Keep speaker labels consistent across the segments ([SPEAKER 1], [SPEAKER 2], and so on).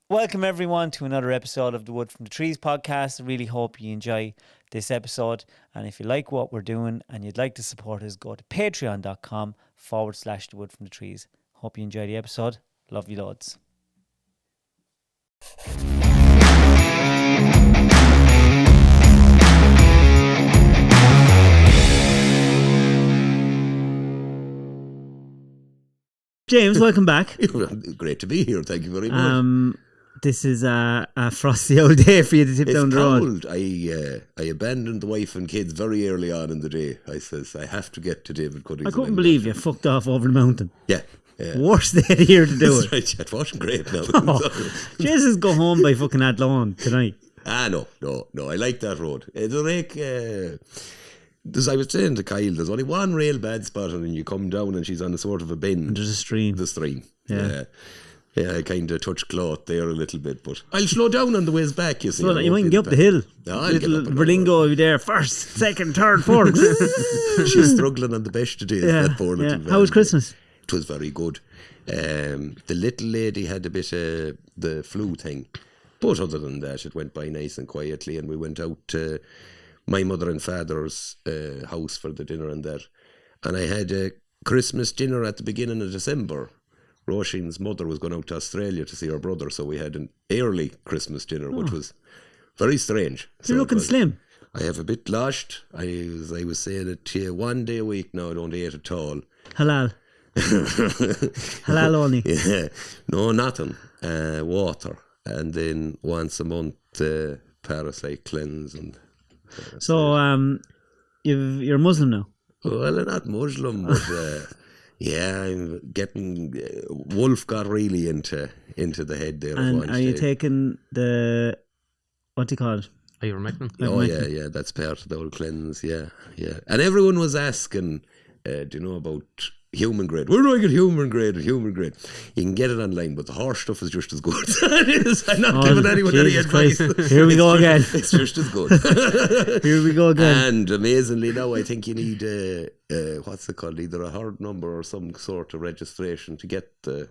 [SPEAKER 1] Welcome everyone to another episode of the Wood from the Trees podcast. I really hope you enjoy this episode. And if you like what we're doing and you'd like to support us, go to patreon.com/the Wood from the Trees. Hope you enjoy the episode. Love you loads. James, welcome back.
[SPEAKER 2] Great to be here. Thank you very much.
[SPEAKER 1] This is a frosty old day for you to tip down the road.
[SPEAKER 2] I abandoned the wife and kids very early on in the day. I says, I have to get to David Cudding's.
[SPEAKER 1] I couldn't believe you fucked off over the mountain.
[SPEAKER 2] Yeah.
[SPEAKER 1] Worst day of the year to do it.
[SPEAKER 2] Right, it wasn't great now.
[SPEAKER 1] Jesus, go home by fucking Athlone tonight.
[SPEAKER 2] No. I like that road. It's like, as I was saying to Kyle, there's only one real bad spot and you come down and she's on a sort of a bend.
[SPEAKER 1] And there's a stream.
[SPEAKER 2] The stream. Yeah. I kind of touched cloth there a little bit, but I'll slow down on the ways back, you see.
[SPEAKER 1] So you might get up the hill.
[SPEAKER 2] No,
[SPEAKER 1] little Berlingo over there, first, second, third, fourth.
[SPEAKER 2] She's struggling on the best today, that poor little
[SPEAKER 1] How was Christmas?
[SPEAKER 2] It was very good. The little lady had a bit of the flu thing, but other than that, it went by nice and quietly, and we went out to my mother and father's house for the dinner and that. And I had a Christmas dinner at the beginning of December. Roisin's mother was going out to Australia to see her brother, so we had an early Christmas dinner, which was very strange.
[SPEAKER 1] You're looking slim.
[SPEAKER 2] I have a bit lost. I was saying it to you, 1 day a week now I don't eat at all.
[SPEAKER 1] Halal. Halal only.
[SPEAKER 2] Yeah. No, nothing. Water. And then once a month, parasite cleanse. And
[SPEAKER 1] you're Muslim now?
[SPEAKER 2] Well, I'm not Muslim, but... yeah, I'm getting... Wolf got really into the head there.
[SPEAKER 1] And are you taking the... What do you call it?
[SPEAKER 3] Ivermectin?
[SPEAKER 2] Oh, yeah, that's part of the whole cleanse, yeah. And everyone was asking, do you know about human grade? Where do I get human grade? You can get it online, but the horse stuff is just as good. I'm not giving anyone any advice.
[SPEAKER 1] Here we go again.
[SPEAKER 2] It's just as good.
[SPEAKER 1] Here we go again.
[SPEAKER 2] And amazingly now, I think you need what's it called? Either a hard number or some sort of registration to get the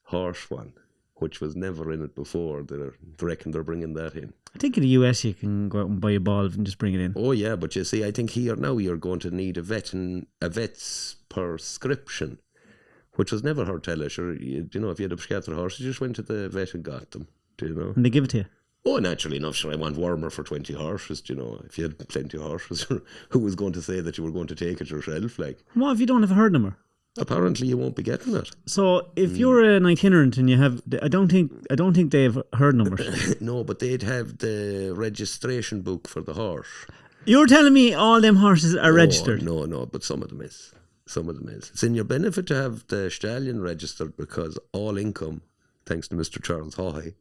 [SPEAKER 2] horse one, which was never in it before. They reckon they're bringing that in.
[SPEAKER 1] I think in the US you can go out and buy a ball and just bring it in.
[SPEAKER 2] Oh yeah, but you see, I think here now you're going to need a vet's prescription, which was never heard tell us. Or you know, if you had a scatter horse, you just went to the vet and got them. Do you know?
[SPEAKER 1] And they give it to you.
[SPEAKER 2] Oh, naturally enough, sure. I want warmer for 20 horses. Do you know? If you had plenty of horses, who was going to say that you were going to take it yourself? Like,
[SPEAKER 1] what if you don't have a herd number?
[SPEAKER 2] Apparently, you won't be getting it.
[SPEAKER 1] So, if you're an itinerant and you have, I don't think they have herd numbers.
[SPEAKER 2] No, but they'd have the registration book for the horse.
[SPEAKER 1] You're telling me all them horses are registered?
[SPEAKER 2] No, but some of them is. It's in your benefit to have the stallion registered because all income, thanks to Mr. Charles Hawley,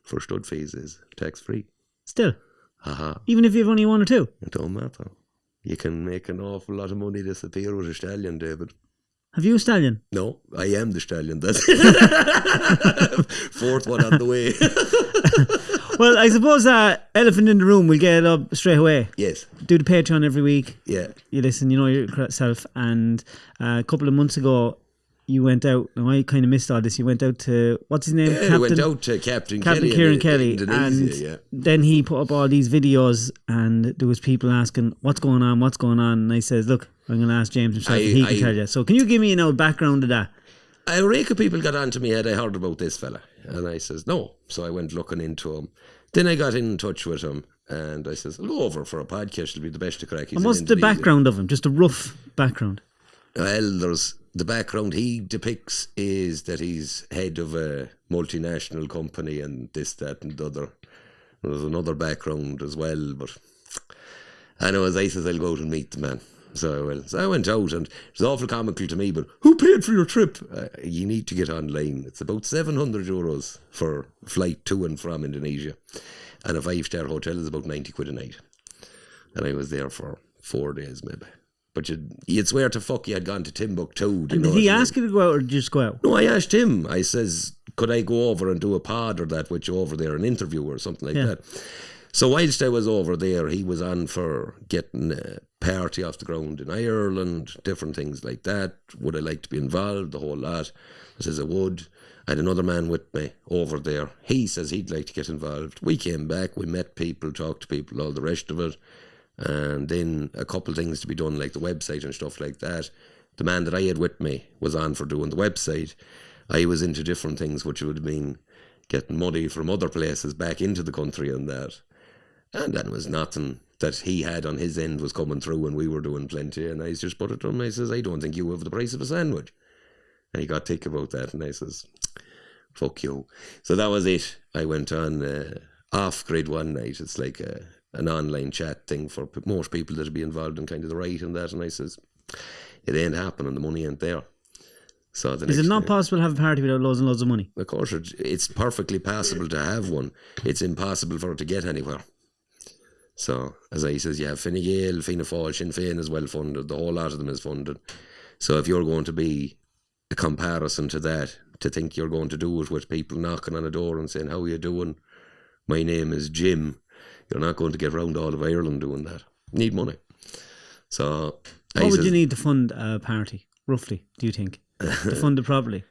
[SPEAKER 2] for stud fees is tax free.
[SPEAKER 1] Still? Even if you've only one or two?
[SPEAKER 2] It don't matter. You can make an awful lot of money disappear with a stallion, David.
[SPEAKER 1] Have you a stallion?
[SPEAKER 2] No, I am the stallion. That's fourth one on the way.
[SPEAKER 1] Well, I suppose elephant in the room, we'll get it up straight away.
[SPEAKER 2] Yes.
[SPEAKER 1] Do the Patreon every week.
[SPEAKER 2] Yeah.
[SPEAKER 1] You listen, you know yourself. And a couple of months ago, you went out. Now, I kind of missed all this. You went out to, what's his name?
[SPEAKER 2] Yeah, went out to Captain
[SPEAKER 1] Kieran Kelly.
[SPEAKER 2] Indonesia,
[SPEAKER 1] and then he put up all these videos and there was people asking, what's going on? And I says, look, I'm going to ask James himself if he can tell you. So can you give me an background of that?
[SPEAKER 2] A rake of people got on to me had I heard about this fella. And I says, no. So I went looking into him. Then I got in touch with him. And I says, I'll go over for a podcast. It'll be the best to crack.
[SPEAKER 1] And what's the background of him? Just a rough background.
[SPEAKER 2] Well, there's the background he depicts is that he's head of a multinational company and this, that and the other. There's another background as well, but I know as I says I'll go out and meet the man. So I went out and it was awful comical to me, but who paid for your trip? You need to get online. It's about €700 for a flight to and from Indonesia. And a 5-star hotel is about 90 quid a night. And I was there for 4 days maybe. But you'd swear to fuck you had gone to Timbuktu.
[SPEAKER 1] And did he ask you to go out or just go out?
[SPEAKER 2] No, I asked him. I says, could I go over and do a pod or that with you over there, an interview or something like that? So whilst I was over there, he was on for getting a party off the ground in Ireland, different things like that. Would I like to be involved? The whole lot. I says I would. I had another man with me over there. He says he'd like to get involved. We came back, we met people, talked to people, all the rest of it. And then a couple of things to be done, like the website and stuff like that. The man that I had with me was on for doing the website. I was into different things, which would have been getting money from other places back into the country and that. And then was nothing that he had on his end was coming through, and we were doing plenty. And I just put it to him, I says, I don't think you have the price of a sandwich. And he got thick about that, and I says, fuck you. So that was it. I went on off-grid one night. It's like an online chat thing for most people that would be involved in kind of the right and that. And I says, it ain't happening, the money ain't there. So
[SPEAKER 1] is it not possible to have a party without loads and loads of money?
[SPEAKER 2] Of course, it's perfectly possible to have one. It's impossible for it to get anywhere. So, as I says, you have Fine Gael, Fianna Fáil, Sinn Féin is well funded. The whole lot of them is funded. So if you're going to be a comparison to that, to think you're going to do it with people knocking on a door and saying, how are you doing? My name is Jim. You're not going to get round all of Ireland doing that. You need money. So
[SPEAKER 1] what would you need to fund a party, roughly, do you think? To fund it properly?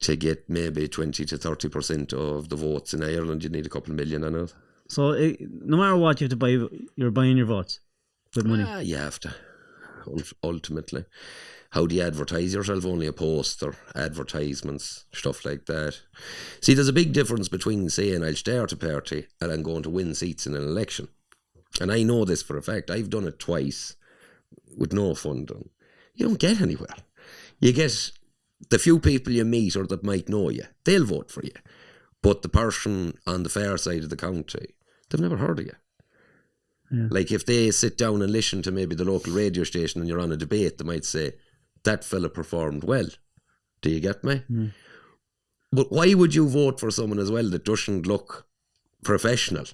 [SPEAKER 2] To get maybe 20 to 30% of the votes in Ireland, you need a couple of million on it.
[SPEAKER 1] So no matter what, you have to buy, you're buying your votes with money.
[SPEAKER 2] You have to, ultimately. How do you advertise yourself? Only a poster, advertisements, stuff like that. See, there's a big difference between saying I'll start a party and I'm going to win seats in an election. And I know this for a fact. I've done it twice with no funding. You don't get anywhere. You get the few people you meet or that might know you, they'll vote for you. But the person on the far side of the county, they've never heard of you. Yeah. Like if they sit down and listen to maybe the local radio station and you're on a debate, they might say, that fella performed well. Do you get me? Mm. But why would you vote for someone as well that doesn't look professional?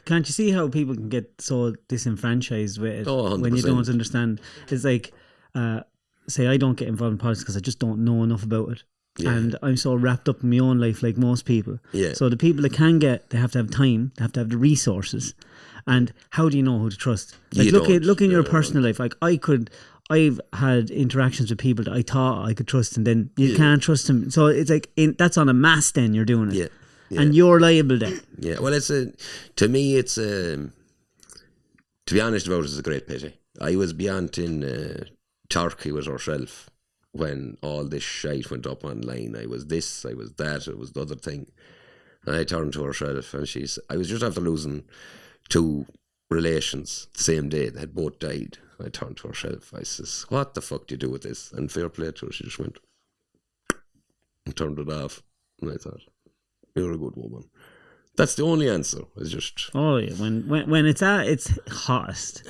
[SPEAKER 1] Can't you see how people can get so disenfranchised with it when you don't understand? It's like, say I don't get involved in politics because I just don't know enough about it. Yeah. And I'm so wrapped up in my own life like most people. Yeah. So the people that can get, they have to have time, they have to have the resources. And how do you know who to trust? Like look in your personal life. Like I've had interactions with people that I thought I could trust, and then you can't trust them. So it's like that's on a mass. Then you're doing it, yeah. And you're liable then. Yeah.
[SPEAKER 2] Well, to me, it's to be honest about it, it's a great pity. I was beyond in Turkey with herself when all this shite went up online. I was this, I was that, it was the other thing. And I turned to herself, and I was just after losing 2 relations the same day. They had both died. I turned to herself. I says, what the fuck do you do with this? And fair play to her, she just went and turned it off. And I thought, you're a good woman. That's the only answer. It's just
[SPEAKER 1] when it's at its hottest,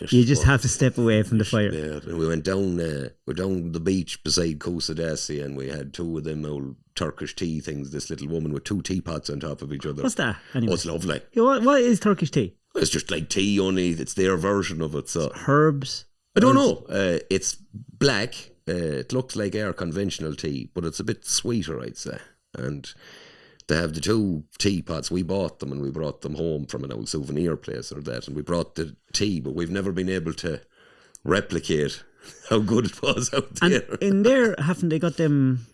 [SPEAKER 1] you just have to step away from the fire.
[SPEAKER 2] Yeah, and we went down the beach beside Kusadasi, and we had 2 of them old Turkish tea things. This little woman with 2 teapots on top of each other.
[SPEAKER 1] What's that? Anyway.
[SPEAKER 2] Oh, it's lovely.
[SPEAKER 1] What is Turkish tea?
[SPEAKER 2] It's just like tea, only it's their version of it. So
[SPEAKER 1] herbs.
[SPEAKER 2] I don't know. It's black. It looks like our conventional tea, but it's a bit sweeter, I'd say. And they have the 2 teapots. We bought them and we brought them home from an old souvenir place or that, and we brought the tea, but we've never been able to replicate how good it was out there.
[SPEAKER 1] And in there, haven't they got them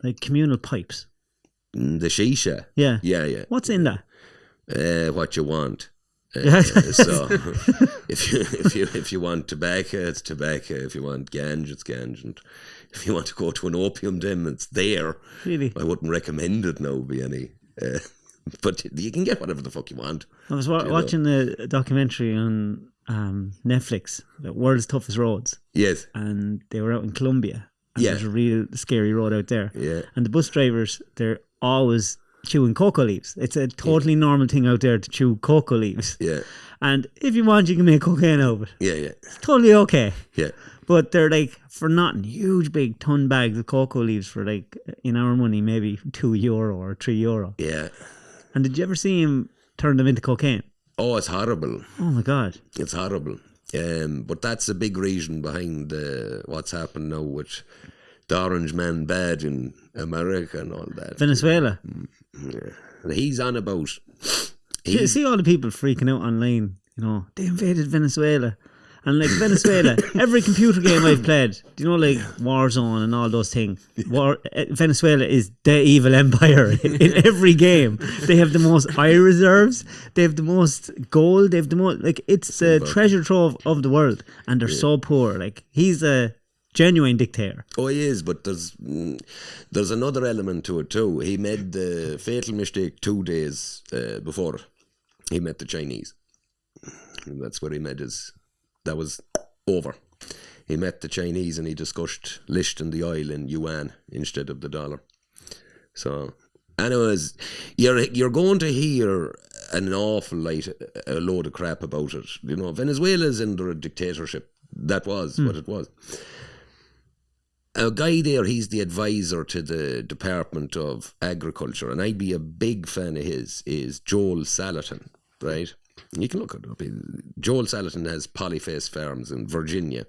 [SPEAKER 1] like communal pipes?
[SPEAKER 2] The shisha.
[SPEAKER 1] Yeah.
[SPEAKER 2] Yeah.
[SPEAKER 1] What's in that?
[SPEAKER 2] What you want. So if you want tobacco, it's tobacco. If you want ganj, it's ganj. And if you want to go to an opium den, it's there.
[SPEAKER 1] Really?
[SPEAKER 2] I wouldn't recommend it now, be any. But you can get whatever the fuck you want.
[SPEAKER 1] I was watching the documentary on Netflix, the World's Toughest Roads.
[SPEAKER 2] Yes. And
[SPEAKER 1] they were out in Colombia. And there's a real scary road out there. Yeah. And the bus drivers, they're always chewing cocoa leaves. It's a totally normal thing out there to chew cocoa leaves.
[SPEAKER 2] Yeah.
[SPEAKER 1] And if you want, you can make cocaine out of it.
[SPEAKER 2] Yeah.
[SPEAKER 1] It's totally okay.
[SPEAKER 2] Yeah.
[SPEAKER 1] But they're like, for nothing, huge big ton bags of cocoa leaves for like, in our money, maybe €2 or €3.
[SPEAKER 2] Yeah.
[SPEAKER 1] And did you ever see him turn them into cocaine?
[SPEAKER 2] Oh, it's horrible.
[SPEAKER 1] Oh my God.
[SPEAKER 2] It's horrible. But that's a big reason behind what's happened now with the orange man bad in America and all that.
[SPEAKER 1] Venezuela.
[SPEAKER 2] Yeah. And he's on about...
[SPEAKER 1] You see all the people freaking out online, they invaded Venezuela. And like Venezuela, every computer game I've played, do you know, like Warzone and all those things, Venezuela is the evil empire in every game. They have the most oil reserves, they have the most gold, they have the most, like, it's the treasure trove of the world, and they're so poor. Like, he's a genuine dictator.
[SPEAKER 2] Oh, he is, but there's another element to it too. He made the fatal mistake 2 days before he met the Chinese. And that's where he met that was over. He met the Chinese and he discussed listing the oil in yuan instead of the dollar. So, anyways, you're going to hear an awful a load of crap about it. You know, Venezuela's under a dictatorship. That was what it was. A guy there, he's the advisor to the Department of Agriculture, and I'd be a big fan of his, is Joel Salatin, right? You can look it up. Joel Salatin has polyface farms in Virginia,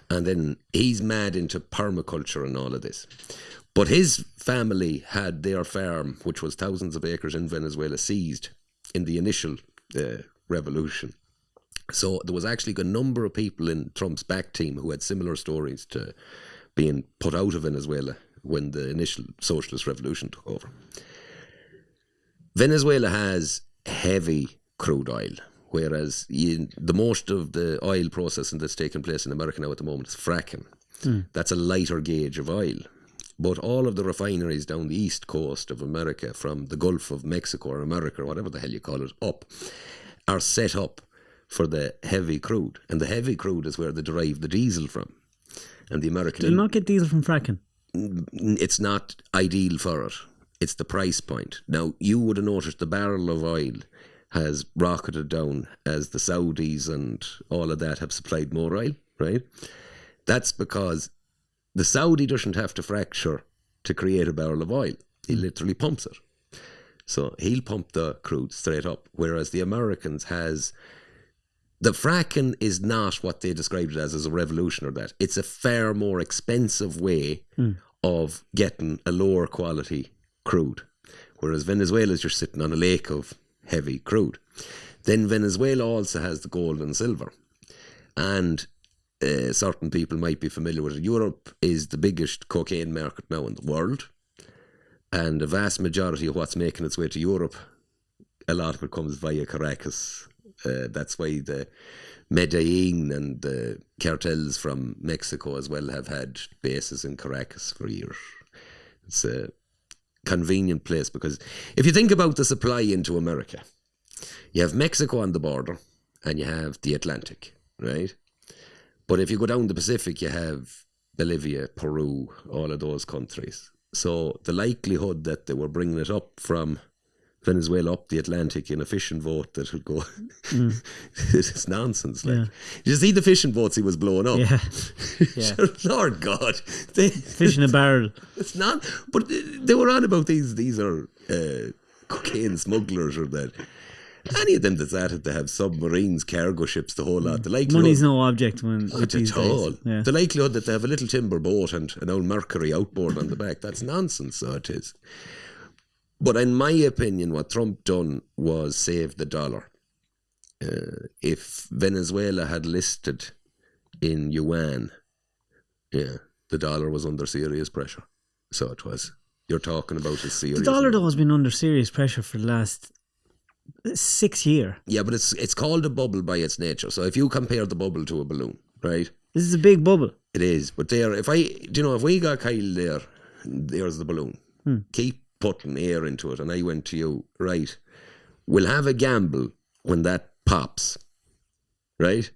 [SPEAKER 2] and then he's mad into permaculture and all of this. But his family had their farm, which was thousands of acres in Venezuela, seized in the initial revolution. So there was actually a number of people in Trump's back team who had similar stories to being put out of Venezuela when the initial socialist revolution took over. Venezuela has heavy crude oil, whereas the most of the oil processing that's taking place in America now at the moment is fracking. That's a lighter gauge of oil. But all of the refineries down the east coast of America, from the Gulf of Mexico or America, or whatever the hell you call it, up, are set up for the heavy crude. And the heavy crude is where they derive the diesel from. And the American...
[SPEAKER 1] Do you not get diesel from fracking?
[SPEAKER 2] It's not ideal for it. It's the price point. Now, you would have noticed the barrel of oil has rocketed down as the Saudis and all of that have supplied more oil, right? That's because the Saudi doesn't have to fracture to create a barrel of oil. He literally pumps it. So he'll pump the crude straight up, whereas the Americans has... The fracking is not what they described it as a revolution or that. It's a far more expensive way of getting a lower quality crude. Whereas Venezuela's just sitting on a lake of heavy crude. Then Venezuela also has the gold and silver. And certain people might be familiar with it. Europe is the biggest cocaine market now in the world. And the vast majority of what's making its way to Europe, a lot of it comes via Caracas. That's why the Medellin and the cartels from Mexico as well have had bases in Caracas for years. It's a convenient place because if you think about the supply into America, you have Mexico on the border and you have the Atlantic, right? But if you go down the Pacific, you have Bolivia, Peru, all of those countries. So the likelihood that they were bringing it up from Venezuela up the Atlantic in a fishing boat that would go, it's nonsense. Like, did you see the fishing boats he was blowing up?
[SPEAKER 1] Yeah.
[SPEAKER 2] Lord God,
[SPEAKER 1] fish in a barrel.
[SPEAKER 2] It's not. But they were on about these are cocaine smugglers or that. Any of them that's at it, they have submarines, cargo ships, the whole lot. The
[SPEAKER 1] money's no object when
[SPEAKER 2] not at all. Yeah. The likelihood that they have a little timber boat and an old Mercury outboard on the back, that's nonsense. So it is. But in my opinion, what Trump done was save the dollar. If Venezuela had listed in yuan, the dollar was under serious pressure. So it was. You're talking about a serious...
[SPEAKER 1] The dollar, though, has been under serious pressure for the last 6 years.
[SPEAKER 2] Yeah, but it's called a bubble by its nature. So if you compare the bubble to a balloon, right?
[SPEAKER 1] This is a big bubble.
[SPEAKER 2] It is. But there, if we got Kyle there, there's the balloon. Keep putting air into it, and I went to you, right, we'll have a gamble when that pops, right?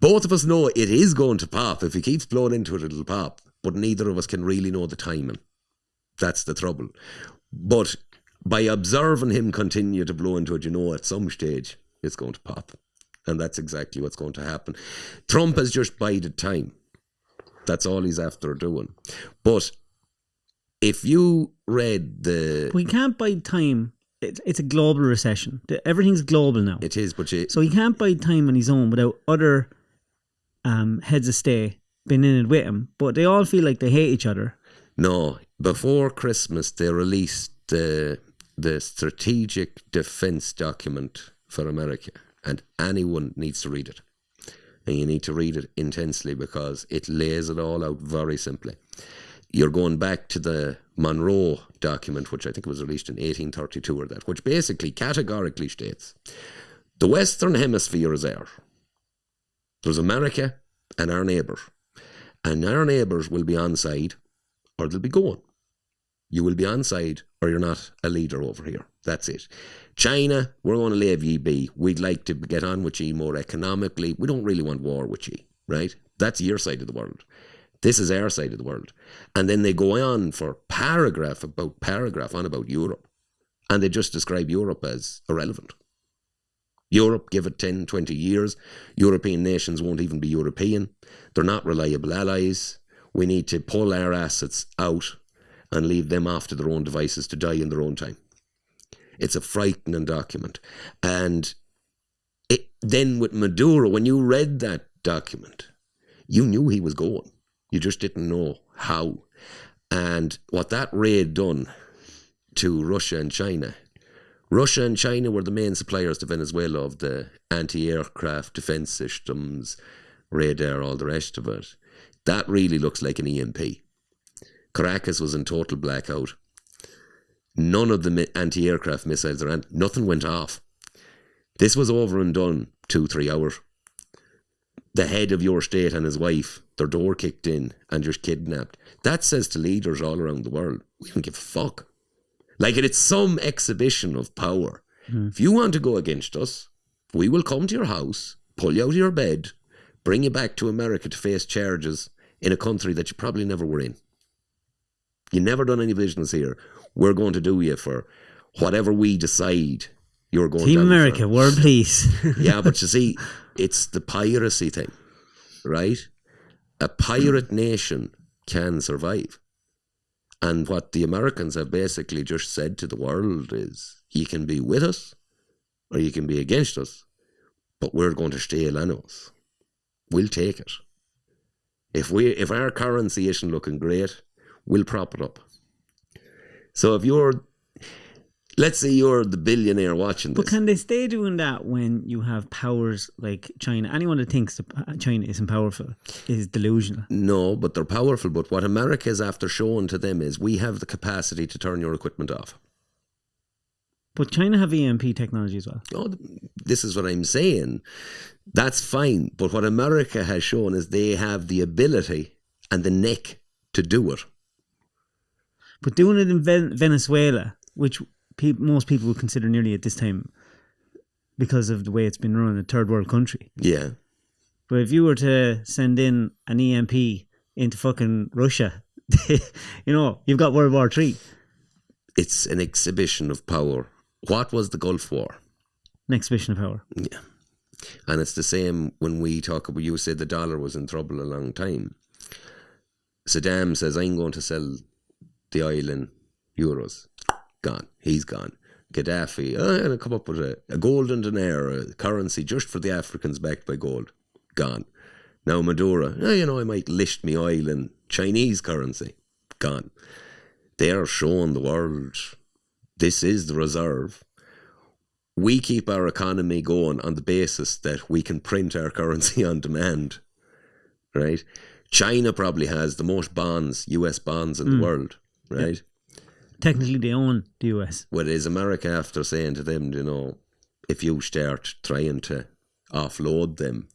[SPEAKER 2] Both of us know it is going to pop. If he keeps blowing into it, it'll pop, but neither of us can really know the timing. That's the trouble. But by observing him continue to blow into it, you know at some stage it's going to pop, and that's exactly what's going to happen. Trump has just bided time. That's all he's after doing. But if you read
[SPEAKER 1] we can't bide time. It's a global recession. Everything's global now.
[SPEAKER 2] It is, but
[SPEAKER 1] so he can't bide time on his own without other heads of state being in it with him. But they all feel like they hate each other.
[SPEAKER 2] No, before Christmas they released the Strategic Defense Document for America, and anyone needs to read it. and you need to read it intensely because it lays it all out very simply. You're going back to the Monroe document, which I think was released in 1832 or that, which basically categorically states the Western Hemisphere is ours. There's America and our neighbours. And our neighbours will be on side or they'll be going. You will be on side or you're not a leader over here. That's it. China, we're going to leave ye be. We'd like to get on with ye more economically. We don't really want war with ye, right? That's your side of the world. This is our side of the world. And then they go on for paragraph on about Europe. And they just describe Europe as irrelevant. Europe, give it 10, 20 years. European nations won't even be European. They're not reliable allies. We need to pull our assets out and leave them off to their own devices to die in their own time. It's a frightening document. And then with Maduro, when you read that document, you knew he was going. You just didn't know how. And what that raid done to Russia and China were the main suppliers to Venezuela of the anti-aircraft defense systems, radar, all the rest of it. That really looks like an EMP. Caracas was in total blackout. None of the anti-aircraft missiles, nothing went off. This was over and done 2-3 hours. The head of your state and his wife, their door kicked in and just kidnapped. That says to leaders all around the world, we don't give a fuck. Like it's some exhibition of power. If you want to go against us, we will come to your house, pull you out of your bed, bring you back to America to face charges in a country that you probably never were in. You never done any business here. We're going to do you for whatever we decide you're going to
[SPEAKER 1] Team America, world peace.
[SPEAKER 2] Yeah, but you see, it's the piracy thing, right? A pirate nation can survive. And what the Americans have basically just said to the world is, you can be with us or you can be against us, but we're going to steal animals. We'll take it. If our currency isn't looking great, we'll prop it up. So let's say you're the billionaire watching this.
[SPEAKER 1] But can they stay doing that when you have powers like China? Anyone that thinks that China isn't powerful is delusional.
[SPEAKER 2] No, but they're powerful. But what America is after showing to them is we have the capacity to turn your equipment off.
[SPEAKER 1] But China have EMP technology as well.
[SPEAKER 2] Oh, this is what I'm saying. That's fine. But what America has shown is they have the ability and the neck to do it.
[SPEAKER 1] But doing it in Venezuela, which most people would consider nearly at this time, because of the way it's been run, a third world country.
[SPEAKER 2] Yeah.
[SPEAKER 1] But if you were to send in an EMP into fucking Russia, you've got World War III.
[SPEAKER 2] It's an exhibition of power. What was the Gulf War?
[SPEAKER 1] An exhibition of power.
[SPEAKER 2] Yeah. And it's the same when we talk about, you said the dollar was in trouble a long time. Saddam says, I'm going to sell the oil in euros. Gone. He's gone. Gaddafi, I'm going to come up with a golden dinar, a currency just for the Africans backed by gold. Gone. Now Maduro, I might list me oil in Chinese currency. Gone. They are showing the world this is the reserve. We keep our economy going on the basis that we can print our currency on demand. Right? China probably has the most bonds, US bonds in the world. Right?
[SPEAKER 1] Yeah. Technically they own the US.
[SPEAKER 2] Well, is America after saying to them, if you start trying to offload them,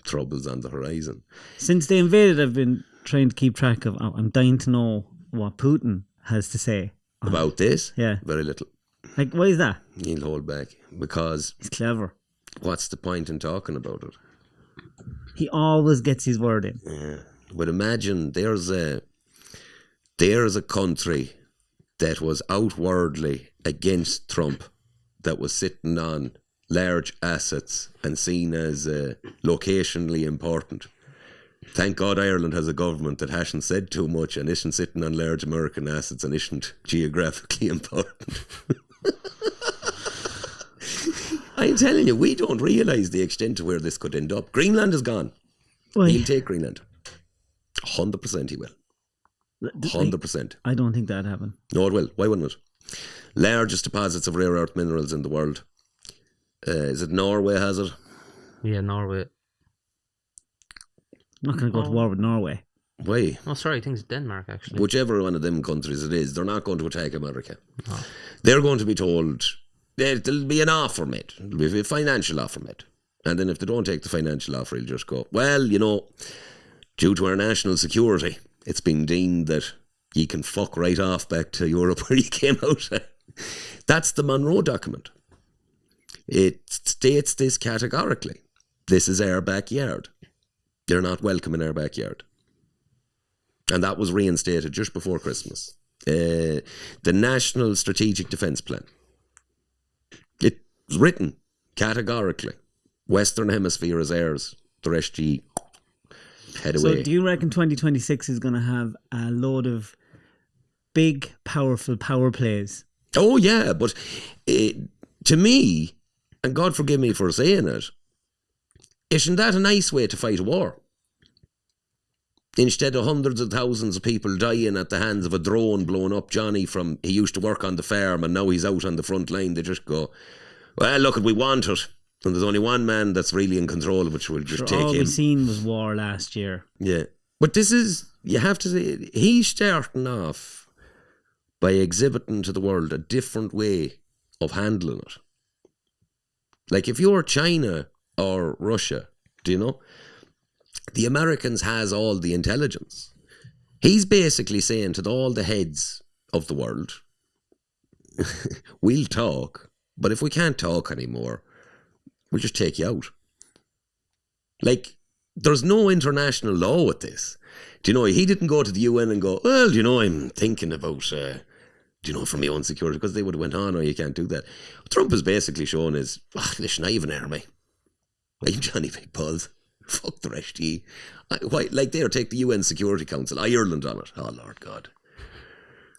[SPEAKER 2] trouble's on the horizon.
[SPEAKER 1] Since they invaded, I've been trying to keep track of, I'm dying to know what Putin has to say.
[SPEAKER 2] About this?
[SPEAKER 1] Yeah.
[SPEAKER 2] Very little.
[SPEAKER 1] Like, why is that?
[SPEAKER 2] He'll hold back because...
[SPEAKER 1] He's clever.
[SPEAKER 2] What's the point in talking about it?
[SPEAKER 1] He always gets his word in.
[SPEAKER 2] Yeah. But imagine there's a country that was outwardly against Trump, that was sitting on large assets and seen as locationally important. Thank God Ireland has a government that hasn't said too much and isn't sitting on large American assets and isn't geographically important. I'm telling you, we don't realise the extent to where this could end up. Greenland is gone.
[SPEAKER 1] Why?
[SPEAKER 2] He'll take Greenland. 100% he will. 100%.
[SPEAKER 1] I don't think that'd happen.
[SPEAKER 2] No, it will. Why wouldn't it? Largest deposits of rare earth minerals in the world. Is it Norway has it?
[SPEAKER 3] Yeah, Norway.
[SPEAKER 1] I'm not going to go to war with Norway.
[SPEAKER 2] Why?
[SPEAKER 3] Oh, sorry, I think it's Denmark, actually.
[SPEAKER 2] Whichever one of them countries it is, they're not going to attack America. Oh. They're going to be told, there'll be an offer made. There'll be a financial offer made. And then if they don't take the financial offer, he'll just go, well, due to our national security, it's been deemed that you can fuck right off back to Europe where you came out. That's the Monroe document. It states this categorically. This is our backyard. You're not welcome in our backyard. And that was reinstated just before Christmas. The National Strategic Defence Plan. It was written categorically. Western Hemisphere is ours. The rest you head away.
[SPEAKER 1] So do you reckon 2026 is going to have a load of big, powerful power plays?
[SPEAKER 2] Oh, yeah. But to me, and God forgive me for saying it, isn't that a nice way to fight a war? Instead of hundreds of thousands of people dying at the hands of a drone blowing up Johnny he used to work on the farm and now he's out on the front line, they just go, well, look, we want it. And there's only one man that's really in control of it, so we'll just take him.
[SPEAKER 1] All we seen was war last year.
[SPEAKER 2] Yeah. But this is, you have to say, he's starting off by exhibiting to the world a different way of handling it. Like if you're China or Russia, do you know? The Americans has all the intelligence. He's basically saying to all the heads of the world, we'll talk, but if we can't talk anymore, we'll just take you out. Like, there's no international law with this. Do you know, he didn't go to the UN and go, well, I'm thinking about, from my own security, because they would have went, oh, no, you can't do that. What Trump has basically shown is, listen, I have an army. I'm Johnny Big Balls. Fuck the rest of you. Like they'll take the UN Security Council, Ireland on it. Oh, Lord God.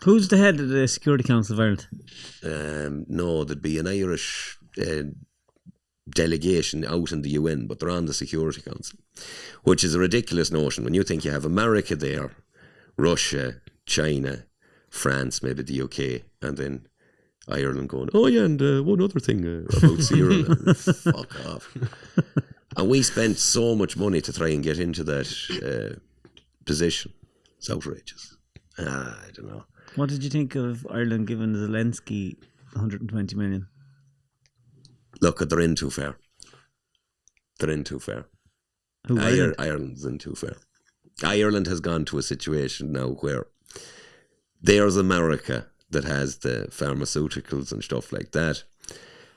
[SPEAKER 1] Who's the head of the Security Council of Ireland?
[SPEAKER 2] No, there'd be an Irish delegation out in the UN, but they're on the Security Council, which is a ridiculous notion. When you think you have America there, Russia, China, France, maybe the UK, and then Ireland going, oh yeah, and one other thing about Sierra Leone. Fuck off. And we spent so much money to try and get into that position. It's outrageous. I don't know.
[SPEAKER 1] What did you think of Ireland giving Zelensky 120 million?
[SPEAKER 2] Look, they're in too far. They're in too far. Ireland's in too far. Ireland has gone to a situation now where there's America that has the pharmaceuticals and stuff like that.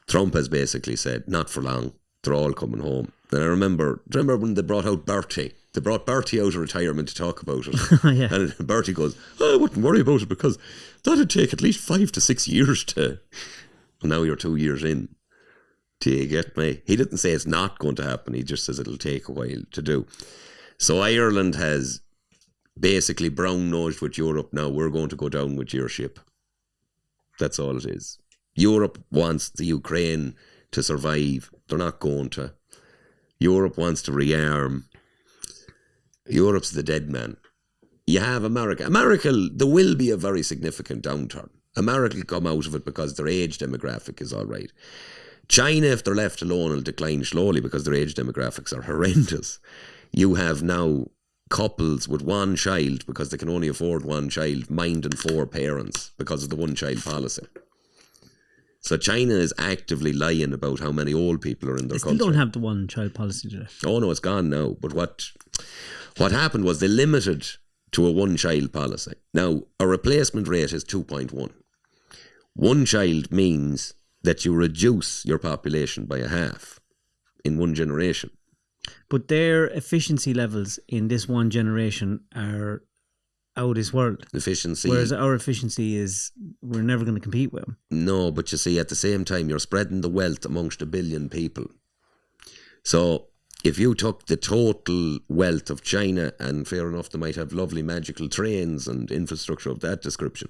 [SPEAKER 2] Trump has basically said, not for long, they're all coming home. And I remember when they brought out Bertie? They brought Bertie out of retirement to talk about it. Yeah. And Bertie goes, I wouldn't worry about it because that'd take at least 5 to 6 years to... Well, now you're 2 years in. Do you get me? He didn't say it's not going to happen. He just says it'll take a while to do. So Ireland has basically brown-nosed with Europe. Now we're going to go down with your ship. That's all it is. Europe wants the Ukraine to survive. They're not going to. Europe wants to rearm. Europe's the dead man. You have America. There will be a very significant downturn. America will come out of it because their age demographic is all right. China, if they're left alone, will decline slowly because their age demographics are horrendous. You have now couples with one child because they can only afford one child, minding 4 parents because of the one-child policy. So China is actively lying about how many old people are in their country.
[SPEAKER 1] They still don't have the one-child policy, do they?
[SPEAKER 2] Oh no, it's gone now. But what happened was they limited to a one-child policy. Now, a replacement rate is 2.1. One child means that you reduce your population by a half in one generation.
[SPEAKER 1] But their efficiency levels in this one generation are out of this world.
[SPEAKER 2] Efficiency.
[SPEAKER 1] Whereas our efficiency is, we're never going to compete with them.
[SPEAKER 2] No, but you see, at the same time, you're spreading the wealth amongst 1 billion people. So if you took the total wealth of China, and fair enough, they might have lovely magical trains and infrastructure of that description,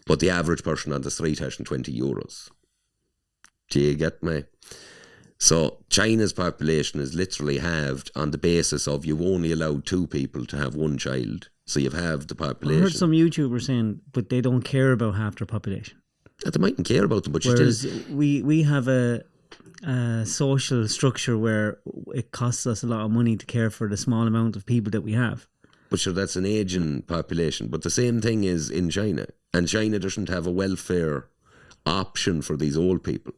[SPEAKER 2] but the average person on the street has 20 euros. Do you get me? So China's population is literally halved on the basis of you've only allowed 2 people to have one child. So you've halved the population.
[SPEAKER 1] I heard some YouTubers saying, but they don't care about half their population.
[SPEAKER 2] They mightn't care about them, but
[SPEAKER 1] whereas we have a social structure where it costs us a lot of money to care for the small amount of people that we have.
[SPEAKER 2] But sure, that's an aging population. But the same thing is in China. And China doesn't have a welfare option for these old people.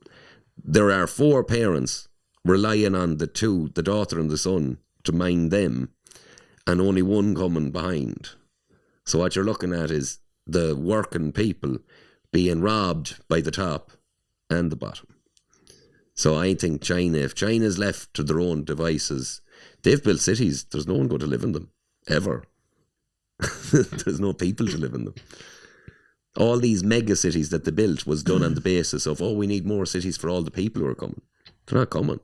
[SPEAKER 2] There are 4 parents relying on the daughter and the son, to mind them, and only one coming behind. So what you're looking at is the working people being robbed by the top and the bottom. So I think China, if China's left to their own devices, they've built cities, there's no one going to live in them, ever. There's no people to live in them. All these mega cities that they built was done on the basis of, we need more cities for all the people who are coming. They're not coming.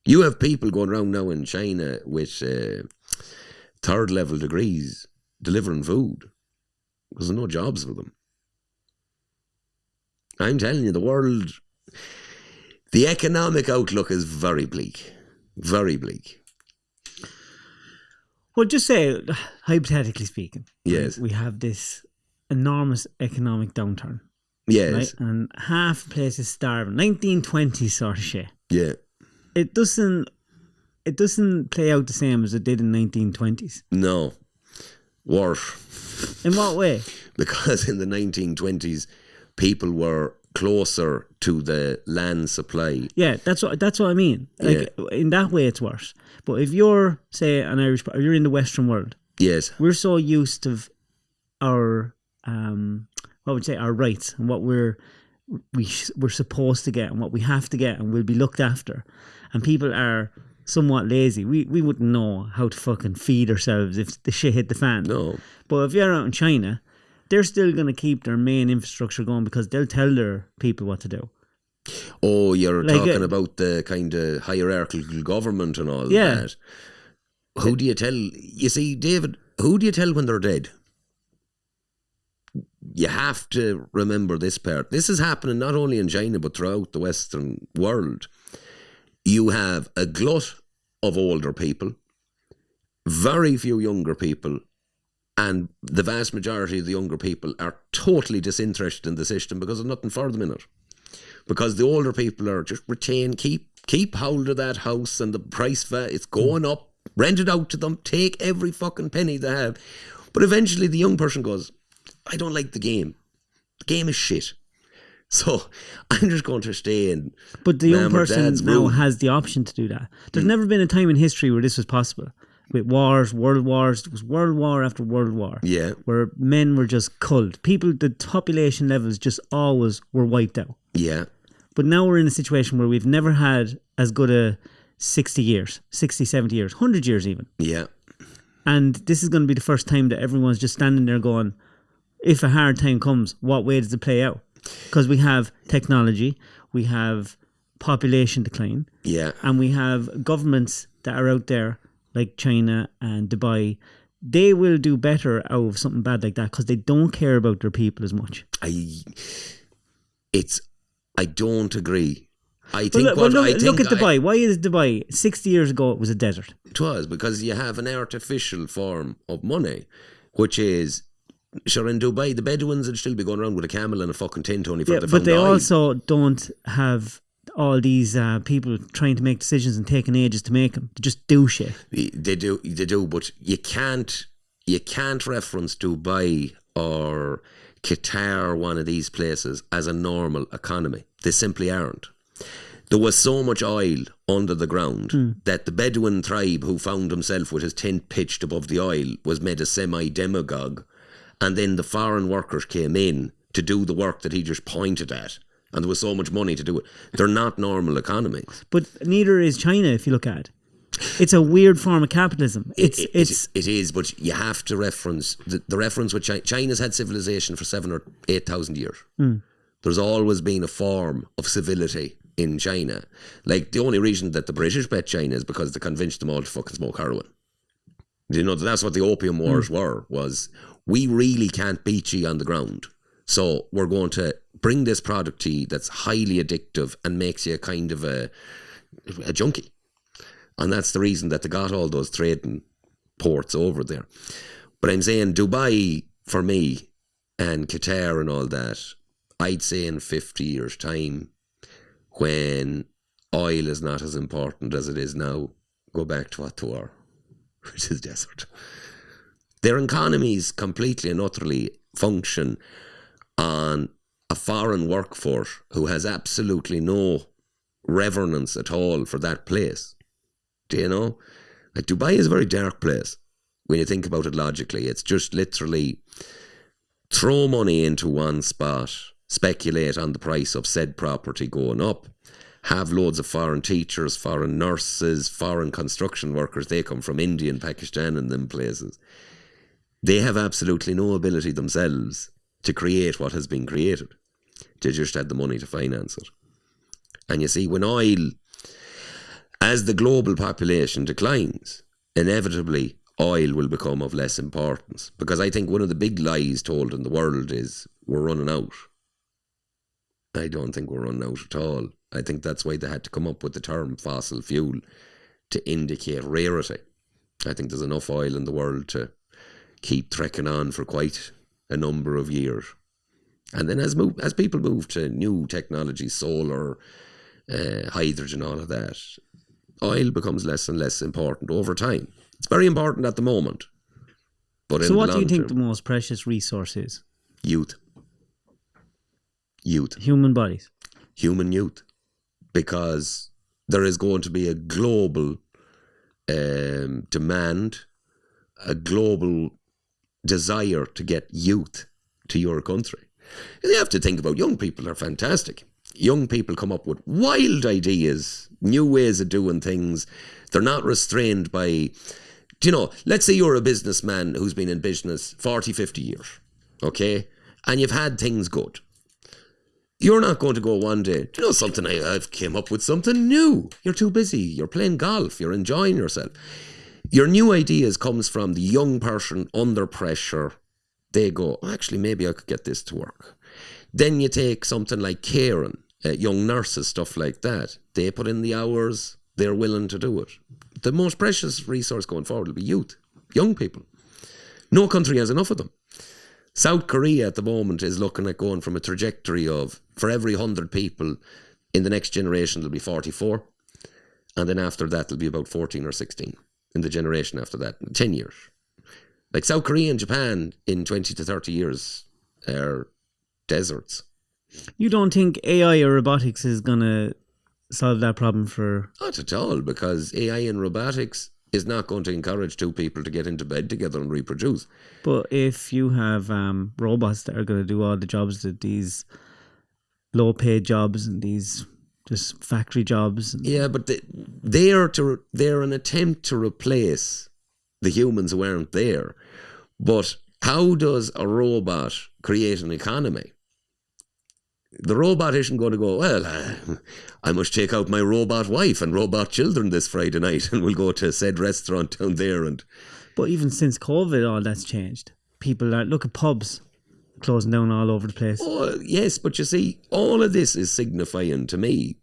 [SPEAKER 2] You have people going around now in China with 3rd level degrees delivering food because there's no jobs for them. I'm telling you, the economic outlook is very bleak. Very bleak.
[SPEAKER 1] Well, just say, hypothetically speaking,
[SPEAKER 2] yes,
[SPEAKER 1] we have this enormous economic downturn.
[SPEAKER 2] Yes.
[SPEAKER 1] Right? And half the place is starving. 1920s sort of shit.
[SPEAKER 2] Yeah.
[SPEAKER 1] It doesn't play out the same as it did in 1920s.
[SPEAKER 2] No. Worse.
[SPEAKER 1] In what way?
[SPEAKER 2] Because in the 1920s, people were closer to the land supply.
[SPEAKER 1] Yeah, that's what I mean. Like, in that way, it's worse. But if you're, say, an Irish, or you're in the Western world,
[SPEAKER 2] yes,
[SPEAKER 1] we're so used to our our rights and what we're supposed to get and what we have to get and we'll be looked after. And people are somewhat lazy. We wouldn't know how to fucking feed ourselves if the shit hit the fan.
[SPEAKER 2] No.
[SPEAKER 1] But if you're out in China, they're still going to keep their main infrastructure going because they'll tell their people what to do.
[SPEAKER 2] Oh, you're talking about the kind of hierarchical government and all that. Who do you tell? You see, David, who do you tell when they're dead? You have to remember this part. This is happening not only in China but throughout the Western world. You have a glut of older people, very few younger people, and the vast majority of the younger people are totally disinterested in the system because there's nothing for them in it. Because the older people are just keep hold of that house and the price it's going up, rent it out to them, take every fucking penny they have. But eventually the young person goes, I don't like the game. The game is shit. So I'm just going to stay in.
[SPEAKER 1] But the young person now has the option to do that. There's never been a time in history where this was possible. With wars, world wars, it was world war after world war.
[SPEAKER 2] Yeah.
[SPEAKER 1] Where men were just culled. People, the population levels just always were wiped out.
[SPEAKER 2] Yeah.
[SPEAKER 1] But now we're in a situation where we've never had as good a 60 years, 60, 70 years, 100 years even.
[SPEAKER 2] Yeah.
[SPEAKER 1] And this is going to be the first time that everyone's just standing there going, if a hard time comes, what way does it play out? Because we have technology, we have population decline, and we have governments that are out there like China and Dubai. They will do better out of something bad like that because they don't care about their people as much.
[SPEAKER 2] I don't agree. Look at
[SPEAKER 1] Dubai. Why is Dubai? 60 years ago, it was a desert.
[SPEAKER 2] It was because you have an artificial form of money, which is, sure, in Dubai, the Bedouins would still be going around with a camel and a fucking tent only for the
[SPEAKER 1] but they also don't have all these people trying to make decisions and taking ages to make them. They just do shit.
[SPEAKER 2] They do, but you can't reference Dubai or Qatar, one of these places, as a normal economy. They simply aren't. There was so much oil under the ground that the Bedouin tribe who found himself with his tent pitched above the oil was made a semi-demagogue. And then the foreign workers came in to do the work that he just pointed at. And there was so much money to do it. They're not normal economies.
[SPEAKER 1] But neither is China, if you look at it. It's a weird form of capitalism. It
[SPEAKER 2] is, but you have to reference the reference with China. China's had civilization for 7,000 or 8,000 years. There's always been a form of civility in China. Like, the only reason that the British bet China is because they convinced them all to fucking smoke heroin. You know, that's what the Opium Wars was we really can't beat you on the ground. So we're going to bring this product to you that's highly addictive and makes you kind of a junkie. And that's the reason that they got all those trading ports over there. But I'm saying Dubai, for me, and Qatar and all that, I'd say in 50 years' time, when oil is not as important as it is now, go back to what they were, which is desert. Their economies completely and utterly function on a foreign workforce who has absolutely no reverence at all for that place. Do you know? Like, Dubai is a very dark place when you think about it logically. It's just literally throw money into one spot, speculate on the price of said property going up, have loads of foreign teachers, foreign nurses, foreign construction workers. They come from India and Pakistan and them places. They have absolutely no ability themselves to create what has been created. They just had the money to finance it. And you see, when oil, as the global population declines, inevitably oil will become of less importance. Because I think one of the big lies told in the world is we're running out. I don't think we're running out at all. I think that's why they had to come up with the term fossil fuel to indicate rarity. I think there's enough oil in the world to keep trekking on for quite a number of years. And then as people move to new technology, solar, hydrogen, all of that, oil becomes less and less important over time. It's very important at the moment. But
[SPEAKER 1] so what do you think the most precious resource is?
[SPEAKER 2] Youth.
[SPEAKER 1] Human bodies.
[SPEAKER 2] Human youth. Because there is going to be a global demand, a global desire to get youth to your country. You have to think about young people are fantastic. Young people come up with wild ideas, new ways of doing things. They're not restrained by, let's say you're a businessman who's been in business 40, 50 years, okay? And you've had things good. You're not going to go one day, something, I've came up with something new. You're too busy. You're playing golf. You're enjoying yourself. Your new ideas comes from the young person under pressure. They go, actually, maybe I could get this to work. Then you take something like caring, young nurses, stuff like that. They put in the hours. They're willing to do it. The most precious resource going forward will be youth, young people. No country has enough of them. South Korea at the moment is looking at going from a trajectory of, for every 100 people, in the next generation there'll be 44. And then after that there'll be about 14 or 16 in the generation after that, 10 years. Like South Korea and Japan in 20 to 30 years are deserts.
[SPEAKER 1] You don't think AI or robotics is going to solve that problem for...
[SPEAKER 2] Not at all, because AI and robotics is not going to encourage two people to get into bed together and reproduce.
[SPEAKER 1] But if you have robots that are going to do all the jobs, that these low-paid jobs and these just factory jobs...
[SPEAKER 2] Yeah, but they're an attempt to replace the humans who aren't there. But how does a robot create an economy? The robot isn't going to go, I must take out my robot wife and robot children this Friday night and we'll go to said restaurant down there.
[SPEAKER 1] But even since COVID, all that's changed. People are, look at pubs closing down all over the place.
[SPEAKER 2] Oh, yes, but you see, all of this is signifying to me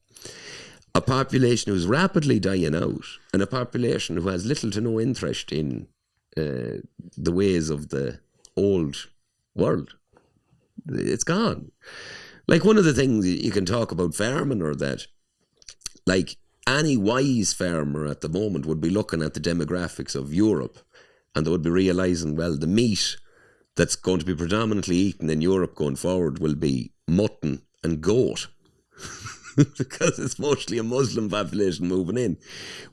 [SPEAKER 2] a population who's rapidly dying out and a population who has little to no interest in the ways of the old world. It's gone. Like one of the things you can talk about farming or that, like any wise farmer at the moment would be looking at the demographics of Europe and they would be realising, well, the meat that's going to be predominantly eaten in Europe going forward will be mutton and goat because it's mostly a Muslim population moving in.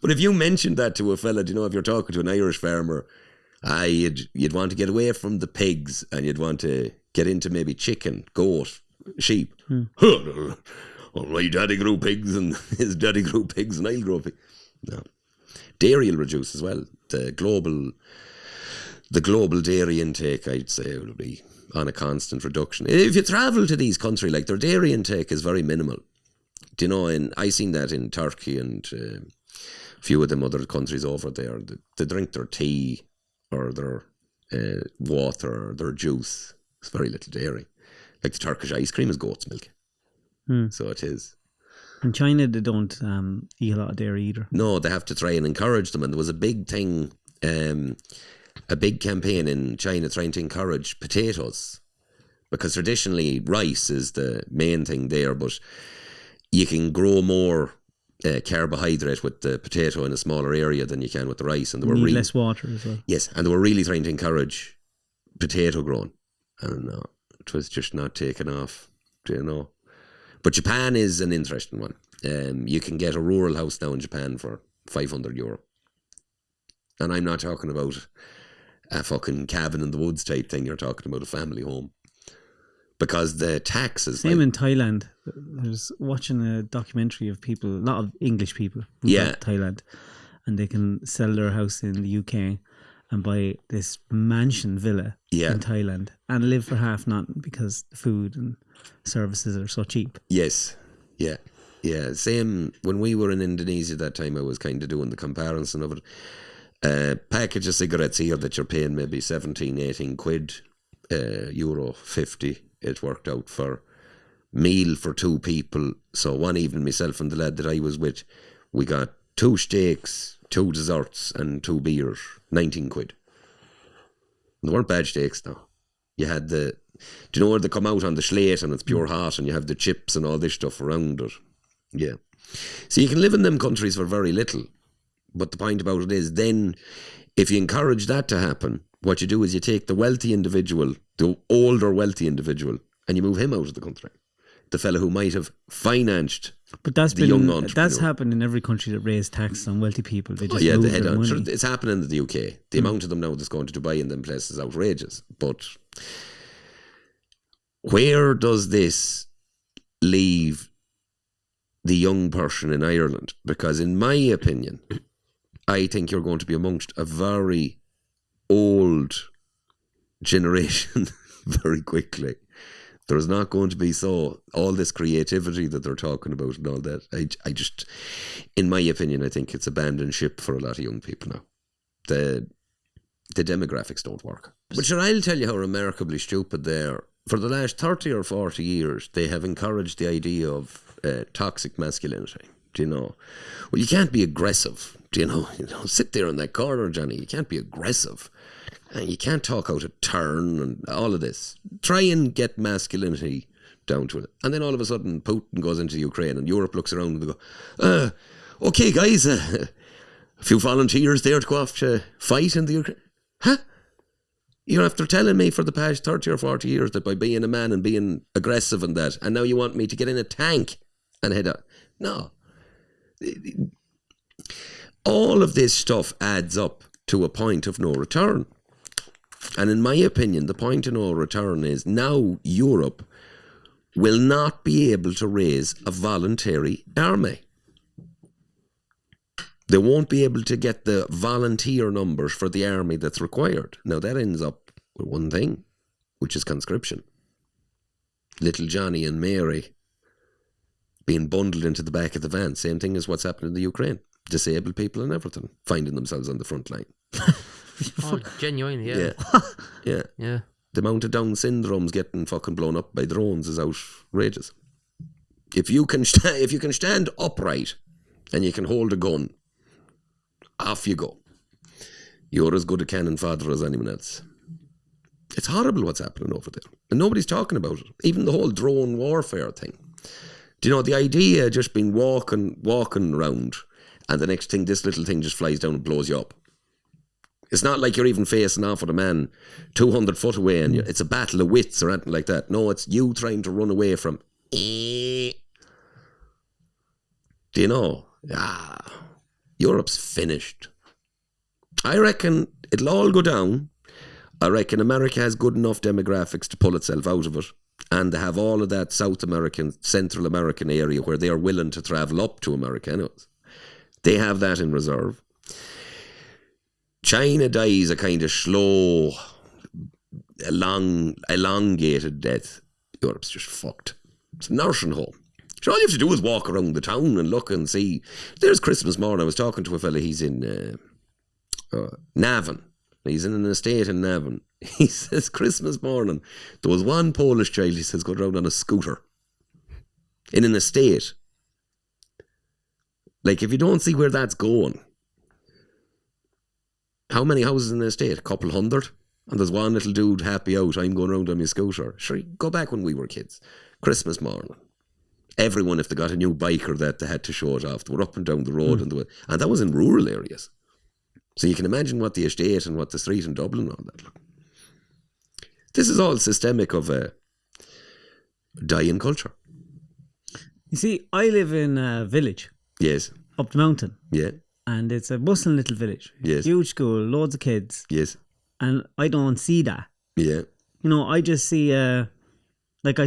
[SPEAKER 2] But if you mentioned that to a fella, if you're talking to an Irish farmer, you'd want to get away from the pigs and you'd want to get into maybe chicken, goat, sheep. My daddy grew pigs and his daddy grew pigs and I'll grow pigs. No. Dairy will reduce as well. The global dairy intake, I'd say, will be on a constant reduction. If you travel to these countries, like their dairy intake is very minimal. And I seen that in Turkey and a few of them other countries over there. They drink their tea or their water or their juice. It's very little dairy. Like the Turkish ice cream is goat's milk. So it is.
[SPEAKER 1] In China, they don't eat a lot of dairy either.
[SPEAKER 2] No, they have to try and encourage them. And there was a big thing, a big campaign in China trying to encourage potatoes. Because traditionally, rice is the main thing there. But you can grow more carbohydrate with the potato in a smaller area than you can with the rice, and they were
[SPEAKER 1] less water as well.
[SPEAKER 2] Yes, and they were really trying to encourage potato growing, and it was just not taken off, you know. But Japan is an interesting one. You can get a rural house now in Japan for €500, and I'm not talking about a fucking cabin in the woods type thing. You're talking about a family home, because the taxes.
[SPEAKER 1] Same in Thailand. I was watching a documentary of people, a lot of English people who go to Thailand, and they can sell their house in the UK and buy this mansion villa in Thailand and live for half nothing because the food and services are so cheap.
[SPEAKER 2] Yes, yeah. Same when we were in Indonesia that time. I was kind of doing the comparison of it. A package of cigarettes here that you're paying maybe 17, 18 quid, €50. It worked out for meal for 2 people. So one evening, myself and the lad that I was with, we got 2 steaks, 2 desserts and 2 beers, 19 quid. They weren't bad steaks though. You had do you know where they come out on the slate and it's pure hot, and you have the chips and all this stuff around it? Yeah. So you can live in them countries for very little. But the point about it is, then if you encourage that to happen, what you do is you take the wealthy individual, the older wealthy individual, and you move him out of the country. The fella who might have financed young entrepreneur.
[SPEAKER 1] That's happened in every country that raised taxes on wealthy people. They just
[SPEAKER 2] move
[SPEAKER 1] their money.
[SPEAKER 2] Sure, it's happening in the UK. The amount of them now that's going to Dubai and them places is outrageous. But where does this leave the young person in Ireland? Because in my opinion, I think you're going to be amongst a very old generation very quickly. There's not going to be all this creativity that they're talking about and all that. I just, in my opinion, I think it's abandoned ship for a lot of young people now. The demographics don't work. But sure, I'll tell you how remarkably stupid they are. For the last 30 or 40 years, they have encouraged the idea of toxic masculinity. Do you know? Well, you can't be aggressive. Do you know? Sit there in that corner, Johnny. You can't be aggressive. And you can't talk out of turn and all of this. Try and get masculinity down to it. And then all of a sudden, Putin goes into Ukraine and Europe looks around and they go, okay, guys, a few volunteers there to go off to fight in the Ukraine. Huh? You're after telling me for the past 30 or 40 years that by being a man and being aggressive and that, and now you want me to get in a tank and head out. No. All of this stuff adds up to a point of no return. And in my opinion, the point of no return is now Europe will not be able to raise a voluntary army. They won't be able to get the volunteer numbers for the army that's required. Now that ends up with one thing, which is conscription. Little Johnny and Mary being bundled into the back of the van. Same thing as what's happening in the Ukraine. Disabled people and everything finding themselves on the front line.
[SPEAKER 3] Oh, genuine, yeah.
[SPEAKER 2] Yeah. The amount of Down syndromes getting fucking blown up by drones is outrageous. If you can stand upright and you can hold a gun, off you go. You're as good a cannon fodder as anyone else. It's horrible what's happening over there. And nobody's talking about it. Even the whole drone warfare thing. Do you know, the idea of just being walking around and the next thing, this little thing just flies down and blows you up. It's not like you're even facing off with a man 200 foot away and it's a battle of wits or anything like that. No, it's you trying to run away from. Do you know? Europe's finished. I reckon it'll all go down. I reckon America has good enough demographics to pull itself out of it. And they have all of that South American, Central American area where they are willing to travel up to America anyways. They have that in reserve. China dies a kind of slow, elongated death. Europe's just fucked. It's a nursing home. So all you have to do is walk around the town and look and see. There's Christmas morning. I was talking to a fella. He's in Navan. He's in an estate in Navan. He says Christmas morning, there was one Polish child, he says, going around on a scooter in an estate. Like, if you don't see where that's going, how many houses in the estate? A couple hundred? And there's one little dude happy out, I'm going around on my scooter. Sure, go back when we were kids. Christmas morning. Everyone, if they got a new bike or that, they had to show it off. They were up and down the road, and that was in rural areas. So you can imagine what the estate and what the street in Dublin and all that look. This is all systemic of a dying culture.
[SPEAKER 1] You see, I live in a village.
[SPEAKER 2] Yes.
[SPEAKER 1] Up the mountain.
[SPEAKER 2] Yeah.
[SPEAKER 1] And it's a bustling little village.
[SPEAKER 2] Yes.
[SPEAKER 1] Huge school, loads of kids.
[SPEAKER 2] Yes.
[SPEAKER 1] And I don't see that.
[SPEAKER 2] Yeah.
[SPEAKER 1] You know, I just see, I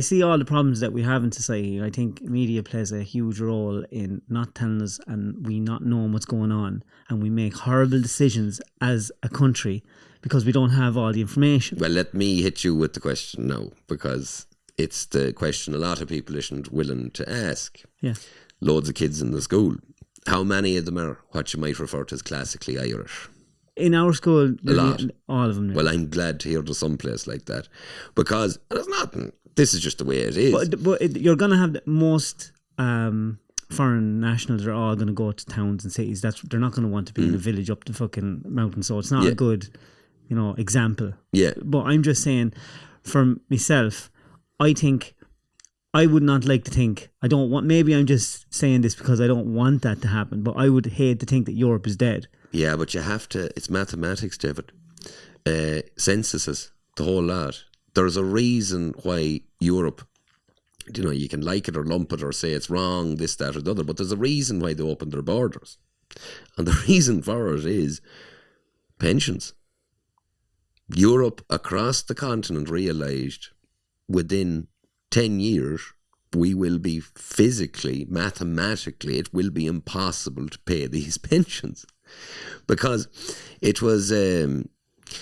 [SPEAKER 1] see all the problems that we have in society. I think media plays a huge role in not telling us and we not knowing what's going on. And we make horrible decisions as a country because we don't have all the information.
[SPEAKER 2] Well, let me hit you with the question now, because it's the question a lot of people isn't willing to ask.
[SPEAKER 1] Yeah.
[SPEAKER 2] Loads of kids in the school. How many of them are what you might refer to as classically Irish?
[SPEAKER 1] In our school,
[SPEAKER 2] a lot.
[SPEAKER 1] All of them.
[SPEAKER 2] Well, I'm glad to hear there's some place like that, because there's nothing. This is just the way it is.
[SPEAKER 1] But you're going to have most foreign nationals are all going to go to towns and cities. They're not going to want to be in a village up the fucking mountain. So it's not a good, example.
[SPEAKER 2] Yeah.
[SPEAKER 1] But I'm just saying, for myself, I think I would not like to think. I don't want. Maybe I'm just saying this because I don't want that to happen. But I would hate to think that Europe is dead.
[SPEAKER 2] Yeah, but you have to. It's mathematics, David. Censuses, the whole lot. There's a reason why Europe, you can like it or lump it or say it's wrong, this, that or the other, but there's a reason why they opened their borders. And the reason for it is pensions. Europe across the continent realised within 10 years we will be physically, mathematically, it will be impossible to pay these pensions. Because it was... you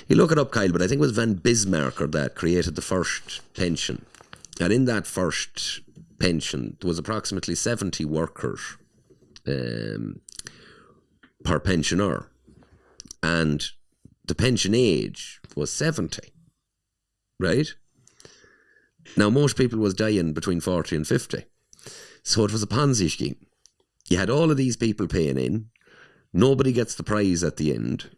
[SPEAKER 2] look it up, Kyle, but I think it was Van Bismarck that created the first pension. And in that first pension, there was approximately 70 workers per pensioner. And the pension age was 70, right? Now, most people was dying between 40 and 50. So it was a Ponzi scheme. You had all of these people paying in. Nobody gets the prize at the end.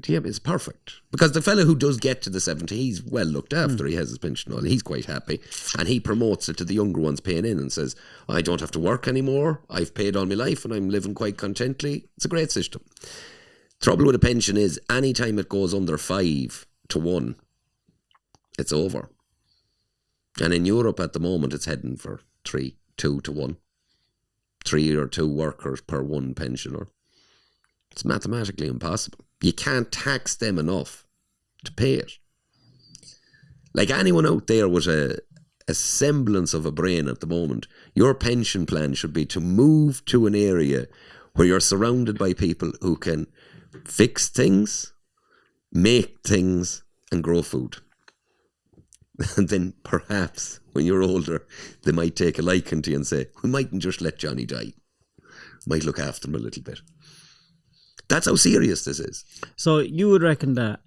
[SPEAKER 2] Yeah, it's perfect. Because the fellow who does get to the 70, he's well looked after. He has his pension on. He's quite happy. And he promotes it to the younger ones paying in and says, I don't have to work anymore. I've paid all my life and I'm living quite contently. It's a great system. Trouble with a pension is any time it goes under 5 to 1, it's over. And in Europe at the moment, it's heading for 2 to 1. 3 or 2 workers per 1 pensioner. It's mathematically impossible. You can't tax them enough to pay it. Like anyone out there with a semblance of a brain at the moment, your pension plan should be to move to an area where you're surrounded by people who can fix things, make things, and grow food. And then perhaps when you're older, they might take a liking to you and say, we mightn't just let Johnny die. We might look after him a little bit. That's how serious this is.
[SPEAKER 1] So you would reckon that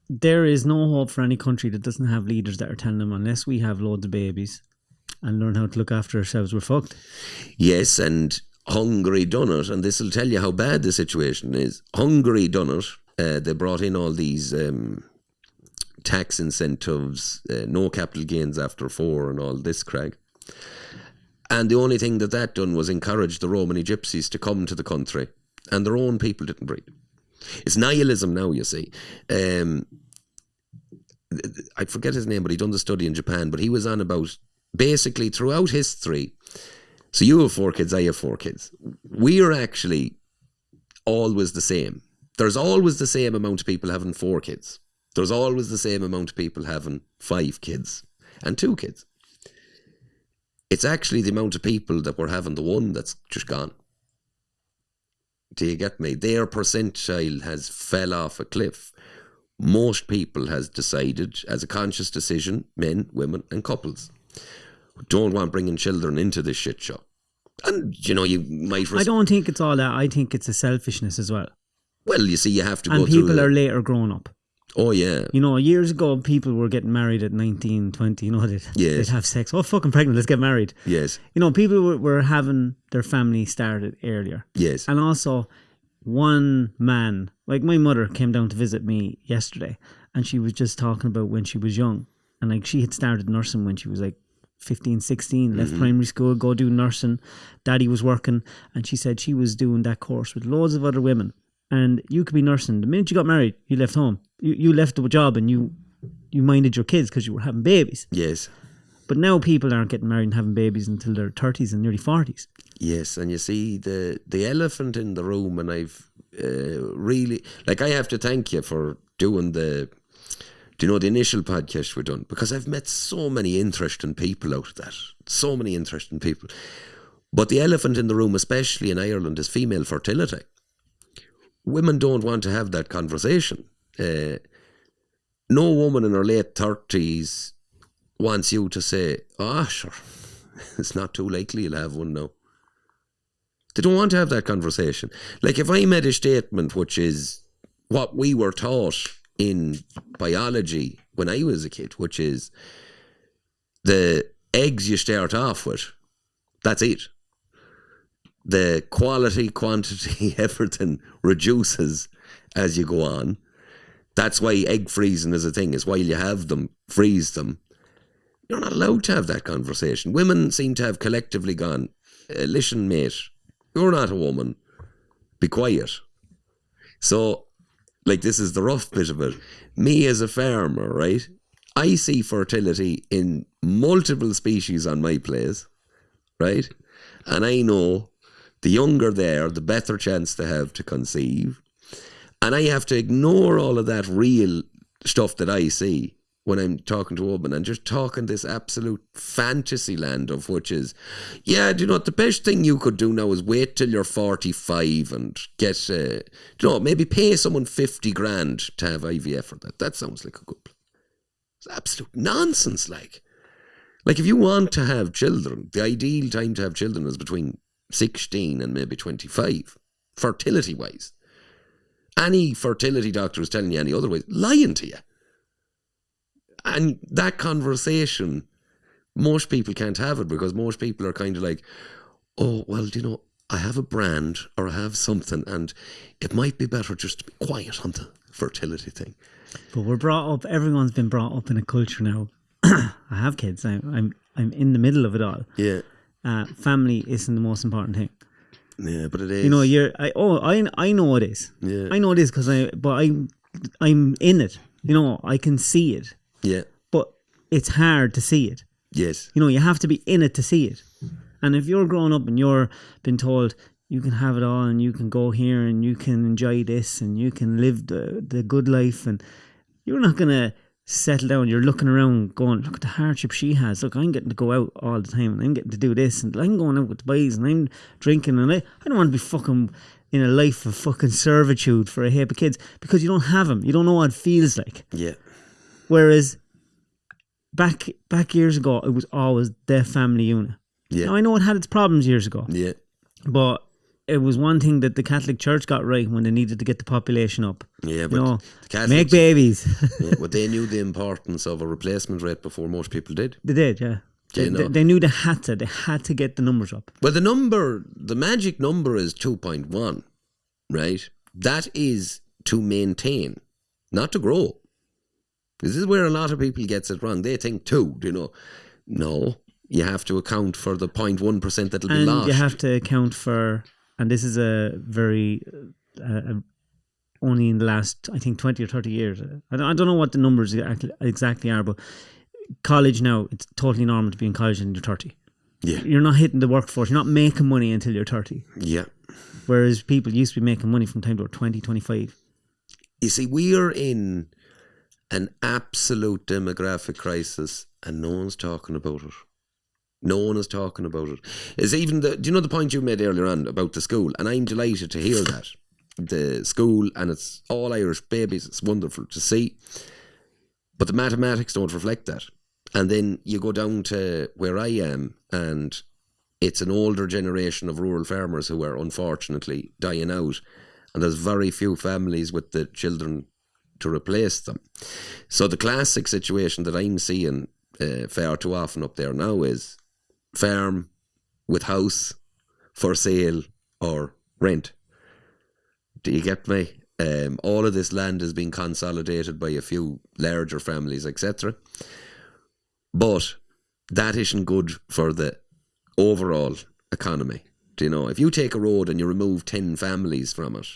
[SPEAKER 1] there is no hope for any country that doesn't have leaders that are telling them, unless we have loads of babies and learn how to look after ourselves, we're fucked.
[SPEAKER 2] Yes, and Hungary done it, and this will tell you how bad the situation is. Hungary done it. They brought in all these tax incentives, no capital gains after 4 and all this crack. And the only thing that done was encourage the Romani gypsies to come to the country. And their own people didn't breed. It's nihilism now, you see. I forget his name, but he done the study in Japan. But he was on about basically throughout history. So you have 4 kids, I have 4 kids. We are actually always the same. There's always the same amount of people having 4 kids. There's always the same amount of people having 5 kids and 2 kids. It's actually the amount of people that were having the one that's just gone. Do you get me? Their percentile has fell off a cliff. Most people has decided, as a conscious decision, men, women and couples, don't want bringing children into this shit show. And, you might...
[SPEAKER 1] I don't think it's all that. I think it's a selfishness as well.
[SPEAKER 2] Well, you see, you have to go
[SPEAKER 1] through... And people are later grown up.
[SPEAKER 2] Oh, yeah.
[SPEAKER 1] Years ago, people were getting married at 19, 20, they'd have sex. Oh, fucking pregnant, let's get married.
[SPEAKER 2] Yes.
[SPEAKER 1] People were having their family started earlier.
[SPEAKER 2] Yes.
[SPEAKER 1] And also, one man, like my mother came down to visit me yesterday, and she was just talking about when she was young. And she had started nursing when she was like 15, 16, left primary school, go do nursing. Daddy was working, and she said she was doing that course with loads of other women. And you could be nursing. The minute you got married, you left home. You left the job and you minded your kids because you were having babies.
[SPEAKER 2] Yes.
[SPEAKER 1] But now people aren't getting married and having babies until their 30s and nearly 40s.
[SPEAKER 2] Yes, and you see the elephant in the room, and I've really... Like, I have to thank you for doing the initial podcast we've done, because I've met so many interesting people out of that. So many interesting people. But the elephant in the room, especially in Ireland, is female fertility. Women don't want to have that conversation. No woman in her late 30s wants you to say, sure, it's not too likely you'll have one now. They don't want to have that conversation. Like, if I made a statement, which is what we were taught in biology when I was a kid, which is the eggs you start off with, that's it. The quality, quantity, everything reduces as you go on. That's why egg freezing is a thing, is while you have them, freeze them. You're not allowed to have that conversation. Women seem to have collectively gone, listen, mate, you're not a woman. Be quiet. So, like, this is the rough bit of it. Me as a farmer, right? I see fertility in multiple species on my place, right? And I know the younger they are, the better chance they have to conceive. And I have to ignore all of that real stuff that I see when I'm talking to a woman and just talking this absolute fantasy land of which is, yeah, do you know what, the best thing you could do now is wait till you're 45 and get, maybe pay someone 50 grand to have IVF for that. That sounds like a good plan. It's absolute nonsense, like. Like, if you want to have children, the ideal time to have children is between 16 and maybe 25, fertility-wise. Any fertility doctor is telling you any other way, lying to you. And that conversation, most people can't have it, because most people are kind of like, oh, well, do you know, I have a brand or I have something, and it might be better just to be quiet on the fertility thing.
[SPEAKER 1] But we're brought up, everyone's been brought up in a culture now. I have kids. I'm in the middle of it all.
[SPEAKER 2] Yeah.
[SPEAKER 1] Family isn't the most important thing.
[SPEAKER 2] Yeah, but it is.
[SPEAKER 1] You know, I know it is.
[SPEAKER 2] Yeah.
[SPEAKER 1] I know it is because I'm in it. You know, I can see it.
[SPEAKER 2] Yeah.
[SPEAKER 1] But it's hard to see it.
[SPEAKER 2] Yes.
[SPEAKER 1] You know, you have to be in it to see it. And if you're growing up and you're been told you can have it all and you can go here and you can enjoy this and you can live the good life, and you're not going to settle down. You're looking around going, look at the hardship she has. Look, I'm getting to go out all the time and I'm getting to do this and I'm going out with the boys and I'm drinking, and I don't want to be fucking in a life of fucking servitude for a heap of kids, because you don't have them. You don't know what it feels like.
[SPEAKER 2] Yeah.
[SPEAKER 1] Whereas back years ago, it was always the family unit.
[SPEAKER 2] Yeah.
[SPEAKER 1] Now, I know it had its problems years ago.
[SPEAKER 2] Yeah.
[SPEAKER 1] But it was one thing that the Catholic Church got right when they needed to get the population up.
[SPEAKER 2] Yeah, but
[SPEAKER 1] make babies.
[SPEAKER 2] Yeah, but they knew the importance of a replacement rate before most people did.
[SPEAKER 1] They did, yeah. They knew they had to get the numbers up.
[SPEAKER 2] Well, the magic number is 2.1, right? That is to maintain, not to grow. This is where a lot of people gets it wrong. They think 2, you know. No, you have to account for the 0.1% that'll be lost.
[SPEAKER 1] And you have to account for, and this is a very, only in the last, I think, 20 or 30 years. I don't know what the numbers exactly are, but college now, it's totally normal to be in college and you're 30.
[SPEAKER 2] Yeah.
[SPEAKER 1] You're not hitting the workforce. You're not making money until you're 30.
[SPEAKER 2] Yeah.
[SPEAKER 1] Whereas people used to be making money from time to 20, 25.
[SPEAKER 2] You see, we are in an absolute demographic crisis and no one's talking about it. No one is talking about it. It's even do you know the point you made earlier on about the school? And I'm delighted to hear that. The school, and it's all Irish babies. It's wonderful to see. But the mathematics don't reflect that. And then you go down to where I am, and it's an older generation of rural farmers who are unfortunately dying out. And there's very few families with the children to replace them. So the classic situation that I'm seeing far too often up there now is farm with house for sale or rent. Do you get me? All of this land is being consolidated by a few larger families, etc. But that isn't good for the overall economy. Do you know, if you take a road and you remove 10 families from it,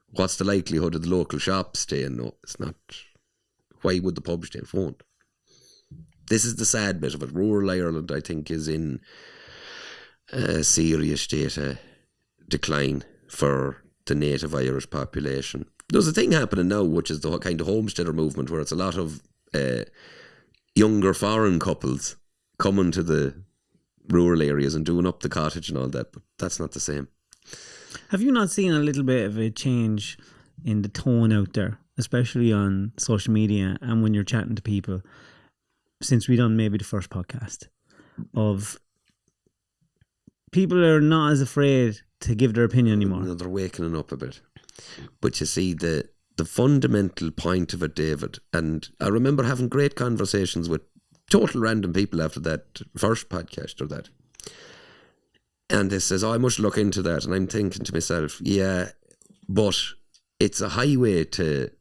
[SPEAKER 2] what's the likelihood of the local shops staying? No, it's not. Why would the pub stay? It won't. This is the sad bit of it. Rural Ireland, I think, is in a serious state of decline for the native Irish population. There's a thing happening now, which is the kind of homesteader movement, where it's a lot of younger foreign couples coming to the rural areas and doing up the cottage and all that, but that's not the same.
[SPEAKER 1] Have you not seen a little bit of a change in the tone out there, especially on social media and when you're chatting to people, since we done maybe the first podcast, of people are not as afraid to give their opinion anymore?
[SPEAKER 2] No, they're waking up a bit. But you see, the fundamental point of it, David, and I remember having great conversations with total random people after that first podcast or that. And they says, I must look into that. And I'm thinking to myself, yeah, but it's a highway to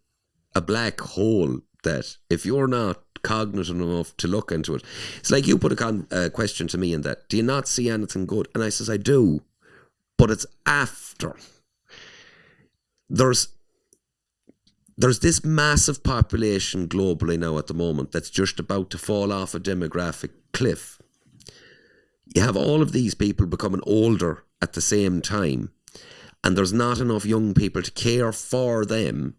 [SPEAKER 2] a black hole that if you're not cognizant enough to look into it, it's like you put a question to me in that, do you not see anything good? And I says, I do, but it's after. There's this massive population globally now at the moment that's just about to fall off a demographic cliff. You have all of these people becoming older at the same time, and there's not enough young people to care for them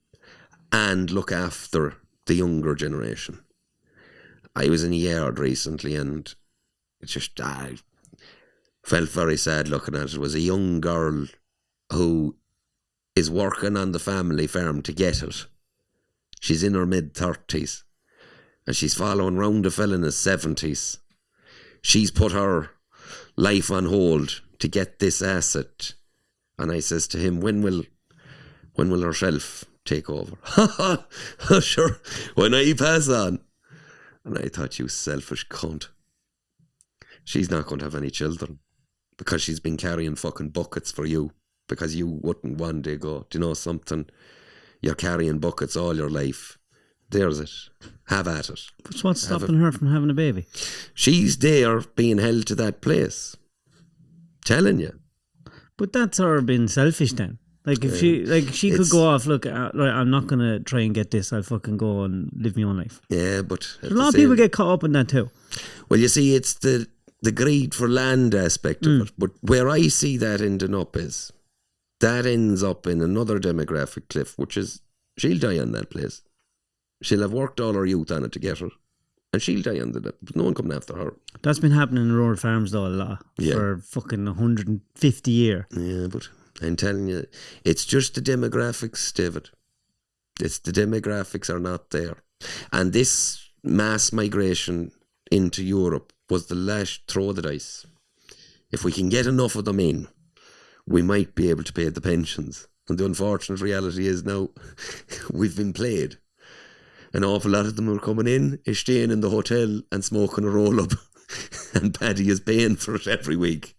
[SPEAKER 2] and look after the younger generation. I was in a yard recently, and I felt very sad looking at it. It was a young girl who is working on the family farm to get it. She's in her mid-30s, and she's following round a fella in his 70s. She's put her life on hold to get this asset. And I says to him, when will herself take over? Sure, when I pass on. And I thought, you selfish cunt. She's not going to have any children because she's been carrying fucking buckets for you, because you wouldn't one day go, do you know something? You're carrying buckets all your life. There's it. Have at it.
[SPEAKER 1] But what's stopping her from having a baby?
[SPEAKER 2] She's there being held to that place. Telling you.
[SPEAKER 1] But that's her being selfish then. Like if she could go off, look, I'm not going to try and get this, I'll fucking go and live my own life.
[SPEAKER 2] Yeah, but
[SPEAKER 1] a lot of people get caught up in that too.
[SPEAKER 2] Well, you see, it's the greed for land aspect of it. But where I see that ending up is, that ends up in another demographic cliff, which is, she'll die on that place. She'll have worked all her youth on it to get her, and she'll die on that. There's no one coming after her. That's
[SPEAKER 1] been happening in rural farms though a lot for fucking 150 years.
[SPEAKER 2] Yeah, but I'm telling you, it's just the demographics, David. It's the demographics are not there. And this mass migration into Europe was the last throw of the dice. If we can get enough of them in, we might be able to pay the pensions. And the unfortunate reality is now we've been played. An awful lot of them are coming in, is staying in the hotel and smoking a roll-up. And Paddy is paying for it every week.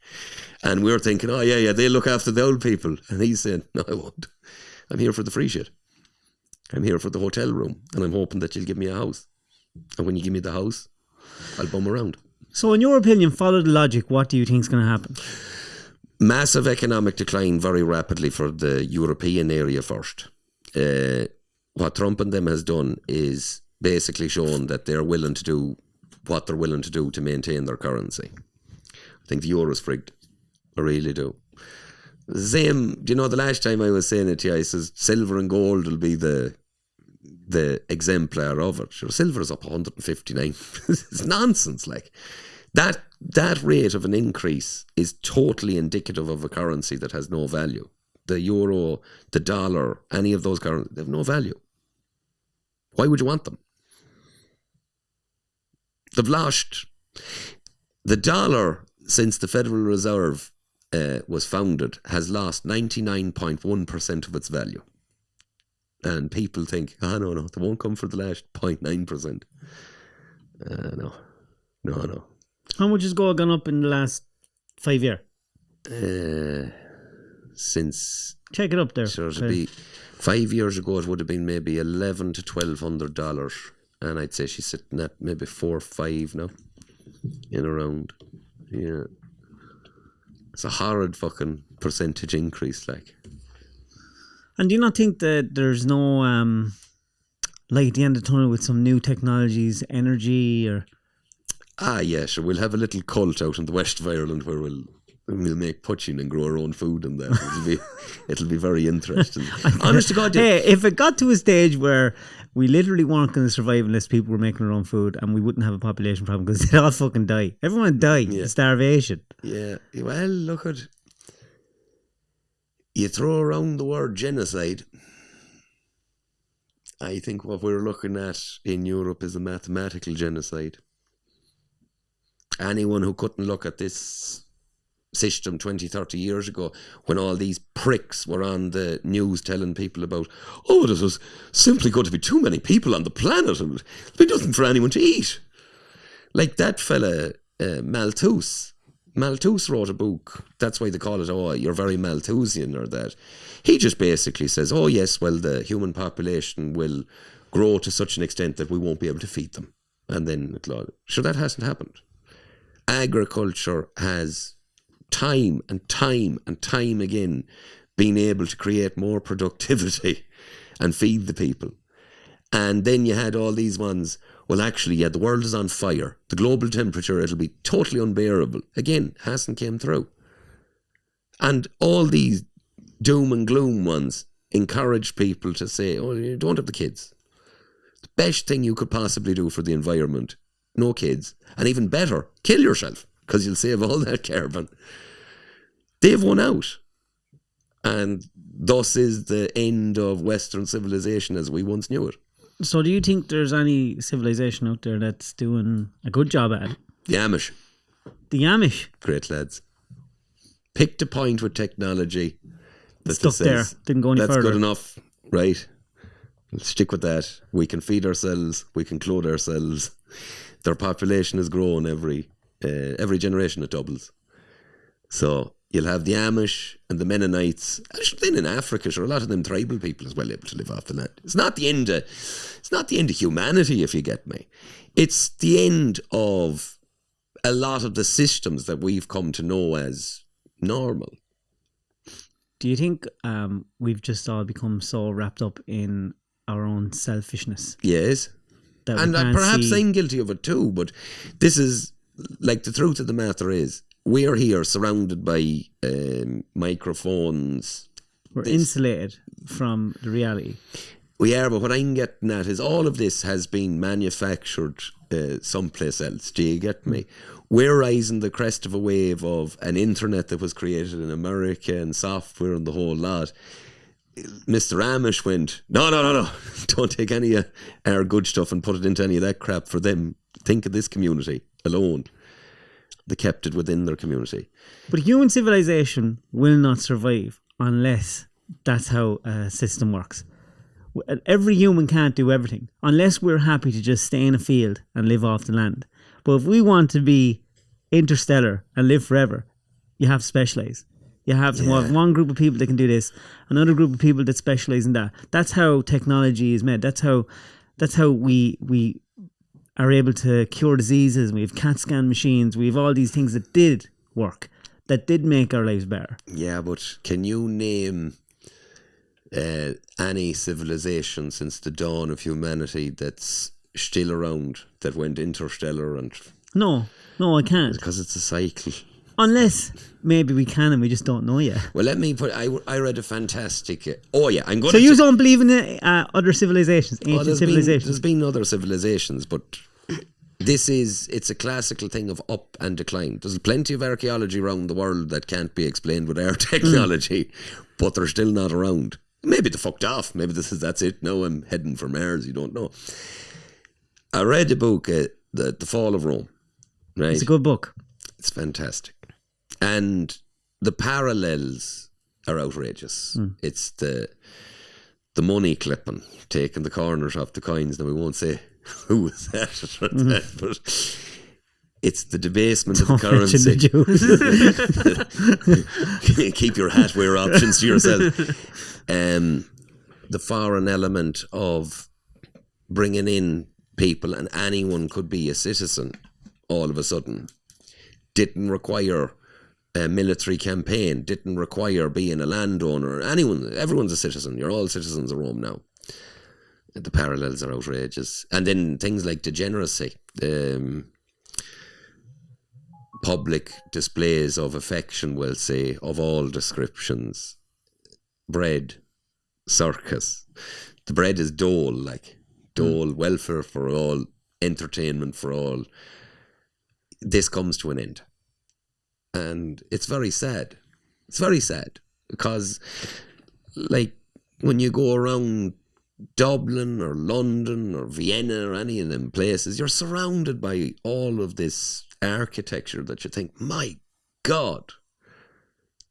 [SPEAKER 2] And we're thinking, oh yeah, they'll look after the old people. And he's saying, no, I won't. I'm here for the free shit. I'm here for the hotel room. And I'm hoping that you'll give me a house. And when you give me the house, I'll bum around.
[SPEAKER 1] So in your opinion, follow the logic, what do you think is going to happen?
[SPEAKER 2] Massive economic decline very rapidly for the European area first. What Trump and them has done is basically shown that they're willing to do what they're willing to do to maintain their currency. I think the euro's frigged. I really do. Same, you know, the last time I was saying it to you, I says silver and gold will be the exemplar of it. Sure, silver is up 159. It's nonsense. Like that rate of an increase is totally indicative of a currency that has no value. The euro, the dollar, any of those currencies, they have no value. Why would you want them? They've lost. The dollar, since the Federal Reserve was founded, has lost 99.1% of its value. And people think, no, they won't come for the last 0.9%. No.
[SPEAKER 1] How much has gold gone up in the last 5 years?
[SPEAKER 2] Since...
[SPEAKER 1] Check it up there.
[SPEAKER 2] Sure, it'd be 5 years ago, it would have been maybe $1,100 to $1,200. And I'd say she's sitting at maybe $4 or $5 now. in around. Yeah. It's a horrid fucking percentage increase, like.
[SPEAKER 1] And do you not think that there's no light at the end of the tunnel with some new technologies, energy, or?
[SPEAKER 2] Yeah, sure. We'll have a little cult out in the west of Ireland where we'll make poaching and grow our own food and that. It'll be very interesting. Honest to God.
[SPEAKER 1] Hey, if it got to a stage where we literally weren't going to survive unless people were making their own food, and we wouldn't have a population problem because they'd all fucking die. Everyone would die. Yeah. Starvation.
[SPEAKER 2] Yeah. Well, look at. You throw around the word genocide. I think what we're looking at in Europe is a mathematical genocide. Anyone who couldn't look at this system 20, 30 years ago when all these pricks were on the news telling people about, this was simply going to be too many people on the planet and there'd be nothing for anyone to eat. Like that fella, Malthus. Malthus wrote a book. That's why they call it, you're very Malthusian or that. He just basically says, yes, well, the human population will grow to such an extent that we won't be able to feed them. And then, sure, that hasn't happened. Agriculture has time and time and time again been able to create more productivity and feed the people. And then you had all these ones, well, actually, the world is on fire. The global temperature, it'll be totally unbearable. Again, hasn't came through. And all these doom and gloom ones encourage people to say, you don't have the kids. The best thing you could possibly do for the environment, no kids. And even better, kill yourself, because you'll save all that carbon. They've won out. And thus is the end of Western civilization as we once knew it.
[SPEAKER 1] So do you think there's any civilization out there that's doing a good job at it?
[SPEAKER 2] The Amish.
[SPEAKER 1] The Amish?
[SPEAKER 2] Great lads. Picked a point with technology.
[SPEAKER 1] Stuck there. Didn't go any further.
[SPEAKER 2] That's good enough, right? We'll stick with that. We can feed ourselves. We can clothe ourselves. Their population is growing every generation. It doubles. So you'll have the Amish and the Mennonites. Then in Africa, sure, a lot of them tribal people as well able to live off the land. It's not the end of humanity, if you get me. It's the end of a lot of the systems that we've come to know as normal.
[SPEAKER 1] Do you think we've just all become so wrapped up in our own selfishness?
[SPEAKER 2] Yes. And perhaps I'm guilty of it too, but this is, like, the truth of the matter is, we're here surrounded by microphones.
[SPEAKER 1] We're insulated from the reality.
[SPEAKER 2] We are, but what I'm getting at is all of this has been manufactured someplace else. Do you get me? We're rising the crest of a wave of an internet that was created in America and software and the whole lot. Mr. Amish went, no. Don't take any of our good stuff and put it into any of that crap for them. Think of this community alone. They kept it within their community.
[SPEAKER 1] But human civilization will not survive unless that's how a system works. Every human can't do everything unless we're happy to just stay in a field and live off the land. But if we want to be interstellar and live forever, you have to specialize. You have to have one group of people that can do this, another group of people that specialize in that. That's how technology is made. That's how we are able to cure diseases. We have CAT scan machines. We have all these things that did work, that did make our lives better.
[SPEAKER 2] Yeah, but can you name any civilization since the dawn of humanity that's still around, that went interstellar? And
[SPEAKER 1] No, I can't.
[SPEAKER 2] Because it's a cycle.
[SPEAKER 1] Unless maybe we can and we just don't know yet.
[SPEAKER 2] Well, let me put. I read a fantastic. I'm going.
[SPEAKER 1] So you don't believe in other civilizations, ancient civilizations?
[SPEAKER 2] There's been other civilizations, but it's a classical thing of up and decline. There's plenty of archaeology around the world that can't be explained with our technology, but they're still not around. Maybe they fucked off. Maybe that's it. No, I'm heading for Mars. You don't know. I read the book, the Fall of Rome. Right,
[SPEAKER 1] it's a good book.
[SPEAKER 2] It's fantastic. And the parallels are outrageous. It's the money clipping, taking the corners off the coins. Now, we won't say who was that or that, but it's the debasement of the currency. Keep your hat wear options to yourself. The foreign element of bringing in people, and anyone could be a citizen all of a sudden. Didn't require a military campaign, didn't require being a landowner. Everyone's a citizen. You're all citizens of Rome now. The parallels are outrageous. And then things like degeneracy, public displays of affection, we'll say, of all descriptions. Bread, circus. The bread is dole, welfare for all, entertainment for all. This comes to an end. And it's very sad. It's very sad because, like, when you go around Dublin or London or Vienna or any of them places, you're surrounded by all of this architecture that you think, my God,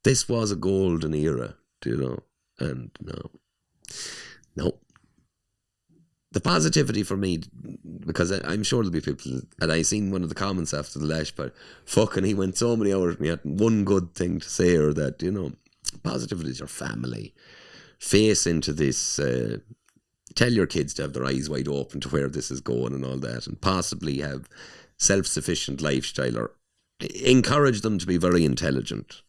[SPEAKER 2] this was a golden era, and no. The positivity for me, because I'm sure there'll be people, and I seen one of the comments after the Lash, but fucking he went so many hours, and he had one good thing to say, or that, positivity is your family. Face into this, tell your kids to have their eyes wide open to where this is going and all that, and possibly have self-sufficient lifestyle, or encourage them to be very intelligent.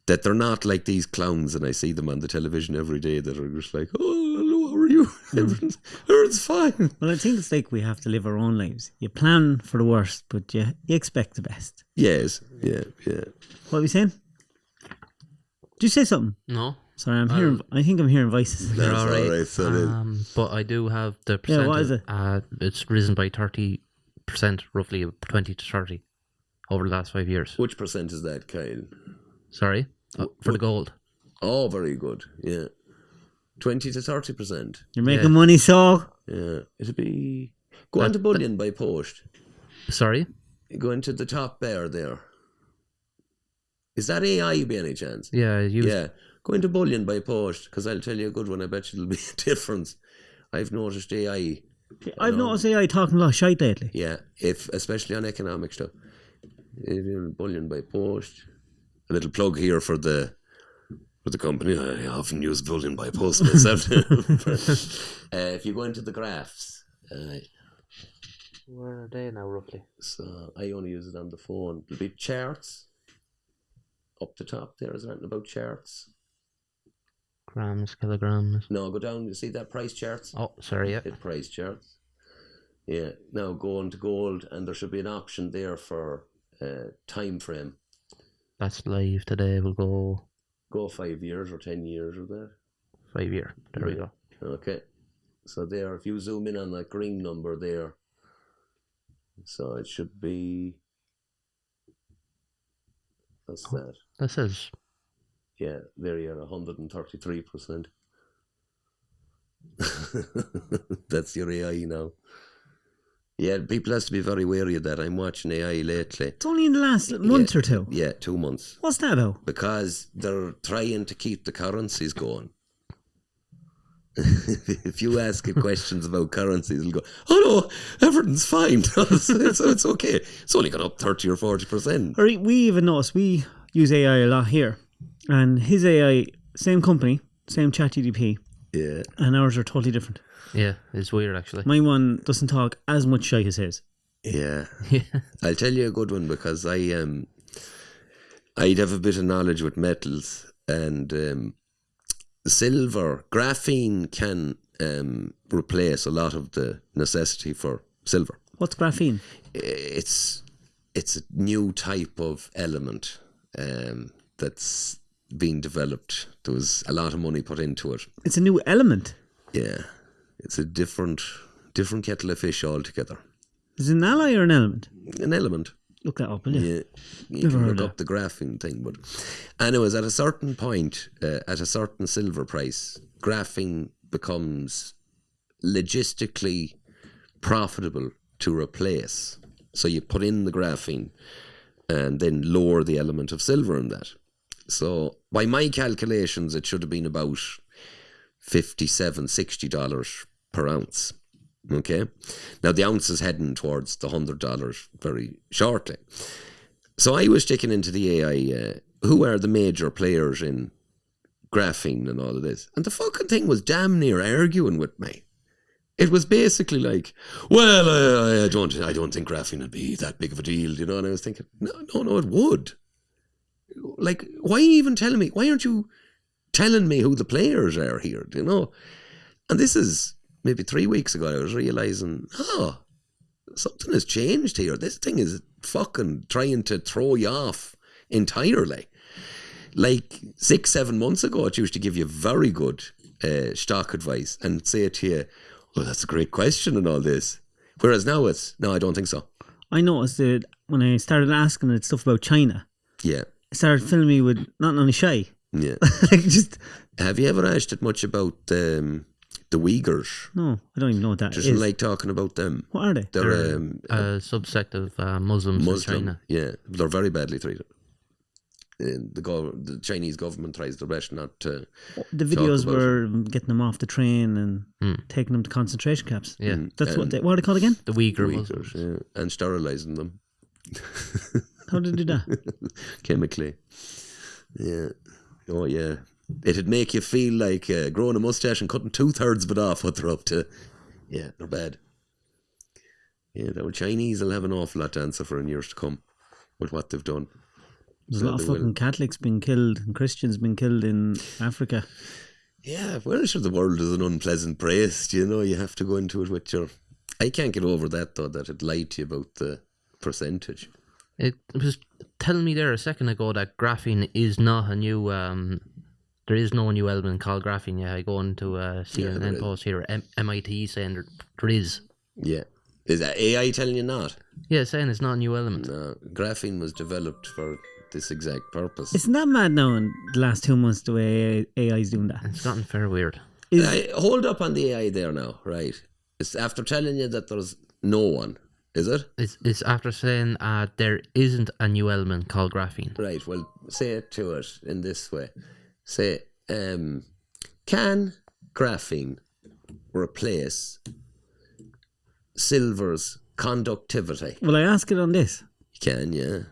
[SPEAKER 2] That they're not like these clowns, and I see them on the television every day, that are just like, oh, hello, how are you? Everyone's fine.
[SPEAKER 1] Well, I think it's like we have to live our own lives. You plan for the worst, but you expect the best.
[SPEAKER 2] Yes, yeah.
[SPEAKER 1] What are we saying? Did you say something?
[SPEAKER 3] No.
[SPEAKER 1] Sorry, I think I'm hearing voices.
[SPEAKER 2] That's all right.
[SPEAKER 3] But I do have the percentage.
[SPEAKER 1] Yeah, what is it?
[SPEAKER 3] It's risen by 30%, roughly 20 to 30 over the last 5 years.
[SPEAKER 2] Which percent is that, Kyle?
[SPEAKER 3] Sorry? For the gold.
[SPEAKER 2] Oh, very good. Yeah. 20 to 30%.
[SPEAKER 1] You're making money, so.
[SPEAKER 2] Yeah. It'll be... Go on to bullion by post.
[SPEAKER 3] Sorry?
[SPEAKER 2] Go into the top bar there. Is that AI by any chance?
[SPEAKER 3] Yeah.
[SPEAKER 2] Go into bullion by post, because I'll tell you a good one. I bet you there'll be a difference. I've noticed AI.
[SPEAKER 1] I've noticed AI talking a lot of shite lately.
[SPEAKER 2] Yeah, especially on economic stuff. Bullion by post. A little plug here for the company. I often use bullion by post myself. If you go into the graphs,
[SPEAKER 3] where are they now roughly?
[SPEAKER 2] So I only use it on the phone. There'll be charts up the top. There is anything about charts.
[SPEAKER 3] Grams, kilograms.
[SPEAKER 2] No, go down. You see that price charts?
[SPEAKER 3] Oh, sorry, yeah.
[SPEAKER 2] Hit price charts. Yeah. Now go on to gold, and there should be an option there for time frame.
[SPEAKER 3] That's live today. We'll
[SPEAKER 2] go 5 years or 10 years or that.
[SPEAKER 3] 5 year. There we go.
[SPEAKER 2] Okay. So there, if you zoom in on that green number there, so it should be. What's that?
[SPEAKER 3] This is.
[SPEAKER 2] Yeah, there you are, 133%. That's your AI now. Yeah, people has to be very wary of that. I'm watching AI lately.
[SPEAKER 1] It's only in the last month or two.
[SPEAKER 2] Yeah, 2 months.
[SPEAKER 1] What's that about?
[SPEAKER 2] Because they're trying to keep the currencies going. If you ask it questions about currencies, it'll go, oh no, everything's fine. it's okay. It's only gone up 30 or 40%.
[SPEAKER 1] We even notice we use AI a lot here. And his AI, same company, same ChatGPT.
[SPEAKER 2] Yeah. And
[SPEAKER 1] ours are totally different.
[SPEAKER 3] Yeah, it's weird actually.
[SPEAKER 1] My one doesn't talk as much shite as his.
[SPEAKER 2] Yeah. I'll tell you a good one, because I'd have a bit of knowledge with metals, and silver, graphene can replace a lot of the necessity for silver.
[SPEAKER 1] What's graphene?
[SPEAKER 2] It's a new type of element that's being developed. There was a lot of money put into it.
[SPEAKER 1] It's a new element?
[SPEAKER 2] Yeah. It's a different kettle of fish altogether.
[SPEAKER 1] Is it an alloy or an element?
[SPEAKER 2] An element.
[SPEAKER 1] Look that up, will you?
[SPEAKER 2] Yeah. You can look up the graphene thing. But anyways, at a certain point, at a certain silver price, graphene becomes logistically profitable to replace. So you put in the graphene and then lower the element of silver in that. So by my calculations, it should have been about $57, $60 per ounce. Okay. Now the ounce is heading towards the $100 very shortly. So I was checking into the AI, who are the major players in graphene and all of this, and the fucking thing was damn near arguing with me. it was basically like, well, I don't think graphene would be that big of a deal, you know. And I was thinking, no, it would. Like, why even telling me? Why aren't you telling me who the players are here, you know? And this is maybe 3 weeks ago, I was realising, something has changed here. This thing is fucking trying to throw you off entirely. Like 6-7 months ago, it used to give you very good stock advice and say to you, well, that's a great question and all this. Whereas now it's, no, I don't think so.
[SPEAKER 1] I noticed that when I started asking it stuff about China,
[SPEAKER 2] yeah,
[SPEAKER 1] it started filling me with not only shy.
[SPEAKER 2] Yeah.
[SPEAKER 1] Like just.
[SPEAKER 2] Have you ever asked it much about the Uyghurs?
[SPEAKER 1] No, I don't even know what that
[SPEAKER 2] is.
[SPEAKER 1] Just
[SPEAKER 2] like talking about them.
[SPEAKER 1] What are they?
[SPEAKER 3] They're a subsect of Muslims in China.
[SPEAKER 2] Yeah, they're very badly treated. The Chinese government tries their best not to.
[SPEAKER 1] The videos were getting them off the train and taking them to concentration camps.
[SPEAKER 3] Yeah,
[SPEAKER 1] that's what are they called again?
[SPEAKER 3] The Uyghurs,
[SPEAKER 2] yeah, and sterilising them.
[SPEAKER 1] How did they do that?
[SPEAKER 2] Chemically. Yeah. Oh yeah. It'd make you feel like growing a moustache and cutting 2/3 of it off what they're up to. Yeah, they're bad. Yeah, the Chinese will have an awful lot to answer for in years to come with what they've done.
[SPEAKER 1] There's a lot of fucking Catholics being killed and Christians being killed in Africa.
[SPEAKER 2] Yeah, well, sure, the world is an unpleasant place. You know, you have to go into it with your... I can't get over that, though, that it lied to you about the percentage.
[SPEAKER 3] It was telling me there a second ago that graphene is not a new... there is no new element called graphene. Yeah, I go into a CNN post here, MIT saying there is.
[SPEAKER 2] Yeah. Is that AI telling you not?
[SPEAKER 3] Yeah, saying it's not a new element.
[SPEAKER 2] No, graphene was developed for this exact purpose.
[SPEAKER 1] Isn't that mad now in the last 2 months the way AI is doing that?
[SPEAKER 3] It's gotten fair weird.
[SPEAKER 2] Hold up on the AI there now, right? It's after telling you that there's no one, is it?
[SPEAKER 3] It's after saying there isn't a new element called graphene.
[SPEAKER 2] Right, well, say it to it in this way. Say, can graphene replace silver's conductivity?
[SPEAKER 1] Will I ask it on this?
[SPEAKER 2] You can, yeah.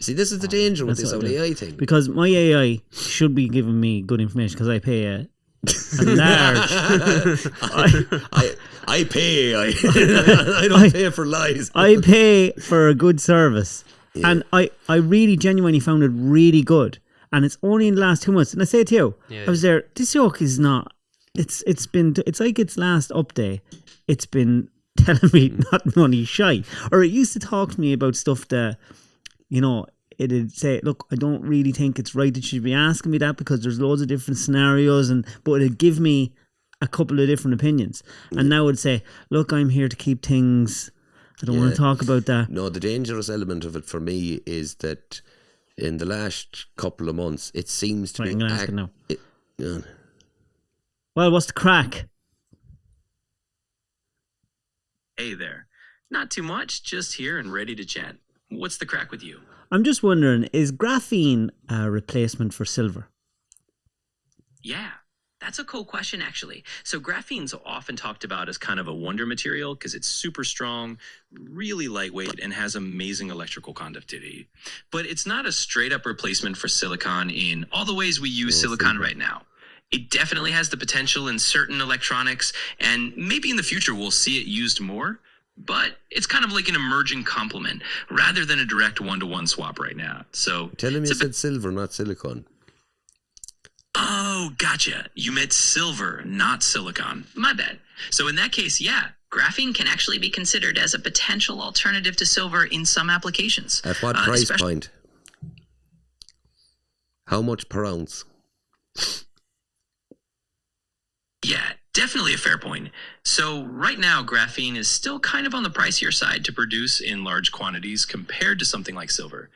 [SPEAKER 2] See, this is the danger with this whole AI thing.
[SPEAKER 1] Because my AI should be giving me good information because I pay a large...
[SPEAKER 2] I pay AI. I don't pay for lies.
[SPEAKER 1] I pay for a good service. Yeah. And I really genuinely found it really good. And it's only in the last 2 months. And I say it to you, I was there, this joke is not... It's like its last update. It's been telling me not money shy. Or it used to talk to me about stuff that... You know, it'd say, look, I don't really think it's right that you should be asking me that because there's loads of different scenarios, but it'd give me a couple of different opinions. And now it'd say, look, I'm here to keep things, I don't want to talk about that.
[SPEAKER 2] No, the dangerous element of it for me is that in the last couple of months, it seems to be...
[SPEAKER 1] I'm going to ask it now. Well, what's the crack?
[SPEAKER 4] Hey there. Not too much, just here and ready to chat. What's the crack with you?
[SPEAKER 1] I'm just wondering, is graphene a replacement for silver?
[SPEAKER 4] Yeah, that's a cool question, actually. So graphene's often talked about as kind of a wonder material because it's super strong, really lightweight, and has amazing electrical conductivity. But it's not a straight-up replacement for silicon in all the ways we use silicon right now. It definitely has the potential in certain electronics, and maybe in the future we'll see it used more. But it's kind of like an emerging complement rather than a direct one-to-one swap right now. So
[SPEAKER 2] tell him you said silver, not silicon.
[SPEAKER 4] Oh, gotcha. You meant silver, not silicon. My bad. So in that case, yeah, graphene can actually be considered as a potential alternative to silver in some applications.
[SPEAKER 2] At what price point? How much per ounce?
[SPEAKER 4] Yeah, definitely a fair point. So right now, graphene is still kind of on the pricier side to produce in large quantities compared to something like silver.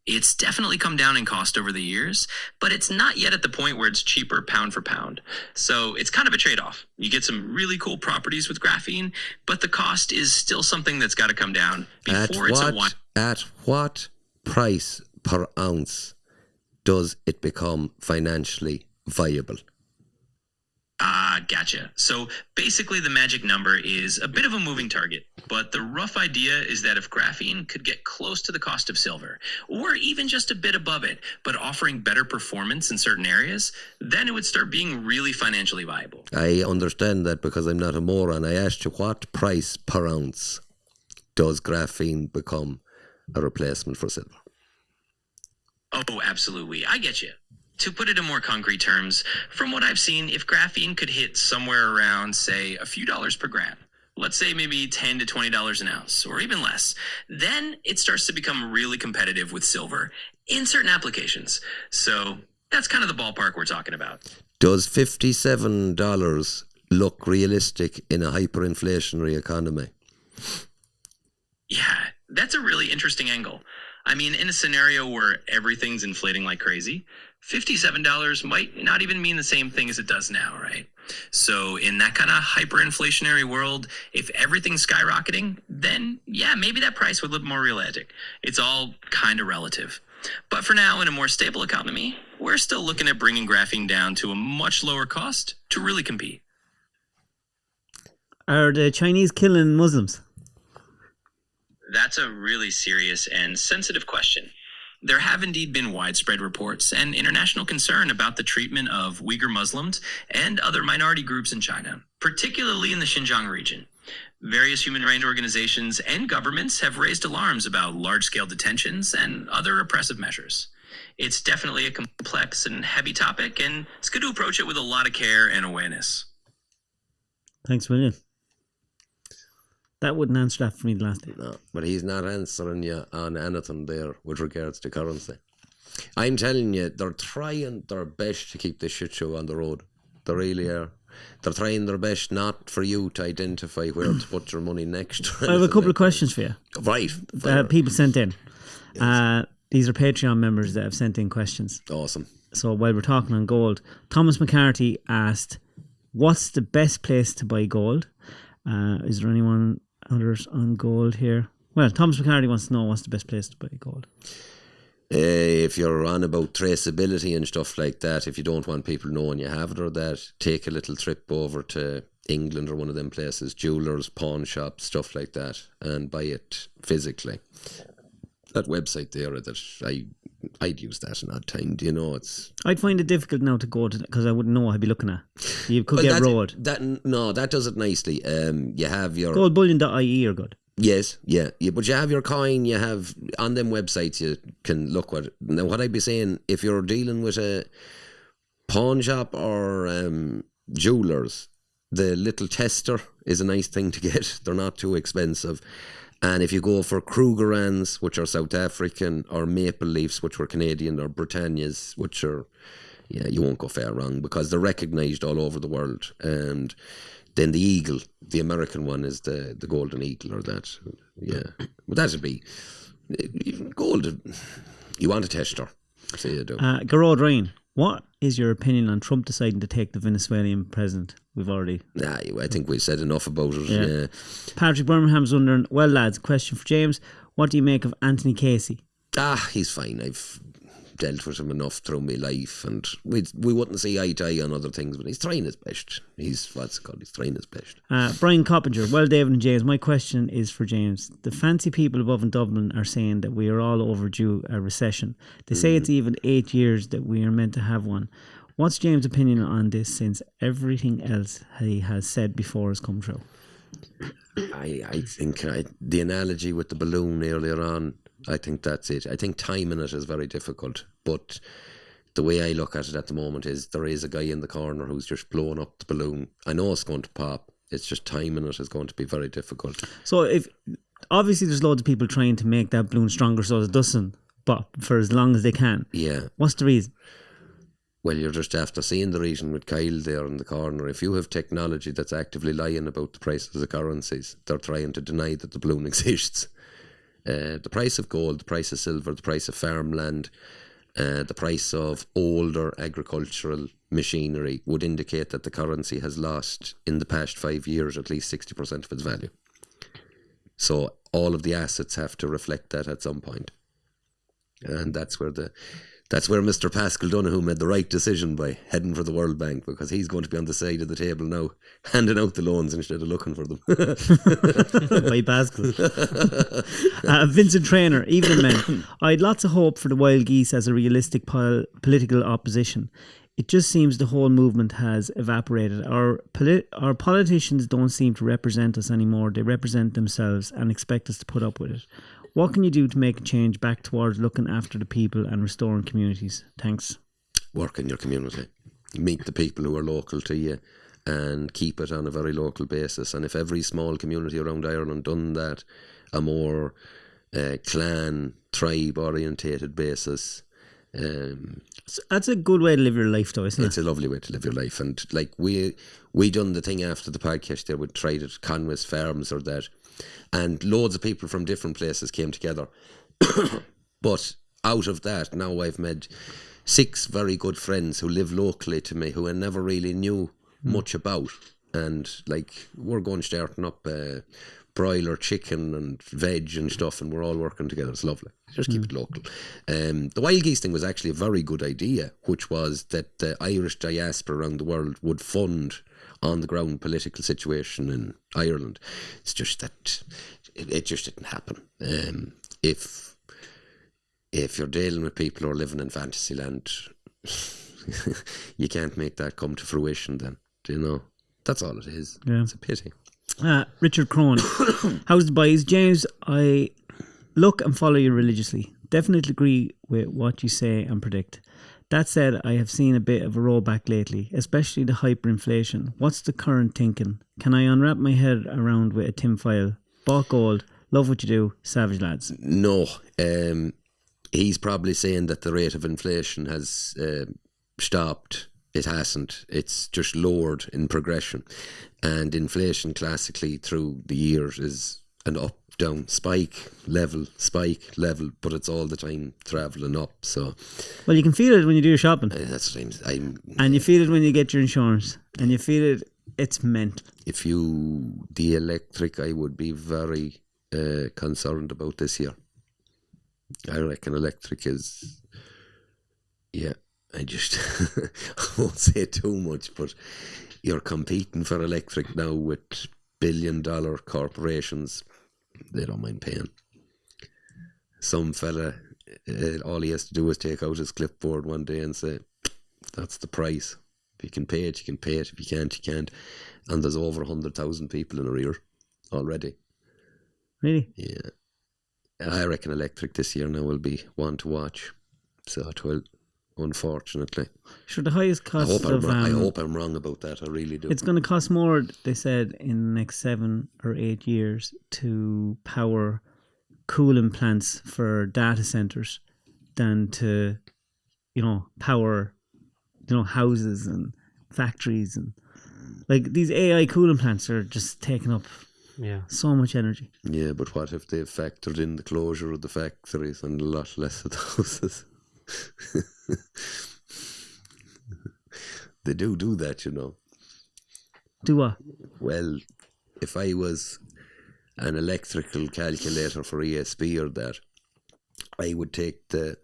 [SPEAKER 4] It's definitely come down in cost over the years, but it's not yet at the point where it's cheaper pound for pound. So it's kind of a trade-off. You get some really cool properties with graphene, but the cost is still something that's got to come down before
[SPEAKER 2] At what price per ounce does it become financially viable?
[SPEAKER 4] Gotcha. So basically the magic number is a bit of a moving target. but the rough idea is that if graphene could get close to the cost of silver, or even just a bit above it, but offering better performance in certain areas, then it would start being really financially viable.
[SPEAKER 2] I understand that because I'm not a moron. I asked you, what price per ounce does graphene become a replacement for silver?
[SPEAKER 4] Oh, absolutely. I get you. To put it in more concrete terms, from what I've seen, if graphene could hit somewhere around, say, a few dollars per gram, let's say maybe $10 to $20 an ounce, or even less, then it starts to become really competitive with silver in certain applications. So that's kind of the ballpark we're talking about.
[SPEAKER 2] Does $57 look realistic in a hyperinflationary economy?
[SPEAKER 4] Yeah, that's a really interesting angle. I mean, in a scenario where everything's inflating like crazy, $57 might not even mean the same thing as it does now, right? So in that kind of hyperinflationary world, if everything's skyrocketing, then yeah, maybe that price would look more realistic. It's all kind of relative. But for now, in a more stable economy, we're still looking at bringing graphene down to a much lower cost to really compete.
[SPEAKER 1] Are the Chinese killing Muslims?
[SPEAKER 4] That's a really serious and sensitive question. There have indeed been widespread reports and international concern about the treatment of Uyghur Muslims and other minority groups in China, particularly in the Xinjiang region. Various human rights organizations and governments have raised alarms about large-scale detentions and other repressive measures. It's definitely a complex and heavy topic, and it's good to approach it with a lot of care and awareness.
[SPEAKER 1] Thanks, William. That wouldn't answer that for me the last day.
[SPEAKER 2] No, but he's not answering you on anything there with regards to currency. I'm telling you, they're trying their best to keep this shit show on the road. They really are. They're trying their best not for you to identify where to put your money next.
[SPEAKER 1] I have a couple of questions for you.
[SPEAKER 2] Right.
[SPEAKER 1] People sent in. Yes. These are Patreon members that have sent in questions.
[SPEAKER 2] Awesome.
[SPEAKER 1] So while we're talking on gold, Thomas McCarthy asked, what's the best place to buy gold? Is there anyone others on gold here? Well, Thomas McCarthy wants to know what's the best place to buy gold.
[SPEAKER 2] If you're on about traceability and stuff like that, if you don't want people knowing you have it or that, take a little trip over to England or one of them places, jewellers, pawn shops, stuff like that, and buy it physically. That website there, that I'd use that in odd time. Do you know, it's... I'd
[SPEAKER 1] find it difficult now to go to, because I wouldn't know what I'd be looking at. You could get rolled.
[SPEAKER 2] That does it nicely. You have your...
[SPEAKER 1] Goldbullion.ie are good.
[SPEAKER 2] Yes, yeah, but you have your coin, you have... On them websites, you can look what... Now, what I'd be saying, if you're dealing with a pawn shop or jewellers, the little tester is a nice thing to get. They're not too expensive. And if you go for Krugerrands, which are South African, or Maple Leafs, which were Canadian, or Britannias, which are, yeah, you won't go far wrong because they're recognised all over the world. And then the Eagle, the American one, is the Golden Eagle, or that. Yeah, but that'd be gold. You want a tester, so you do.
[SPEAKER 1] Garrod Ryan, what is your opinion on Trump deciding to take the Venezuelan president? We've already...
[SPEAKER 2] I think we've said enough about it. Yeah.
[SPEAKER 1] Patrick Birmingham's wondering, well, lads, question for James. What do you make of Anthony Casey?
[SPEAKER 2] He's fine. I've dealt with him enough through my life, and we wouldn't see eye to eye on other things, but he's trying his best. He's trying his best.
[SPEAKER 1] Brian Coppinger, well, David and James, my question is for James. The fancy people above in Dublin are saying that we are all overdue a recession. They say it's even 8 years that we are meant to have one. What's James' opinion on this, since everything else he has said before has come true?
[SPEAKER 2] I think the analogy with the balloon earlier on, I think that's it. I think timing it is very difficult, but the way I look at it at the moment is there is a guy in the corner who's just blowing up the balloon. I know it's going to pop. It's just timing it is going to be very difficult.
[SPEAKER 1] So obviously there's loads of people trying to make that balloon stronger so it doesn't pop for as long as they can.
[SPEAKER 2] Yeah.
[SPEAKER 1] What's the reason?
[SPEAKER 2] Well, you're just after seeing the reason with Kyle there in the corner. If you have technology that's actively lying about the prices of currencies, they're trying to deny that the balloon exists. The price of gold, the price of silver, the price of farmland, the price of older agricultural machinery would indicate that the currency has lost, in the past 5 years, at least 60% of its value. So all of the assets have to reflect that at some point. And that's where the That's where Mr. Pascal Donoghue made the right decision by heading for the World Bank, because he's going to be on the side of the table now, handing out the loans instead of looking for them.
[SPEAKER 1] By Pascal. Vincent Traynor, Evening Men. I had lots of hope for the Wild Geese as a realistic political opposition. It just seems the whole movement has evaporated. Our politicians don't seem to represent us anymore. They represent themselves and expect us to put up with it. What can you do to make a change back towards looking after the people and restoring communities? Thanks.
[SPEAKER 2] Work in your community. Meet the people who are local to you and keep it on a very local basis. And if every small community around Ireland done that, a more clan, tribe orientated basis.
[SPEAKER 1] That's a good way to live your life, though, isn't it?
[SPEAKER 2] It's a lovely way to live your life. And like we done the thing after the podcast there, we tried at Conway's Farms or that. And loads of people from different places came together. But out of that, now I've made 6 very good friends who live locally to me, who I never really knew much about. And like, we're going starting up broiler chicken and veg and stuff, and we're all working together. It's lovely. Just keep it local. The Wild Geese thing was actually a very good idea, which was that the Irish diaspora around the world would fund on the ground political situation in Ireland. It's just that it just didn't happen. If you're dealing with people who are living in fantasy land, you can't make that come to fruition then. Do you know? That's all it is. Yeah. It's a pity.
[SPEAKER 1] Richard Crone. How's the boys? James, I look and follow you religiously. Definitely agree with what you say and predict. That said, I have seen a bit of a rollback lately, especially the hyperinflation. What's the current thinking? Can I unwrap my head around with a tinfoil? Bought gold. Love what you do. Savage lads.
[SPEAKER 2] No. He's probably saying that the rate of inflation has stopped. It hasn't. It's just lowered in progression. And inflation classically through the years is an up, down, spike, level, but it's all the time travelling up. So,
[SPEAKER 1] well, you can feel it when you do your shopping.
[SPEAKER 2] That's what
[SPEAKER 1] and you feel it when you get your insurance. And you feel it, it's meant.
[SPEAKER 2] The electric, I would be very concerned about this year. I reckon electric is, yeah, I won't say too much, but you're competing for electric now with billion-dollar corporations. They don't mind paying. Some fella, all he has to do is take out his clipboard one day and say, that's the price. If you can pay it, you can pay it. If you can't, you can't. And there's over 100,000 people in arrear already.
[SPEAKER 1] Really?
[SPEAKER 2] Yeah. I reckon electric this year now will be one to watch. So it will, unfortunately.
[SPEAKER 1] Sure, the highest cost
[SPEAKER 2] I hope I'm wrong about that. I really do.
[SPEAKER 1] It's going to cost more, they said, in the next 7 or 8 years to power cooling plants for data centers than to, power, houses and factories. And like these AI cooling plants are just taking up so much energy.
[SPEAKER 2] Yeah, but what if they've factored in the closure of the factories and a lot less of the houses? They do that,
[SPEAKER 1] Do what?
[SPEAKER 2] Well, if I was an electrical calculator for ESB or that, I would take the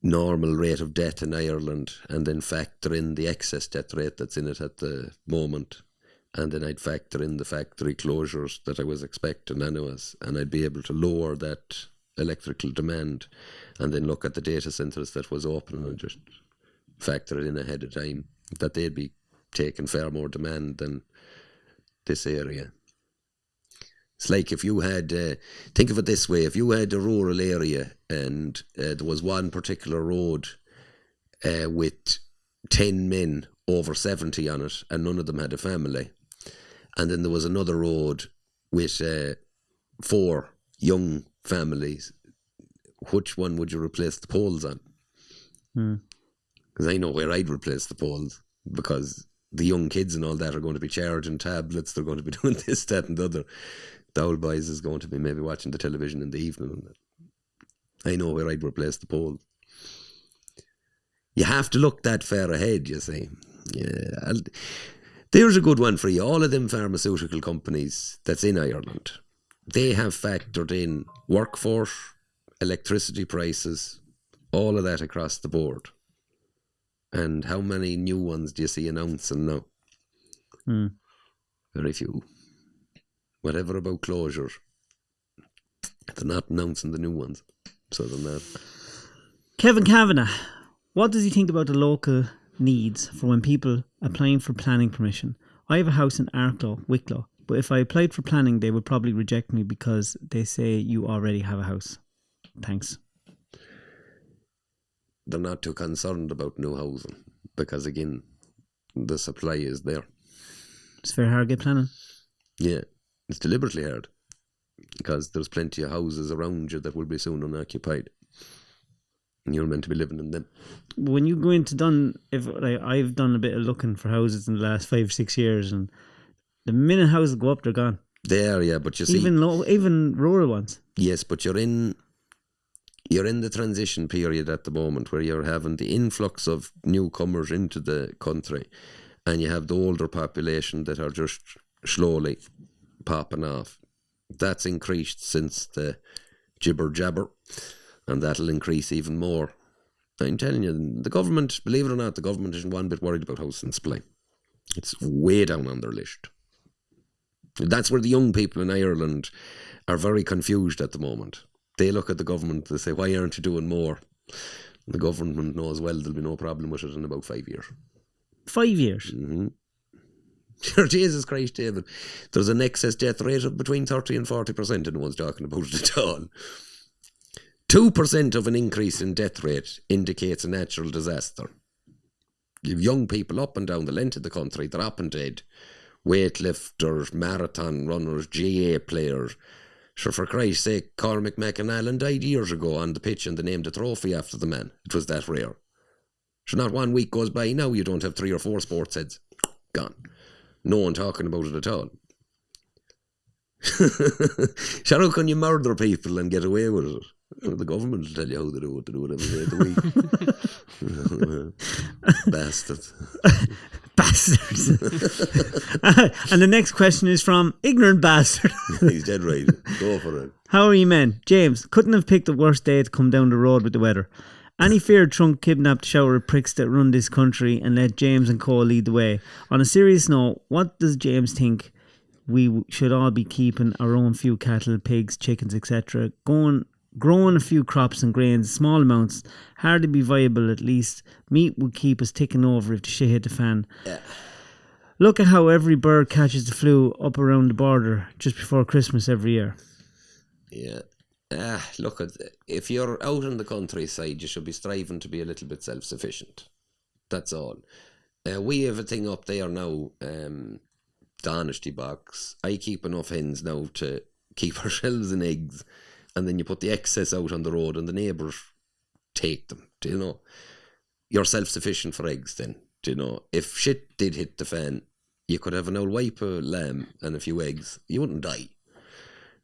[SPEAKER 2] normal rate of debt in Ireland and then factor in the excess debt rate that's in it at the moment, and then I'd factor in the factory closures that I was expecting anyways, and I'd be able to lower that electrical demand and then look at the data centres that was open and just factor it in ahead of time, that they'd be taking far more demand than this area. It's like if you had, think of it this way, if you had a rural area and there was one particular road with 10 men over 70 on it and none of them had a family, and then there was another road with 4 young families, which one would you replace the poles on? Because I know where I'd replace the poles, because the young kids and all that are going to be charging tablets, they're going to be doing this, that and the other. The old boys is going to be maybe watching the television in the evening. I know where I'd replace the pole. You have to look that far ahead, you see. Yeah, there's a good one for you. All of them pharmaceutical companies that's in Ireland, they have factored in workforce, electricity prices, All of that across the board. And how many new ones do you see announcing now? Very few. Whatever about closure, they're not announcing the new ones. So than that.
[SPEAKER 1] Kevin Kavanagh, what does he think about the local needs for when people applying for planning permission? I have a house in Arklow, Wicklow, but if I applied for planning, they would probably reject me because they say you already have a house. Thanks.
[SPEAKER 2] They're not too concerned about new housing because, again, the supply is there.
[SPEAKER 1] It's very hard to get planning.
[SPEAKER 2] Yeah, it's deliberately hard because there's plenty of houses around you that will be soon unoccupied. And you're meant to be living in them.
[SPEAKER 1] When you go into I've done a bit of looking for houses in the last 5 or 6 years, and the minute houses go up, they're gone.
[SPEAKER 2] They are, yeah, but you see,
[SPEAKER 1] even rural ones.
[SPEAKER 2] Yes, but you're in the transition period at the moment where you're having the influx of newcomers into the country, and you have the older population that are just slowly popping off. That's increased since the jibber jabber, and that'll increase even more. I'm telling you, the government, believe it or not, the government isn't one bit worried about housing supply. It's way down on their list. That's where the young people in Ireland are very confused at the moment. They look at the government, they say, why aren't you doing more? And the government knows well there'll be no problem with it in about 5 years.
[SPEAKER 1] 5 years?
[SPEAKER 2] Mm-hmm. Jesus Christ, David. There's an excess death rate of between 30 and 40%, and no one's talking about it at all. 2% of an increase in death rate indicates a natural disaster. You have young people up and down the length of the country, they're up and dead. Weightlifters, marathon runners, GA players. Sure, for Christ's sake, Cormac McAnallen died years ago on the pitch and they named a trophy after the man. It was that rare. So not 1 week goes by now you don't have 3 or 4 sports heads. Gone. No one talking about it at all. Sure, how can you murder people and get away with it? The government will tell you how to do it every day of the week. Bastards.
[SPEAKER 1] Bastards. And the next question is from Ignorant Bastard.
[SPEAKER 2] He's dead right. Go for it.
[SPEAKER 1] How are you men? James, couldn't have picked a worse day to come down the road with the weather. Any feared trunk kidnapped shower of pricks that run this country and let James and Co lead the way. On a serious note, what does James think we should all be keeping our own few cattle, pigs, chickens, etc., growing a few crops and grains, small amounts, hard to be viable at least. Meat would keep us ticking over if the shit hit the fan. Yeah. Look at how every bird catches the flu up around the border just before Christmas every year.
[SPEAKER 2] Yeah. Look, if you're out in the countryside, you should be striving to be a little bit self-sufficient. That's all. We have a thing up there now, the honesty box. I keep enough hens now to keep ourselves in eggs. And then you put the excess out on the road and the neighbours take them, do you know? You're self-sufficient for eggs then, do you know? If shit did hit the fan, you could have an old wipe of lamb and a few eggs. You wouldn't die.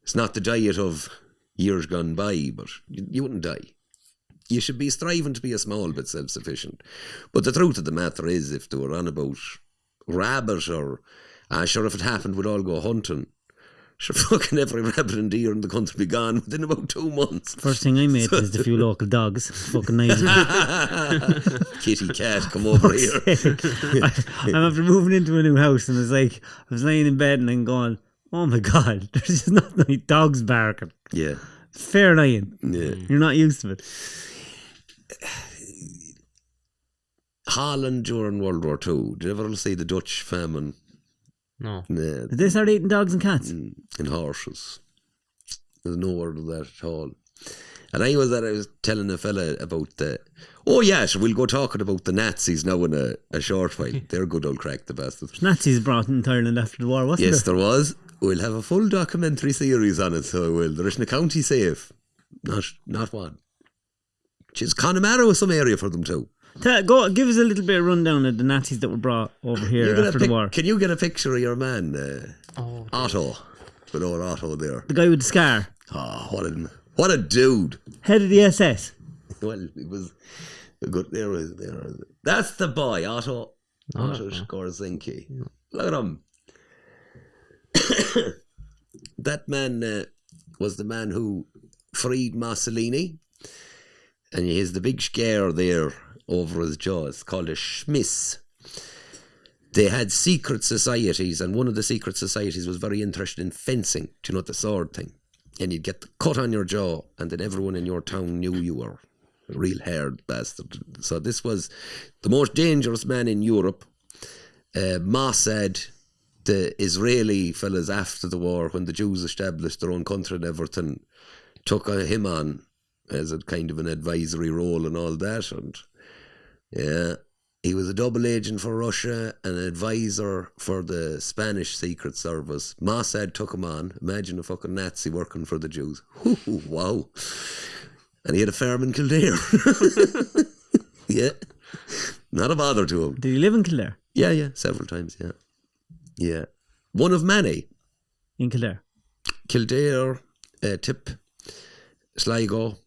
[SPEAKER 2] It's not the diet of years gone by, but you wouldn't die. You should be striving to be a small bit self-sufficient. But the truth of the matter is, if they were on about rabbit or, sure, if it happened, we'd all go hunting. Sure, fucking every rabbit and deer in the country be gone within about 2 months.
[SPEAKER 1] First thing I made was a few local dogs. Fucking nice.
[SPEAKER 2] Kitty cat, come over here.
[SPEAKER 1] I'm after moving into a new house, and it's like I was laying in bed and then going, "Oh my god, there's just not many dogs barking."
[SPEAKER 2] Yeah,
[SPEAKER 1] fair annoying.
[SPEAKER 2] Yeah,
[SPEAKER 1] you're not used to it.
[SPEAKER 2] Holland during World War II. Did you ever see the Dutch famine?
[SPEAKER 3] No.
[SPEAKER 2] Yeah.
[SPEAKER 1] Did they start eating dogs and cats?
[SPEAKER 2] And horses. There's no word of that at all. And I was telling a fella about so we'll go talking about the Nazis now in a short while. They're good old crack, the bastards.
[SPEAKER 1] Nazis brought into Ireland after the war, wasn't there?
[SPEAKER 2] Yes, there was. We'll have a full documentary series on it, so I will. There isn't a county safe. Not one. Just Connemara was some area for them too.
[SPEAKER 1] Give us a little bit of rundown of the Nazis that were brought over here after the war.
[SPEAKER 2] Can you get a picture of your man, Otto? With old Otto there.
[SPEAKER 1] The guy with the scar.
[SPEAKER 2] Oh, what a dude.
[SPEAKER 1] Head of the SS.
[SPEAKER 2] Well, it was a good. There. That's the boy, Otto. Otto Skorzynski. Look at him. That man was the man who freed Mussolini. and he has the big scare there over his jaw. It's called a schmiss. They had secret societies, and one of the secret societies was very interested in fencing. Do you know, the sword thing? And you'd get the cut on your jaw, and then everyone in your town knew you were a real hard bastard. So this was the most dangerous man in Europe. Mossad, the Israeli fellas after the war, when the Jews established their own country and everything, took him on as a kind of an advisory role and all that. And yeah, he was a double agent for Russia, an advisor for the Spanish Secret Service. Mossad took him on. Imagine a fucking Nazi working for the Jews. Ooh, wow. And he had a farm in Kildare. Yeah. Not a bother to him.
[SPEAKER 1] Did he live in Kildare?
[SPEAKER 2] Yeah, several times, yeah. Yeah. One of many.
[SPEAKER 1] In Kildare?
[SPEAKER 2] Kildare, Tip, Sligo,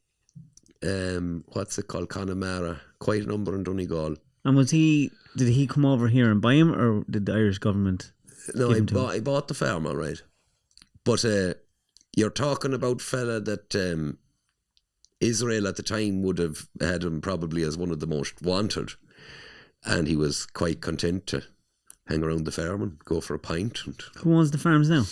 [SPEAKER 2] what's it called, Connemara, quite a number in Donegal.
[SPEAKER 1] And did he come over here and buy him, or did the Irish government
[SPEAKER 2] No, I bought the farm, all right. But you're talking about fella that Israel at the time would have had him probably as one of the most wanted, and he was quite content to hang around the farm and go for a pint. And
[SPEAKER 1] who owns the farms now?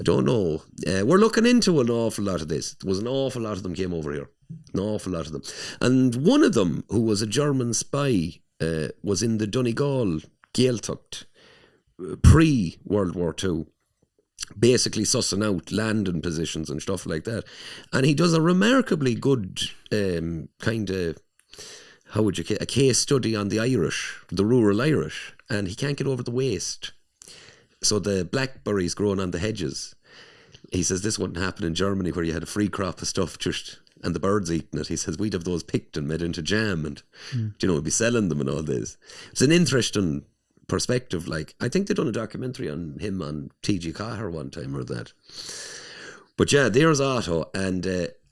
[SPEAKER 2] I don't know. We're looking into an awful lot of this. There was an awful lot of them came over here. An awful lot of them. And one of them, who was a German spy, was in the Donegal Gaeltacht pre-World War II, basically sussing out landing positions and stuff like that. And he does a remarkably good kind of, a case study on the Irish, the rural Irish, and he can't get over the waste. So the blackberries growing on the hedges, he says this wouldn't happen in Germany where you had a free crop of stuff just and the birds eating it. He says we'd have those picked and made into jam and we'd be selling them and all this. It's an interesting perspective. Like, I think they done a documentary on him on TG Caher one time or that. But yeah, there's Otto, and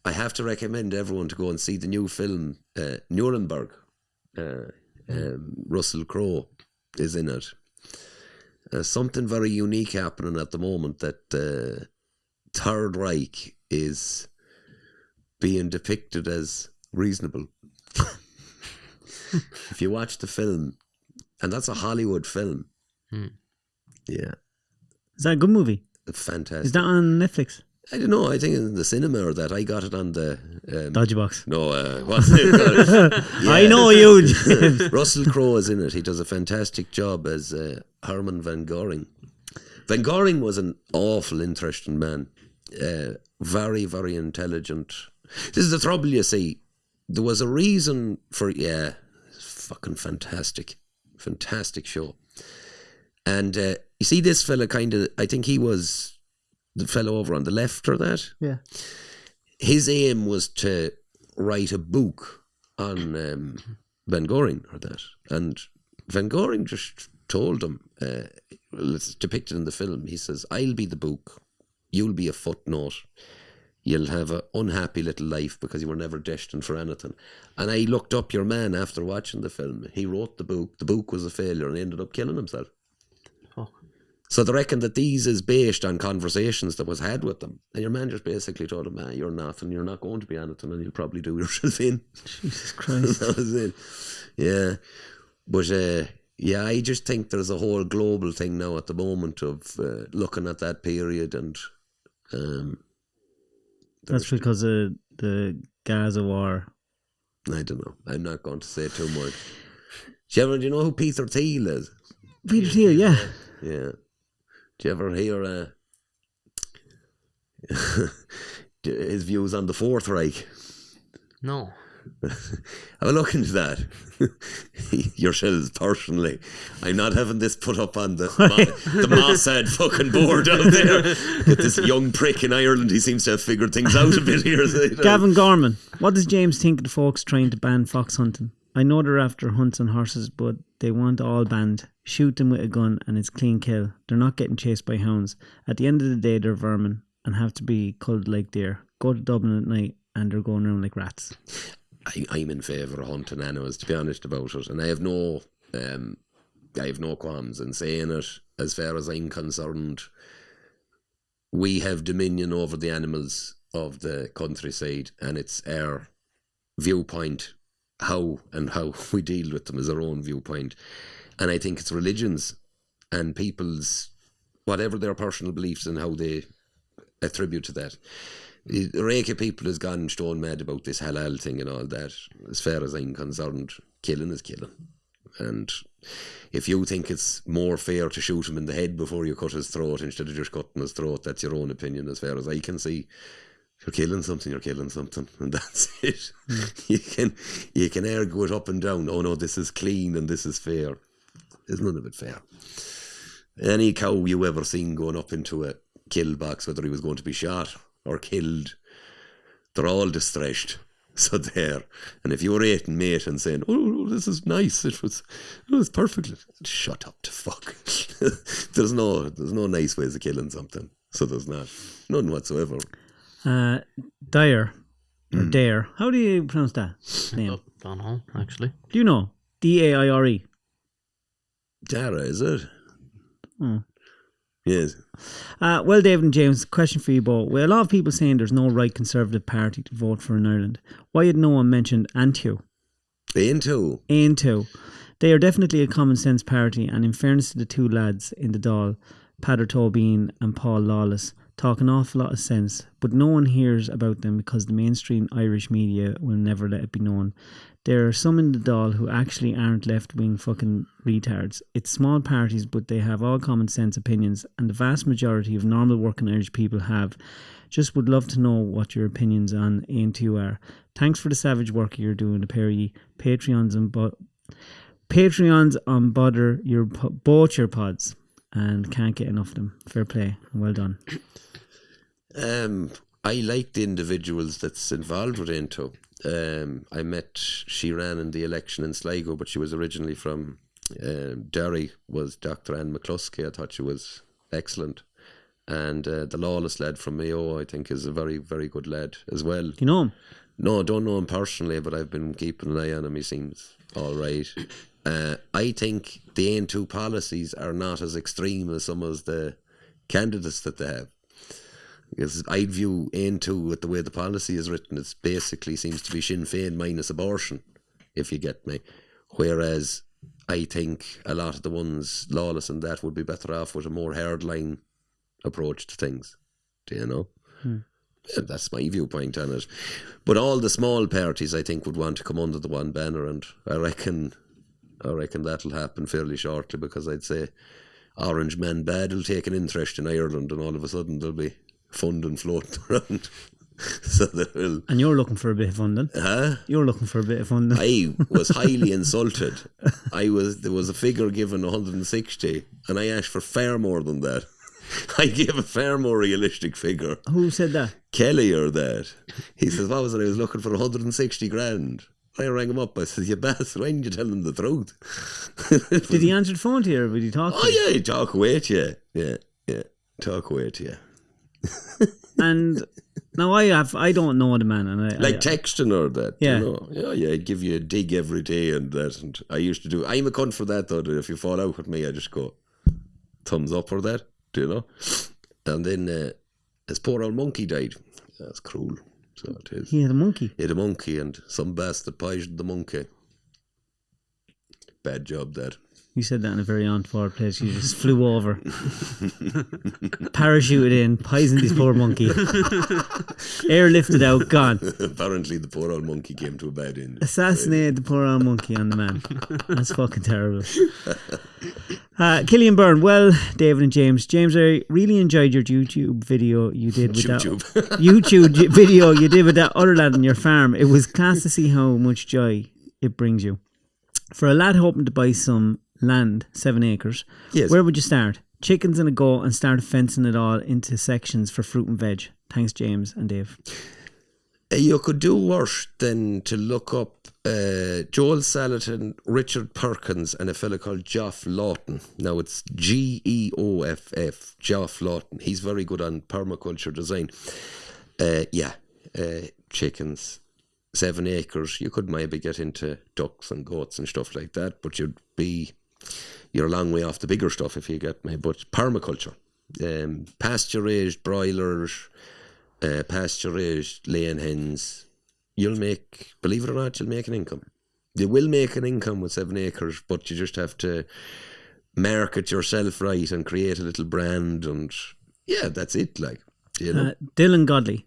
[SPEAKER 2] I have to recommend everyone to go and see the new film Nuremberg. Russell Crowe is in it. Something very unique happening at the moment, that Third Reich is being depicted as reasonable. If you watch the film, and that's a Hollywood film. Yeah.
[SPEAKER 1] Is that a good movie?
[SPEAKER 2] Fantastic.
[SPEAKER 1] Is that on Netflix?
[SPEAKER 2] I don't know. I think in the cinema or that. I got it on the
[SPEAKER 1] Dodgy Box.
[SPEAKER 2] No, what's it? Yeah.
[SPEAKER 1] I know you, James.
[SPEAKER 2] Russell Crowe is in it. He does a fantastic job as Herman Van Goring. Van Goring was an awful interesting man. Very, very intelligent. This is the trouble, you see. There was a reason for, fucking fantastic show. And you see this fella kind of, I think he was the fellow over on the left or that.
[SPEAKER 1] Yeah. His
[SPEAKER 2] aim was to write a book on Van Goring or that. And Van Goring just told him, it's depicted in the film, he says, I'll be the book, you'll be a footnote. You'll have an unhappy little life because you were never destined for anything. And I looked up your man after watching the film. He wrote the book. The book was a failure and he ended up killing himself.
[SPEAKER 3] Oh.
[SPEAKER 2] So they reckon that these is based on conversations that was had with them. And your man just basically told him, you're nothing, you're not going to be anything, and you'll probably do yourself in.
[SPEAKER 1] Jesus Christ.
[SPEAKER 2] That was it. Yeah. But I just think there's a whole global thing now at the moment of looking at that period and...
[SPEAKER 1] That's because of the Gaza war.
[SPEAKER 2] I don't know. I'm not going to say too much. Do you know who Peter Thiel is?
[SPEAKER 1] Peter Thiel, yeah.
[SPEAKER 2] Yeah. Do you ever hear his views on the Fourth Reich?
[SPEAKER 3] No.
[SPEAKER 2] Have a look into that yourselves personally. I'm not having this put up on the Mossad fucking board out there. Get this young prick in Ireland, he seems to have figured things out a bit here.
[SPEAKER 1] Gavin Gorman, what does James think of the folks trying to ban fox hunting? I know they're after hunts and horses, but they want all banned. Shoot them with a gun and it's clean kill. They're not getting chased by hounds. At the end of the day, they're vermin and have to be culled like deer. Go to Dublin at night and they're going around like rats.
[SPEAKER 2] I'm in favour of hunting animals, to be honest about it, and I have no qualms in saying it. As far as I'm concerned, we have dominion over the animals of the countryside, and it's our viewpoint. How we deal with them is our own viewpoint. And I think it's religions and people's, whatever their personal beliefs and how they attribute to that. The rake of people has gone stone mad about this halal thing and all that. As far as I'm concerned, killing is killing. And if you think it's more fair to shoot him in the head before you cut his throat instead of just cutting his throat, that's your own opinion. As far as I can see, if you're killing something, and that's it. You can argue it up and down. Oh no, this is clean and this is fair. There's none of it fair. Any cow you ever seen going up into a kill box, whether he was going to be shot or killed, they're all distressed. So there. And if you were eating meat and saying, oh, this is nice, it was perfect. Shut up to fuck. There's no nice ways of killing something. So there's not. None whatsoever.
[SPEAKER 1] Dyer. Or Dare. How do you pronounce that name?
[SPEAKER 3] Don't know, actually.
[SPEAKER 1] Do you know? Daire.
[SPEAKER 2] Dara, is it?
[SPEAKER 1] Oh.
[SPEAKER 2] Yes.
[SPEAKER 1] Well, David and James, question for you both. Well, a lot of people saying there's no right Conservative party to vote for in Ireland. Why had no one mentioned Antu? Aontú. They are definitely a common sense party, and in fairness to the two lads in the Dáil, Peadar Tóibín and Paul Lawless, talk an awful lot of sense, but no one hears about them because the mainstream Irish media will never let it be known. There are some in the Dáil who actually aren't left-wing fucking retards. It's small parties, but they have all common sense opinions, and the vast majority of normal working Irish people have. Just would love to know what your opinions on Aontú are. Thanks for the savage work you're doing, the pair of ye. Patreons on bother both your pods, and can't get enough of them. Fair play, and well done.
[SPEAKER 2] I like the individuals that's involved with Aontú. I met, she ran in the election in Sligo, but she was originally from Derry, was Dr. Anne McCluskey. I thought she was excellent. And the Lawless lad from Mayo, I think, is a very, very good lad as well.
[SPEAKER 1] Do you know him?
[SPEAKER 2] No, I don't know him personally, but I've been keeping an eye on him. He seems all right. I think the Aontú policies are not as extreme as some of the candidates that they have. Because I view Aontú with the way the policy is written, it basically seems to be Sinn Féin minus abortion, if you get me. Whereas I think a lot of the ones, Lawless and that, would be better off with a more hardline approach to things. Do you know? Yeah, that's my viewpoint on it. But all the small parties, I think, would want to come under the one banner, and I reckon that'll happen fairly shortly, because I'd say Orange Man Bad will take an interest in Ireland, and all of a sudden there'll be funding floating around. So there will. And
[SPEAKER 1] you're looking for a bit of funding?
[SPEAKER 2] Huh?
[SPEAKER 1] You're looking for a bit of funding?
[SPEAKER 2] I was highly insulted. There was a figure given 160, and I asked for far more than that. I gave a far more realistic figure.
[SPEAKER 1] Who said that?
[SPEAKER 2] Kelly or that. He says, what was it? I was looking for 160 grand. I rang him up. I said, you bastard, why didn't you tell him the truth?
[SPEAKER 1] Did he answer the phone to you, or did he talk to you?
[SPEAKER 2] Yeah, he'd talk away to you. Yeah. Talk away to you.
[SPEAKER 1] And now I don't know the man, and
[SPEAKER 2] texting or that.
[SPEAKER 1] Yeah.
[SPEAKER 2] You know? Yeah, I'd give you a dig every day and that. And I used to do. I'm a cunt for that though. That if you fall out with me, I just go thumbs up or that. Do you know? And then his poor old monkey died. That's cruel. So it is.
[SPEAKER 1] He had a monkey.
[SPEAKER 2] He had a monkey, and some bastard poisoned the monkey. Bad job that.
[SPEAKER 1] You said that in a very on-forward place. You just flew over, parachuted in, poisoned this poor monkey, airlifted out, gone.
[SPEAKER 2] Apparently the poor old monkey came to a bad end.
[SPEAKER 1] Assassinated the poor old monkey on the man. That's fucking terrible. Killian Byrne. Well, David and James, I really enjoyed your YouTube video you did with YouTube video you did with that other lad on your farm. It was class to see how much joy it brings you. For a lad hoping to buy some land, 7 acres,
[SPEAKER 2] yes,
[SPEAKER 1] where would you start? Chickens in a go, and start fencing it all into sections for fruit and veg. Thanks, James and Dave.
[SPEAKER 2] You could do worse than to look up Joel Salatin, Richard Perkins, and a fella called Geoff Lawton. Now it's Geoff, Geoff Lawton. He's very good on permaculture design. Chickens, 7 acres. You could maybe get into ducks and goats and stuff like that, but you're a long way off the bigger stuff, if you get me. But permaculture, pasture raised broilers, pasture raised laying hens, believe it or not, you'll make an income. You will make an income with 7 acres, but you just have to market yourself right and create a little brand, and that's it. Like, you know.
[SPEAKER 1] Dylan Godley.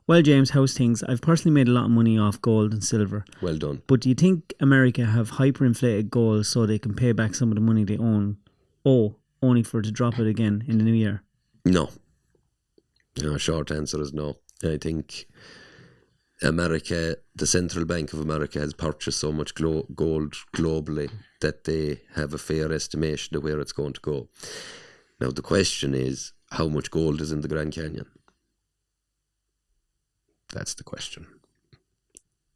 [SPEAKER 1] Well, James, how's things? I've personally made a lot of money off gold and silver.
[SPEAKER 2] Well done.
[SPEAKER 1] But do you think America have hyperinflated gold so they can pay back some of the money they own? Only for it to drop it again in the new year?
[SPEAKER 2] No. Short answer is no. I think America, the Central Bank of America, has purchased so much gold globally that they have a fair estimation of where it's going to go. Now, the question is, how much gold is in the Grand Canyon? That's the question.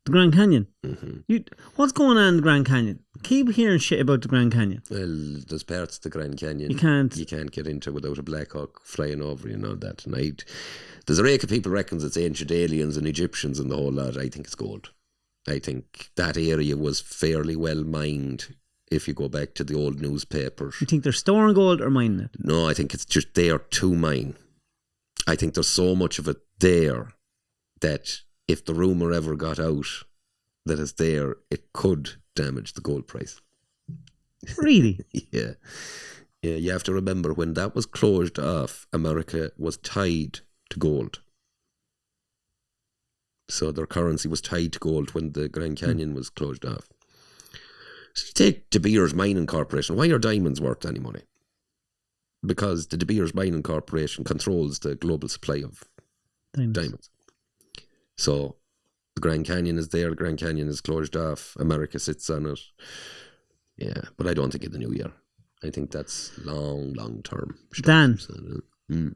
[SPEAKER 1] The Grand Canyon?
[SPEAKER 2] Mm-hmm.
[SPEAKER 1] What's going on in the Grand Canyon? Keep hearing shit about the Grand Canyon.
[SPEAKER 2] Well, there's parts of the Grand Canyon you can't get into without a Black Hawk flying over, you know that. And there's a rake of people reckons it's ancient aliens and Egyptians and the whole lot. I think it's gold. I think that area was fairly well mined if you go back to the old newspapers.
[SPEAKER 1] You think they're storing gold or mining it?
[SPEAKER 2] No, I think it's just there to mine. I think there's so much of it there that if the rumour ever got out that it's there, it could damage the gold price.
[SPEAKER 1] Really?
[SPEAKER 2] Yeah, you have to remember, when that was closed off, America was tied to gold. So their currency was tied to gold when the Grand Canyon was closed off. So take De Beers Mining Corporation. Why are diamonds worth any money? Because the De Beers Mining Corporation controls the global supply of diamonds. So the Grand Canyon is there, the Grand Canyon is closed off, America sits on it. Yeah, but I don't think in the new year. I think that's long term.
[SPEAKER 1] Dan.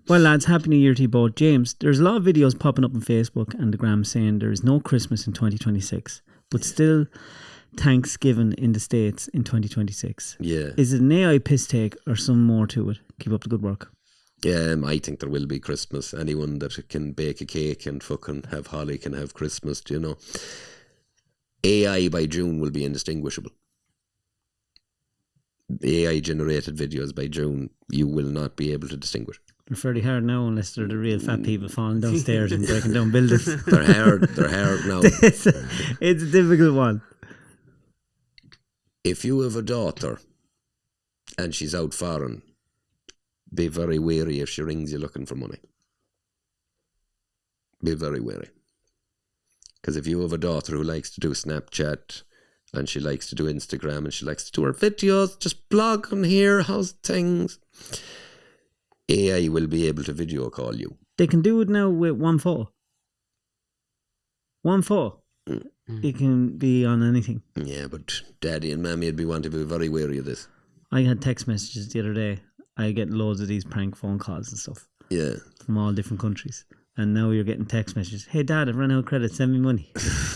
[SPEAKER 1] Well, lads, Happy New Year to you both. James, there's a lot of videos popping up on Facebook and the gram saying there is no Christmas in 2026, but still Thanksgiving in the States in 2026.
[SPEAKER 2] Yeah.
[SPEAKER 1] Is it an AI piss take or some more to it? Keep up the good work.
[SPEAKER 2] I think there will be Christmas. Anyone that can bake a cake and fucking have holly can have Christmas, you know. AI by June will be indistinguishable. AI generated videos by June, you will not be able to distinguish.
[SPEAKER 1] They're fairly hard now unless they're the real fat people falling downstairs and breaking down buildings.
[SPEAKER 2] They're hard now.
[SPEAKER 1] It's a difficult one.
[SPEAKER 2] If you have a daughter and she's out foreign, be very wary if she rings you looking for money. Be very wary. Because if you have a daughter who likes to do Snapchat and she likes to do Instagram and she likes to do her videos, just blog on here, how's things? AI will be able to video call you.
[SPEAKER 1] They can do it now with one photo. One photo. It can be on anything.
[SPEAKER 2] Yeah, but Daddy and Mammy would want to be very wary of this.
[SPEAKER 1] I had text messages the other day. I get loads of these prank phone calls and stuff.
[SPEAKER 2] Yeah.
[SPEAKER 1] From all different countries. And now you're getting text messages. Hey, Dad, I've run out of credit. Send me money.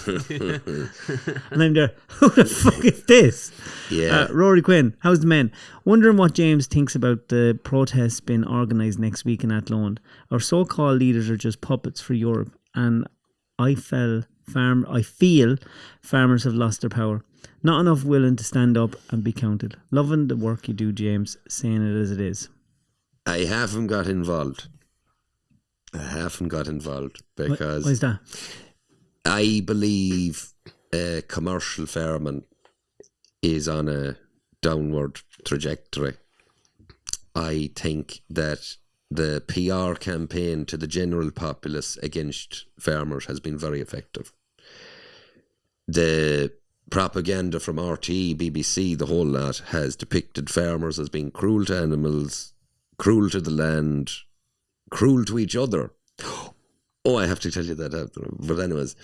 [SPEAKER 1] And I'm there. Who the fuck is this?
[SPEAKER 2] Yeah.
[SPEAKER 1] Rory Quinn, how's the men? Wondering what James thinks about the protests being organised next week in Athlone. Our so-called leaders are just puppets for Europe. And I feel farmers have lost their power. Not enough willing to stand up and be counted. Loving the work you do, James. Saying it as it is.
[SPEAKER 2] I haven't got involved because...
[SPEAKER 1] Why is that?
[SPEAKER 2] I believe commercial farming is on a downward trajectory. I think that the PR campaign to the general populace against farmers has been very effective. The propaganda from RTE, BBC, the whole lot has depicted farmers as being cruel to animals, cruel to the land, cruel to each other. Oh, I have to tell you that after. But anyways,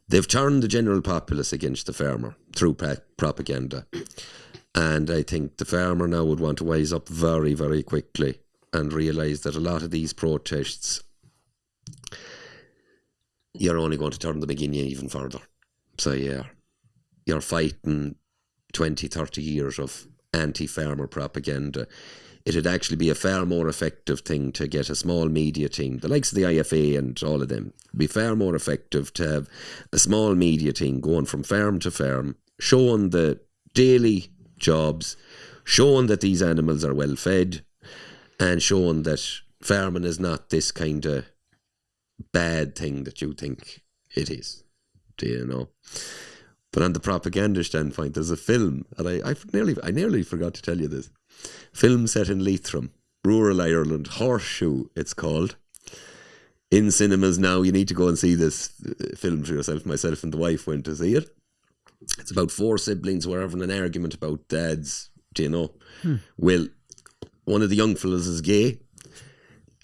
[SPEAKER 2] they've turned the general populace against the farmer through propaganda. And I think the farmer now would want to wise up very, very quickly and realise that a lot of these protests, you're only going to turn them against you even further. So yeah, you're fighting 20, 30 years of anti-farmer propaganda. It'd actually be a far more effective thing to get a small media team, the likes of the IFA and all of them. It'd be far more effective to have a small media team going from farm to farm, showing the daily jobs, showing that these animals are well fed, and showing that farming is not this kind of bad thing that you think it is. you know. But on the propaganda standpoint, there's a film, and I nearly forgot to tell you this. Film set in Leitrim, rural Ireland, Horseshoe, it's called. In cinemas now, you need to go and see this film for yourself. Myself and the wife went to see it. It's about 4 siblings who are having an argument about dads, do you know? Well, one of the young fellas is gay,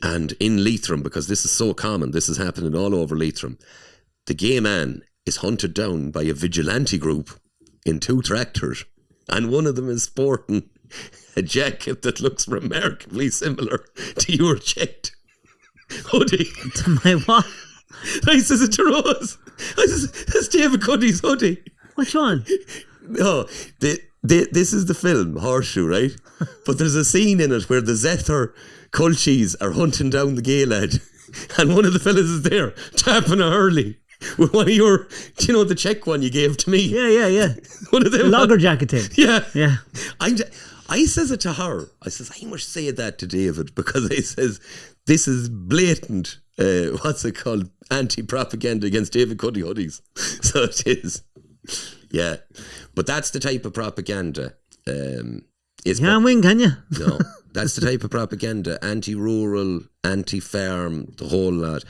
[SPEAKER 2] and in Leitrim, because this is so common, this is happening all over Leitrim, the gay man is hunted down by a vigilante group in 2 tractors, and one of them is sporting a jacket that looks remarkably similar to your checked hoodie.
[SPEAKER 1] To my what?
[SPEAKER 2] I says it to Rose. I says, that's David Cuddy's hoodie.
[SPEAKER 1] Which one?
[SPEAKER 2] No, this is the film, Horseshoe, right? But there's a scene in it where the Zethar Culchies are hunting down the gay lad, and one of the fellas is there tapping a hurley with one of your, do you know, the check one you gave to me?
[SPEAKER 1] Yeah.
[SPEAKER 2] One of them.
[SPEAKER 1] Logger jacket thing.
[SPEAKER 2] Yeah. I says it to her. I says, I must say that to David, because I says, this is blatant, what's it called, anti-propaganda against David Cuddy hoodies. So it is. Yeah. But that's the type of propaganda.
[SPEAKER 1] You can't win, can you?
[SPEAKER 2] No. That's the type of propaganda. Anti-rural, anti-farm, the whole lot.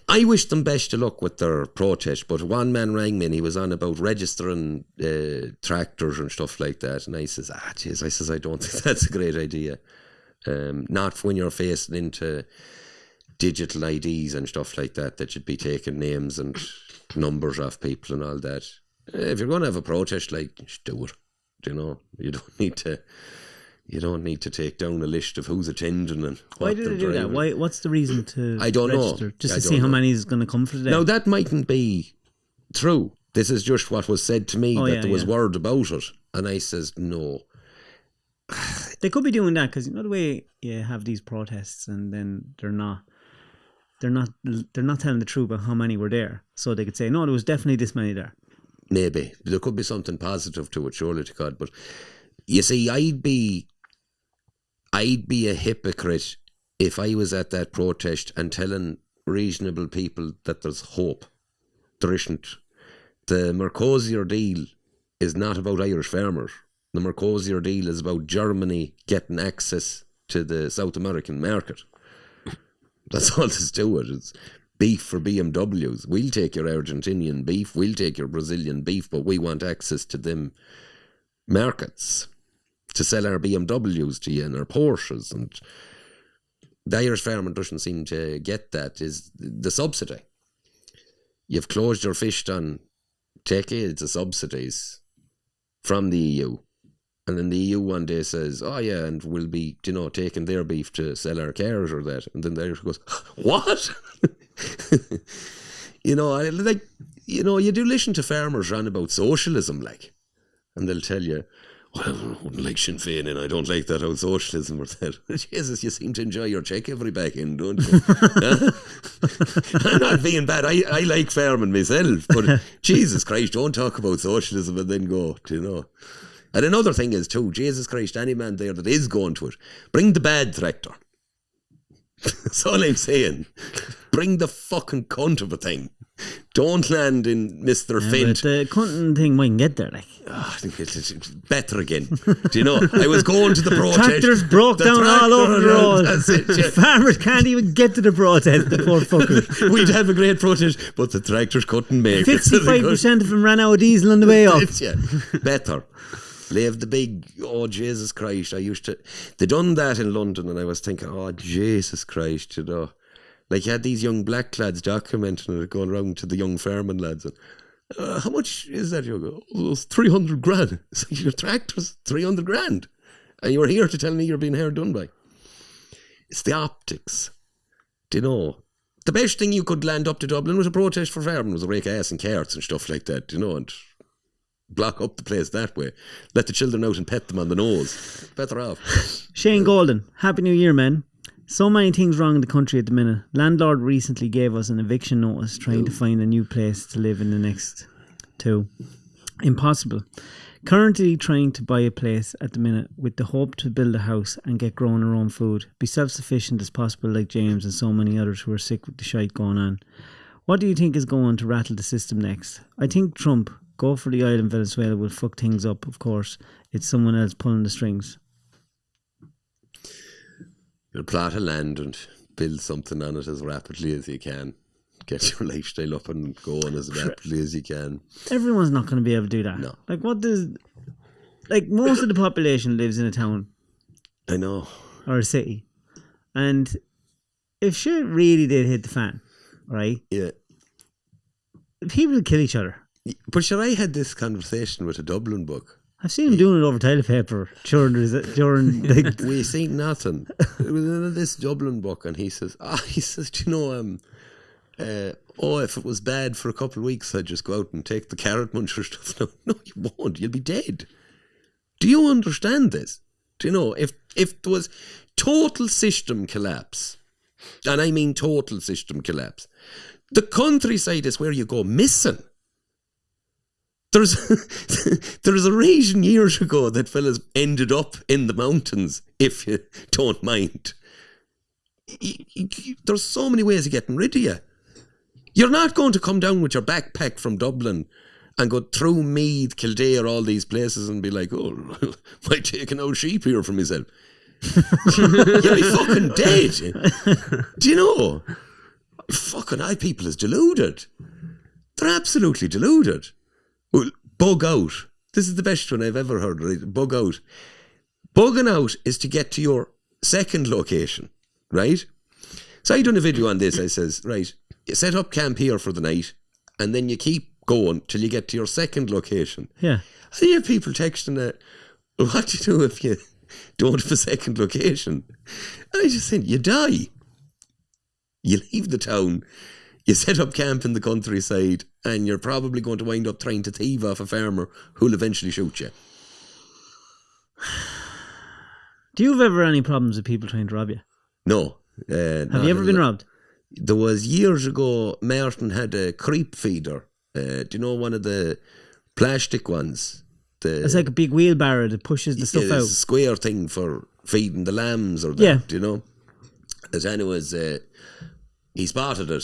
[SPEAKER 2] I wish them best of luck with their protest, but one man rang me and he was on about registering tractors and stuff like that, and I says, I don't think that's a great idea. Not when you're facing into digital IDs and stuff like that should be taking names and numbers off people and all that. If you're going to have a protest, like, just do it. You know, you don't need to take down a list of who's attending and what.
[SPEAKER 1] Why did they do that? Why? What's the reason to
[SPEAKER 2] I don't
[SPEAKER 1] register?
[SPEAKER 2] know.
[SPEAKER 1] Just to see how many is going to come for the day?
[SPEAKER 2] Now, that mightn't be true. This is just what was said to me, there was word about it. And I says, no.
[SPEAKER 1] They could be doing that because, you know, the way you have these protests and then they're not telling the truth about how many were there. So they could say, no, there was definitely this many there.
[SPEAKER 2] Maybe. There could be something positive to it, surely to God. But you see, I'd be a hypocrite if I was at that protest and telling reasonable people that there's hope. There isn't. The Mercosur deal is not about Irish farmers. The Mercosur deal is about Germany getting access to the South American market. That's all there's to it. It's beef for BMWs. We'll take your Argentinian beef, we'll take your Brazilian beef, but we want access to them markets to sell our BMWs to you and our Porsches. And the Irish farmer doesn't seem to get that, is the subsidy. You've closed your fist on take aids of subsidies from the EU. And then the EU one day says, oh yeah, and we'll be, you know, taking their beef to sell our cars or that. And then the Irish goes, what? You know, you do listen to farmers run about socialism, like, and they'll tell you, well, I wouldn't like Sinn Féin and I don't like that old socialism or that. Jesus, you seem to enjoy your check every back end, don't you? I'm not being bad. I like farming myself, but Jesus Christ, don't talk about socialism and then go, you know. And another thing is too, Jesus Christ, any man there that is going to it, bring the bad tractor. That's all I'm saying. Bring the fucking cunt of a thing. Don't land in Mr. Fint.
[SPEAKER 1] The cunting thing might get there, like.
[SPEAKER 2] Oh, I think it's better again. Do you know? I was going to the protest.
[SPEAKER 1] Tractors broke down all over the road.
[SPEAKER 2] That's it, yeah.
[SPEAKER 1] Farmers can't even get to the protest, the poor fuckers.
[SPEAKER 2] We'd have a great protest, but the tractors couldn't make
[SPEAKER 1] 55% of them ran out of diesel on the way up.
[SPEAKER 2] Yeah. Better. Leave the big, oh, Jesus Christ. They done that in London, and I was thinking, oh, Jesus Christ, you know. Like, you had these young black lads documenting it, going around to the young farming lads. And, how much is that? You go, oh, it's 300 grand. It's like, your tractor's 300 grand. And you're here to tell me you're being hair done by. It's the optics. Do you know? The best thing you could land up to Dublin was a protest for farming, was a rake ass and carts and stuff like that, you know, and block up the place that way. Let the children out and pet them on the nose. Better off.
[SPEAKER 1] Shane Golden, Happy New Year, man. So many things wrong in the country at the minute. Landlord recently gave us an eviction notice trying to find a new place to live in the next 2. Impossible. Currently trying to buy a place at the minute with the hope to build a house and get growing our own food. Be self-sufficient as possible like James and so many others who are sick with the shite going on. What do you think is going to rattle the system next? I think Trump, go for the oil in Venezuela, will fuck things up, of course. It's someone else pulling the strings.
[SPEAKER 2] You'll plot a land and build something on it as rapidly as you can. Get your lifestyle up and going as rapidly as you can.
[SPEAKER 1] Everyone's not going to be able to do that.
[SPEAKER 2] No.
[SPEAKER 1] Like, most of the population lives in a town.
[SPEAKER 2] I know.
[SPEAKER 1] Or a city. And if shit really did hit the fan, right?
[SPEAKER 2] Yeah.
[SPEAKER 1] People would kill each other.
[SPEAKER 2] But sure, I had this conversation with a Dublin book.
[SPEAKER 1] I've seen him doing it over toilet paper during like...
[SPEAKER 2] We seen nothing. It was in this Dublin book, and he says, do you know, if it was bad for a couple of weeks, I'd just go out and take the carrot muncher stuff. No, you won't. You'll be dead. Do you understand this? Do you know, if there was total system collapse, and I mean total system collapse, the countryside is where you go missing. There's a region years ago that fellas ended up in the mountains, if you don't mind. There's so many ways of getting rid of you. You're not going to come down with your backpack from Dublin and go through Meath, Kildare, all these places and be like, oh, might take an old sheep here for myself. You'll be fucking dead. Do you know? Fucking high people is deluded. They're absolutely deluded. Well, bug out. This is the best one I've ever heard. Right? Bug out. Bugging out is to get to your second location, right? So I done a video on this. I says, right, you set up camp here for the night, and then you keep going till you get to your second location.
[SPEAKER 1] Yeah.
[SPEAKER 2] I hear people texting that, what do you do if you don't have a second location? And I just said, you die. You leave the town, you set up camp in the countryside, and you're probably going to wind up trying to thieve off a farmer who'll eventually shoot you.
[SPEAKER 1] Do you have ever any problems with people trying to rob you?
[SPEAKER 2] No.
[SPEAKER 1] Have you ever been robbed?
[SPEAKER 2] There was years ago, Martin had a creep feeder. Do you know one of the plastic ones?
[SPEAKER 1] It's like a big wheelbarrow that pushes the stuff out.
[SPEAKER 2] It's a square thing for feeding the lambs or that, do you know? As anyways, he spotted it.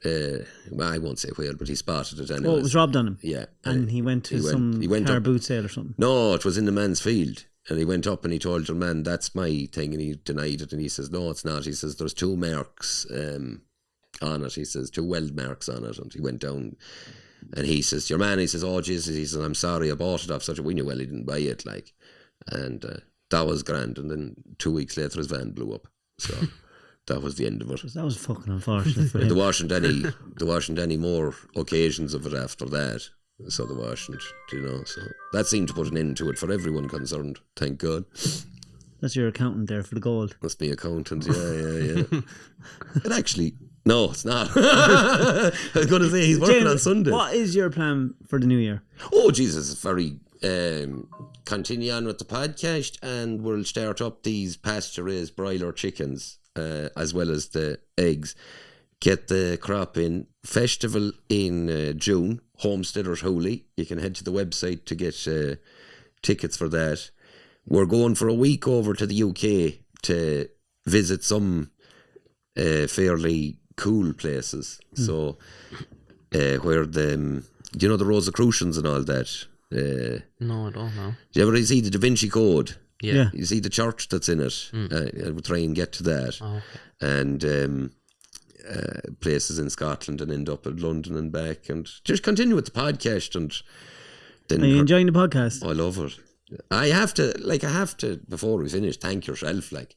[SPEAKER 2] I won't say where, but he spotted it anyway.
[SPEAKER 1] Oh, it was robbed on him?
[SPEAKER 2] Yeah.
[SPEAKER 1] And he went to some car boot sale or something?
[SPEAKER 2] No, it was in the man's field. And he went up and he told the man, that's my thing. And he denied it. And he says, no, it's not. He says, there's 2 marks on it. He says, 2 weld marks on it. And he went down and he says, your man, he says, oh, Jesus, he says, I'm sorry, I bought it off such a we knew well he didn't buy it. Like, and that was grand. And then 2 weeks later, his van blew up. So that was the end of it.
[SPEAKER 1] That was fucking unfortunate for him.
[SPEAKER 2] There wasn't any more occasions of it after that. So there wasn't, you know. So that seemed to put an end to it for everyone concerned. Thank God.
[SPEAKER 1] That's your accountant there for the gold.
[SPEAKER 2] That's my accountant. Yeah. It actually, no, it's not. I was going to say he's working on Sunday.
[SPEAKER 1] What is your plan for the new year?
[SPEAKER 2] Oh Jesus, it's very. Continue on with the podcast, and we'll start up these pasture-raised broiler chickens as well as the eggs. Get the crop in. Festival in June. Homesteaders Holy. You can head to the website to get tickets for that. We're going for a week over to the UK to visit some fairly cool places. So where the you know the Rosicrucians and all that.
[SPEAKER 3] No, I don't know.
[SPEAKER 2] Do you ever see the Da Vinci Code?
[SPEAKER 3] Yeah.
[SPEAKER 2] You see the church that's in it. We'll try and get to that.
[SPEAKER 3] Oh, okay.
[SPEAKER 2] And places in Scotland and end up at London and back, and just continue with the podcast. And then
[SPEAKER 1] are you enjoying the podcast?
[SPEAKER 2] I love it. I have to before we finish thank yourself, like,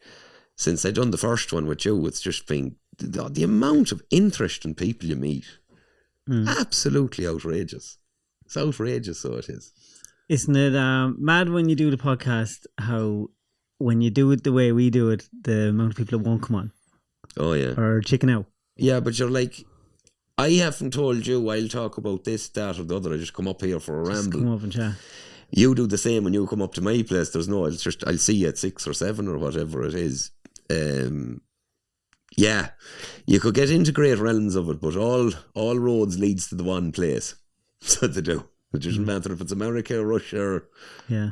[SPEAKER 2] since I done the first one with you, it's just been the amount of interesting people you meet. Absolutely outrageous. It's outrageous, so it is.
[SPEAKER 1] Isn't it mad when you do the podcast, how when you do it the way we do it, the amount of people that won't come on?
[SPEAKER 2] Oh yeah.
[SPEAKER 1] Or chicken out.
[SPEAKER 2] Yeah, but you're like, I haven't told you I'll talk about this, that or the other. I just come up here for a ramble.
[SPEAKER 1] Come up and chat.
[SPEAKER 2] You do the same when you come up to my place. There's no, I'll see you at 6 or 7 or whatever it is. Yeah, you could get into great realms of it, but all roads leads to the one place. So they do. It doesn't matter if it's America or Russia or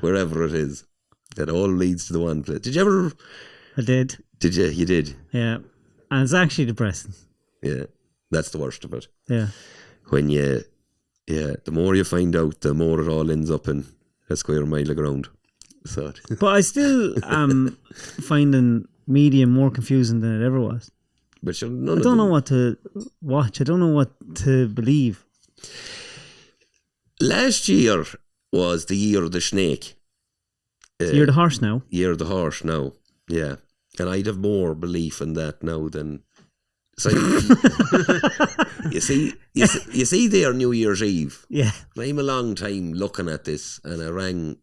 [SPEAKER 2] wherever it is. It all leads to the one place. Did you ever?
[SPEAKER 1] I did.
[SPEAKER 2] Did you? You did?
[SPEAKER 1] Yeah. And it's actually depressing.
[SPEAKER 2] Yeah. That's the worst of it.
[SPEAKER 1] Yeah.
[SPEAKER 2] When the more you find out, the more it all ends up in a square mile of ground. So.
[SPEAKER 1] But I still am finding media more confusing than it ever was.
[SPEAKER 2] But I
[SPEAKER 1] don't know what to watch. I don't know what to believe.
[SPEAKER 2] Last year was the year of the snake.
[SPEAKER 1] Year of the horse now.
[SPEAKER 2] Year of the horse now, yeah. And I'd have more belief in that now than... So, you see there New Year's Eve.
[SPEAKER 1] Yeah.
[SPEAKER 2] I'm a long time looking at this, and I rang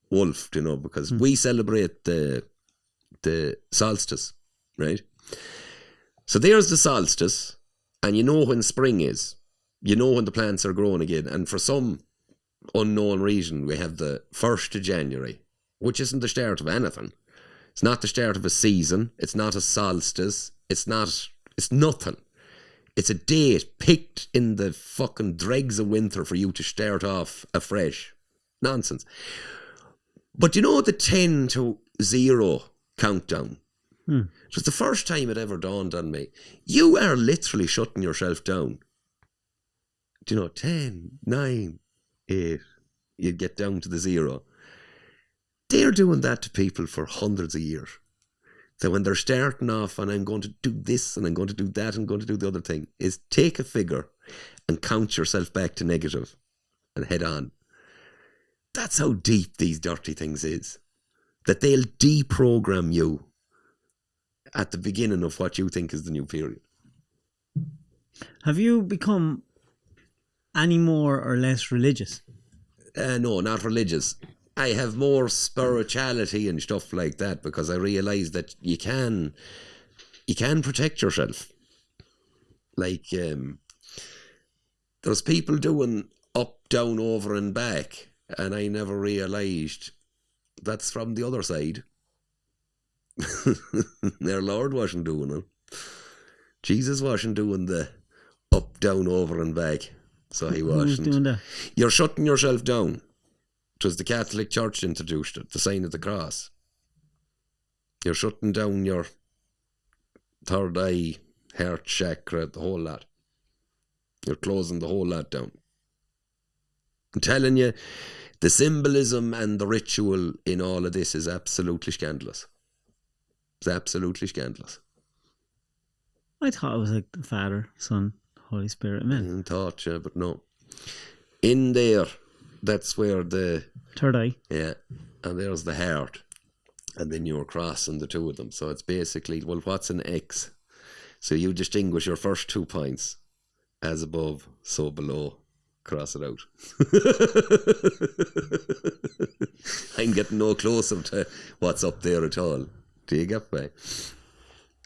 [SPEAKER 2] Wolf, because we celebrate the solstice, right? So there's the solstice, and you know when spring is. You know when the plants are growing again. And for some unknown reason, we have the 1st of January, which isn't the start of anything. It's not the start of a season. It's not a solstice. It's nothing. It's a date picked in the fucking dregs of winter for you to start off afresh. Nonsense. But you know the 10 to 0 countdown? It was the first time it ever dawned on me. You are literally shutting yourself down. 10, 9, 8, you get down to the 0. They're doing that to people for hundreds of years. So when they're starting off and I'm going to do this and I'm going to do that and I'm going to do the other thing, is take a figure and count yourself back to negative and head on. That's how deep these dirty things is. That they'll deprogram you at the beginning of what you think is the new period.
[SPEAKER 1] Have you become any more or less religious?
[SPEAKER 2] No, not religious. I have more spirituality and stuff like that because I realise that you can protect yourself. Like, there's people doing up, down, over and back, and I never realised that's from the other side. Their Lord wasn't doing it. Jesus wasn't doing the up, down, over and back. So he wasn't.
[SPEAKER 1] Who's doing that?
[SPEAKER 2] You're shutting yourself down. It was the Catholic Church introduced it, the sign of the cross. You're shutting down your third eye, heart chakra, the whole lot. You're closing the whole lot down. I'm telling you, the symbolism and the ritual in all of this is absolutely scandalous. It's absolutely scandalous.
[SPEAKER 1] I thought it was like the Father, Son, Holy Spirit, Amen.
[SPEAKER 2] Thought, yeah, but no. In there, that's where the...
[SPEAKER 1] Third eye.
[SPEAKER 2] Yeah, and there's the heart. And then you're crossing the two of them. So it's basically, well, what's an X? So you distinguish your first 2 points as above, so below. Cross it out. I'm getting no closer to what's up there at all. Do you get me?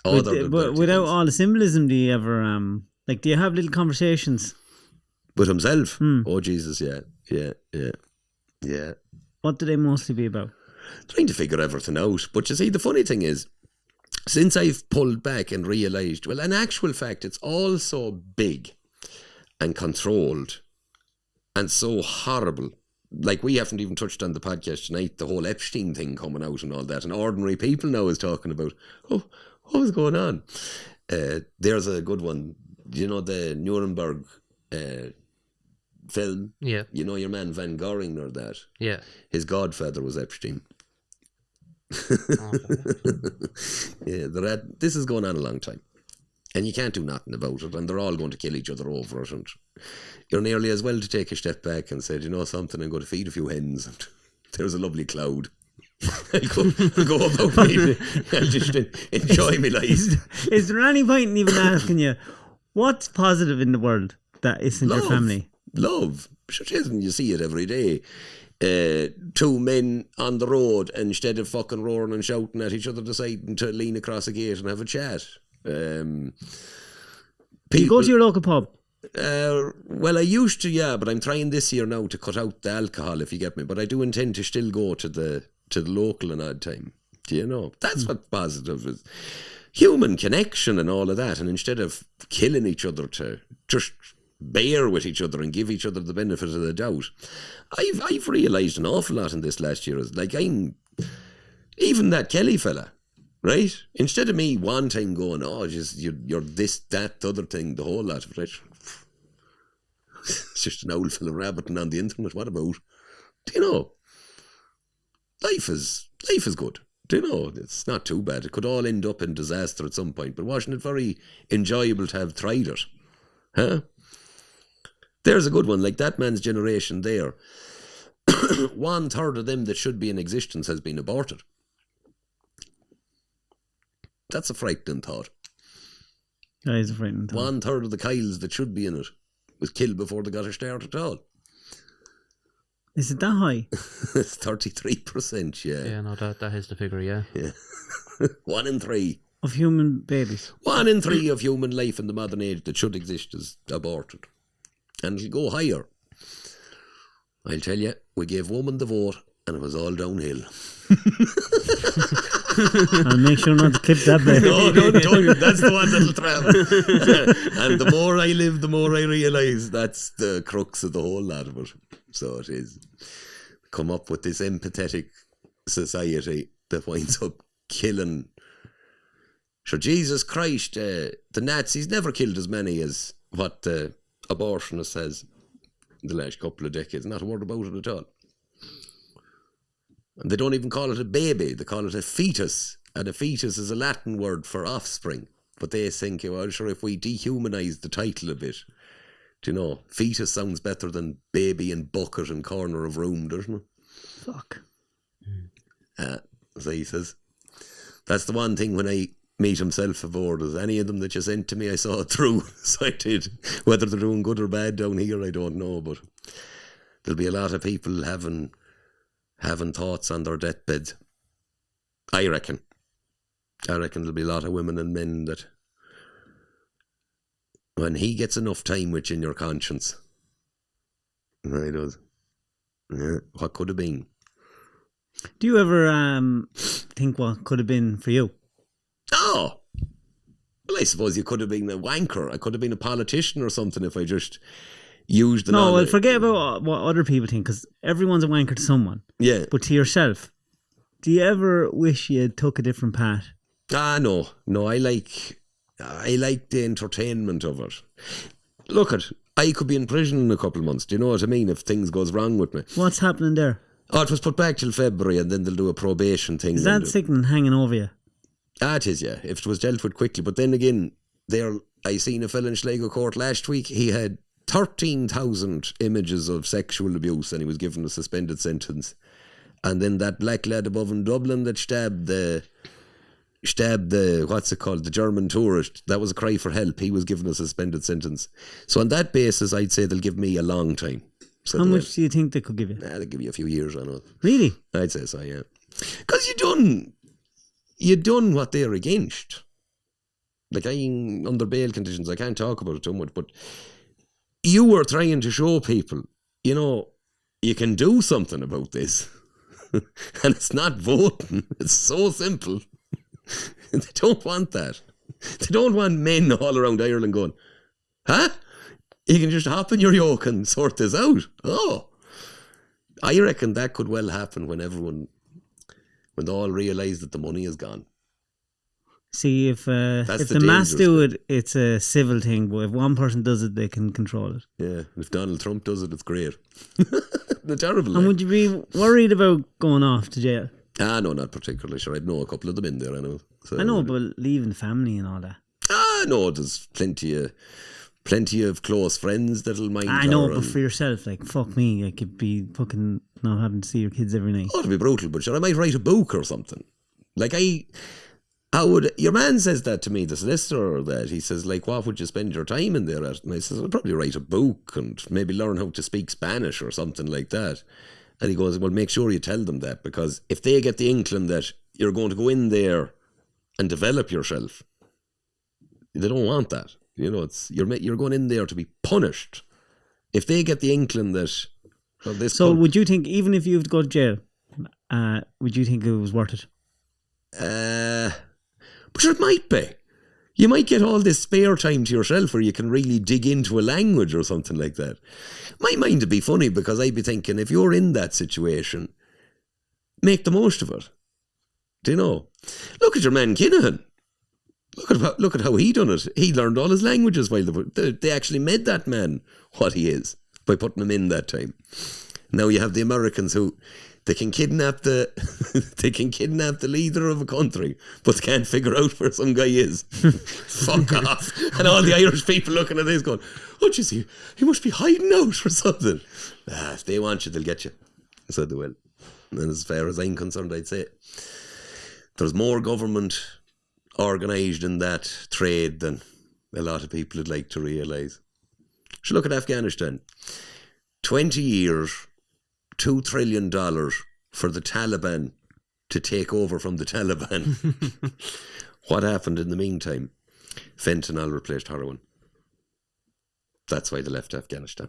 [SPEAKER 1] But without all the symbolism, do you ever do you have little conversations
[SPEAKER 2] with himself? Oh Jesus, yeah.
[SPEAKER 1] What do they mostly be about?
[SPEAKER 2] Trying to figure everything out. But you see, the funny thing is, since I've pulled back and realised, well, in actual fact, it's all so big and controlled and so horrible. Like, we haven't even touched on the podcast tonight, the whole Epstein thing coming out and all that. And ordinary people now is talking about, oh, what was going on? There's a good one. You know, the Nuremberg film?
[SPEAKER 3] Yeah.
[SPEAKER 2] You know your man Van Goring or that?
[SPEAKER 3] Yeah.
[SPEAKER 2] His godfather was Epstein. Yeah, this is going on a long time. And you can't do nothing about it, and they're all going to kill each other over it. And you're nearly as well to take a step back and say, you know something, I'm going to feed a few hens, and there's a lovely cloud. I'll go about me. I'll just enjoy my life.
[SPEAKER 1] Is there any point in even asking you, what's positive in the world that isn't your family?
[SPEAKER 2] Love. Sure it isn't. You see it every day. 2 men on the road, and instead of fucking roaring and shouting at each other, deciding to lean across a gate and have a chat.
[SPEAKER 1] You go to your local pub?
[SPEAKER 2] Well, I used to, yeah, but I'm trying this year now to cut out the alcohol, if you get me. But I do intend to still go to the local an odd time. Do you know? That's what positive is. Human connection and all of that. And instead of killing each other, to just bear with each other and give each other the benefit of the doubt. I've realised an awful lot in this last year. Like, even that Kelly fella, right? Instead of me one time going, oh, just you're this, that, the other thing, the whole lot of it, right? It's just an old fella rabbiting on the internet. What about? Do you know? Life is good. Do you know? It's not too bad. It could all end up in disaster at some point, but wasn't it very enjoyable to have tried it? Huh? There's a good one, like that man's generation there. 1/3 of them that should be in existence has been aborted. That's a frightening thought.
[SPEAKER 1] That is a frightening thought.
[SPEAKER 2] 1/3 of the Kyles that should be in it was killed before they got a start at all.
[SPEAKER 1] Is it that high?
[SPEAKER 2] It's 33%, yeah.
[SPEAKER 3] Yeah, no, that is the figure, yeah.
[SPEAKER 2] 1 in 3.
[SPEAKER 1] Of human babies?
[SPEAKER 2] 1 in 3 of human life in the modern age that should exist is aborted. And it'll go higher. I'll tell you, we gave women the vote and it was all downhill.
[SPEAKER 1] I'll make sure not to clip that bit.
[SPEAKER 2] No, don't. That's the one that'll travel. And the more I live, the more I realise that's the crux of the whole lot of it. So it is. Come up with this empathetic society that winds up killing. Sure, Jesus Christ, the Nazis never killed as many as what the abortionist says in the last couple of decades. Not a word about it at all. And they don't even call it a baby, they call it a fetus. And a fetus is a Latin word for offspring. But they think, well, sure, if we dehumanise the title a bit, do you know, fetus sounds better than baby and bucket and corner of room, doesn't it?
[SPEAKER 1] Fuck.
[SPEAKER 2] So he says, that's the one thing when I meet himself aboard, is any of them that you sent to me, I saw it through. So I did. Whether they're doing good or bad down here, I don't know, but there'll be a lot of people having thoughts on their deathbeds. I reckon there'll be a lot of women and men that when he gets enough time with you in your conscience, he does. Yeah, what could have been?
[SPEAKER 1] Do you ever think what could have been for you?
[SPEAKER 2] Oh, well, I suppose you could have been a wanker. I could have been a politician or something if I just used the
[SPEAKER 1] No, well, forget about what other people think, because everyone's a wanker to someone.
[SPEAKER 2] Yeah.
[SPEAKER 1] But to yourself, do you ever wish you took a different path?
[SPEAKER 2] No. I like the entertainment of it. Look I could be in prison in a couple of months. Do you know what I mean? If things goes wrong with me.
[SPEAKER 1] What's happening there?
[SPEAKER 2] Oh, it was put back till February, and then they'll do a probation thing.
[SPEAKER 1] Is that sickening hanging over you?
[SPEAKER 2] It is, yeah. If it was dealt with quickly. But then again, I seen a fella in Sligo Court last week. He had 13,000 images of sexual abuse, and he was given a suspended sentence. And then that black lad above in Dublin that stabbed the what's it called, the German tourist, that was a cry for help. He was given a suspended sentence. So on that basis, I'd say they'll give me a long time. So
[SPEAKER 1] how much do you think they could give you?
[SPEAKER 2] They'll give you a few years, I know.
[SPEAKER 1] Really?
[SPEAKER 2] I'd say so, yeah. Because you done what they're against. Like, I'm under bail conditions, I can't talk about it too much, but you were trying to show people, you know, you can do something about this. And it's not voting. It's so simple. They don't want that. They don't want men all around Ireland going, huh? You can just hop in your yoke and sort this out. Oh, I reckon that could well happen when they all realise that the money is gone.
[SPEAKER 1] See, if the mass do it, it's a civil thing, but if one person does it, they can control it.
[SPEAKER 2] Yeah, if Donald Trump does it, it's great. They're terrible.
[SPEAKER 1] And would you be worried about going off to jail?
[SPEAKER 2] No, not particularly. Sure, I'd know a couple of them in there, I know. So,
[SPEAKER 1] I know, but leaving the family and all that.
[SPEAKER 2] No, there's plenty of close friends that'll mind.
[SPEAKER 1] I know, but for yourself, like, fuck me, I could be fucking not having to see your kids every night.
[SPEAKER 2] Oh, it'd be brutal, but sure, I might write a book or something. Like, your man says that to me, the solicitor, that he says, like, what would you spend your time in there at? And I says, I'd probably write a book and maybe learn how to speak Spanish or something like that. And he goes, well, make sure you tell them that, because if they get the inkling that you're going to go in there and develop yourself, they don't want that. You know, you're going in there to be punished. If they get the inkling that... would you think, even if you have to go to jail, would you think it was worth it? But sure, it might be. You might get all this spare time to yourself where you can really dig into a language or something like that. My mind would be funny, because I'd be thinking, if you're in that situation, make the most of it. Do you know? Look at your man Kinahan. Look at how he done it. He learned all his languages while they actually made that man what he is by putting him in that time. Now you have the Americans who they can kidnap the leader of a country, but they can't figure out where some guy is. Fuck off! And all the Irish people looking at this going, "What you see? He must be hiding out or something." If they want you, they'll get you. So they will. And as far as I'm concerned, I'd say there's more government organised in that trade than a lot of people would like to realise. So look at Afghanistan. 20 years, $2 trillion for the Taliban to take over from the Taliban. What happened in the meantime? Fentanyl replaced heroin. That's why they left Afghanistan.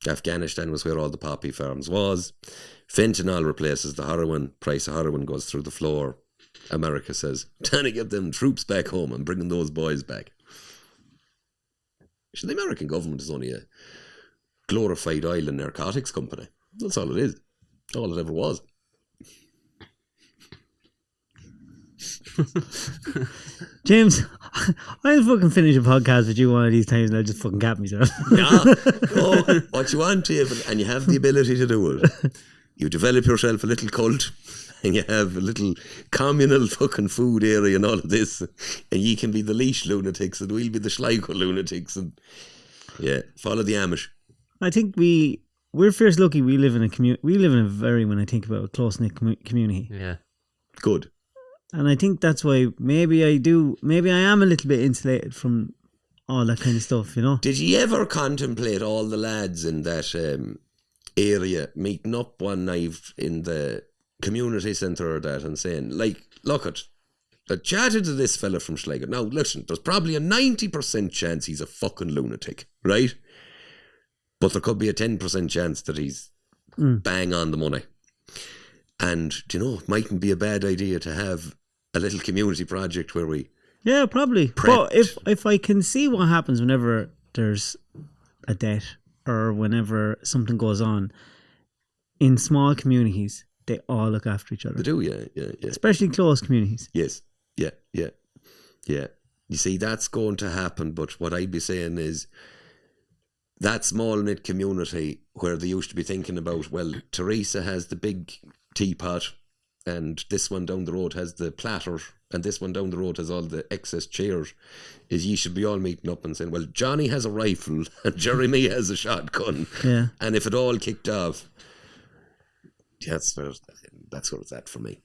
[SPEAKER 2] Afghanistan was where all the poppy farms was. Fentanyl replaces the heroin. Price of heroin goes through the floor. America says, time to get them troops back home and bringing those boys back. So the American government is only a glorified oil and narcotics company. That's all it is. All it ever was.
[SPEAKER 1] James, I'll fucking finish a podcast with you one of these times and I'll just fucking gap myself.
[SPEAKER 2] No, what you want, David, and you have the ability to do it. You develop yourself a little cult and you have a little communal fucking food area and all of this, and you can be the leash lunatics and we'll be the Schleicher lunatics, and yeah, follow the Amish. I
[SPEAKER 1] think we're first lucky we live in a very, when I think about a close-knit community.
[SPEAKER 3] Yeah.
[SPEAKER 2] Good.
[SPEAKER 1] And I think that's why maybe I am a little bit insulated from all that kind of stuff, you know.
[SPEAKER 2] Did you ever contemplate all the lads in that area meeting up one night in the community centre or that and saying, like, look I chatted to this fella from Schleicher. Now listen, there's probably a 90% chance he's a fucking lunatic, right? But there could be a 10% chance that he's bang on the money. And, you know, it mightn't be a bad idea to have a little community project where we...
[SPEAKER 1] Yeah, probably. But if I can see what happens whenever there's a death or whenever something goes on, in small communities, they all look after each other.
[SPEAKER 2] They do, yeah.
[SPEAKER 1] Especially close communities.
[SPEAKER 2] Yes, yeah. You see, that's going to happen, but what I'd be saying is that small-knit community where they used to be thinking about, well, Teresa has the big teapot and this one down the road has the platter and this one down the road has all the excess chairs, is you should be all meeting up and saying, well, Johnny has a rifle and Jeremy has a shotgun.
[SPEAKER 1] Yeah.
[SPEAKER 2] And if it all kicked off, that's where it's at for me.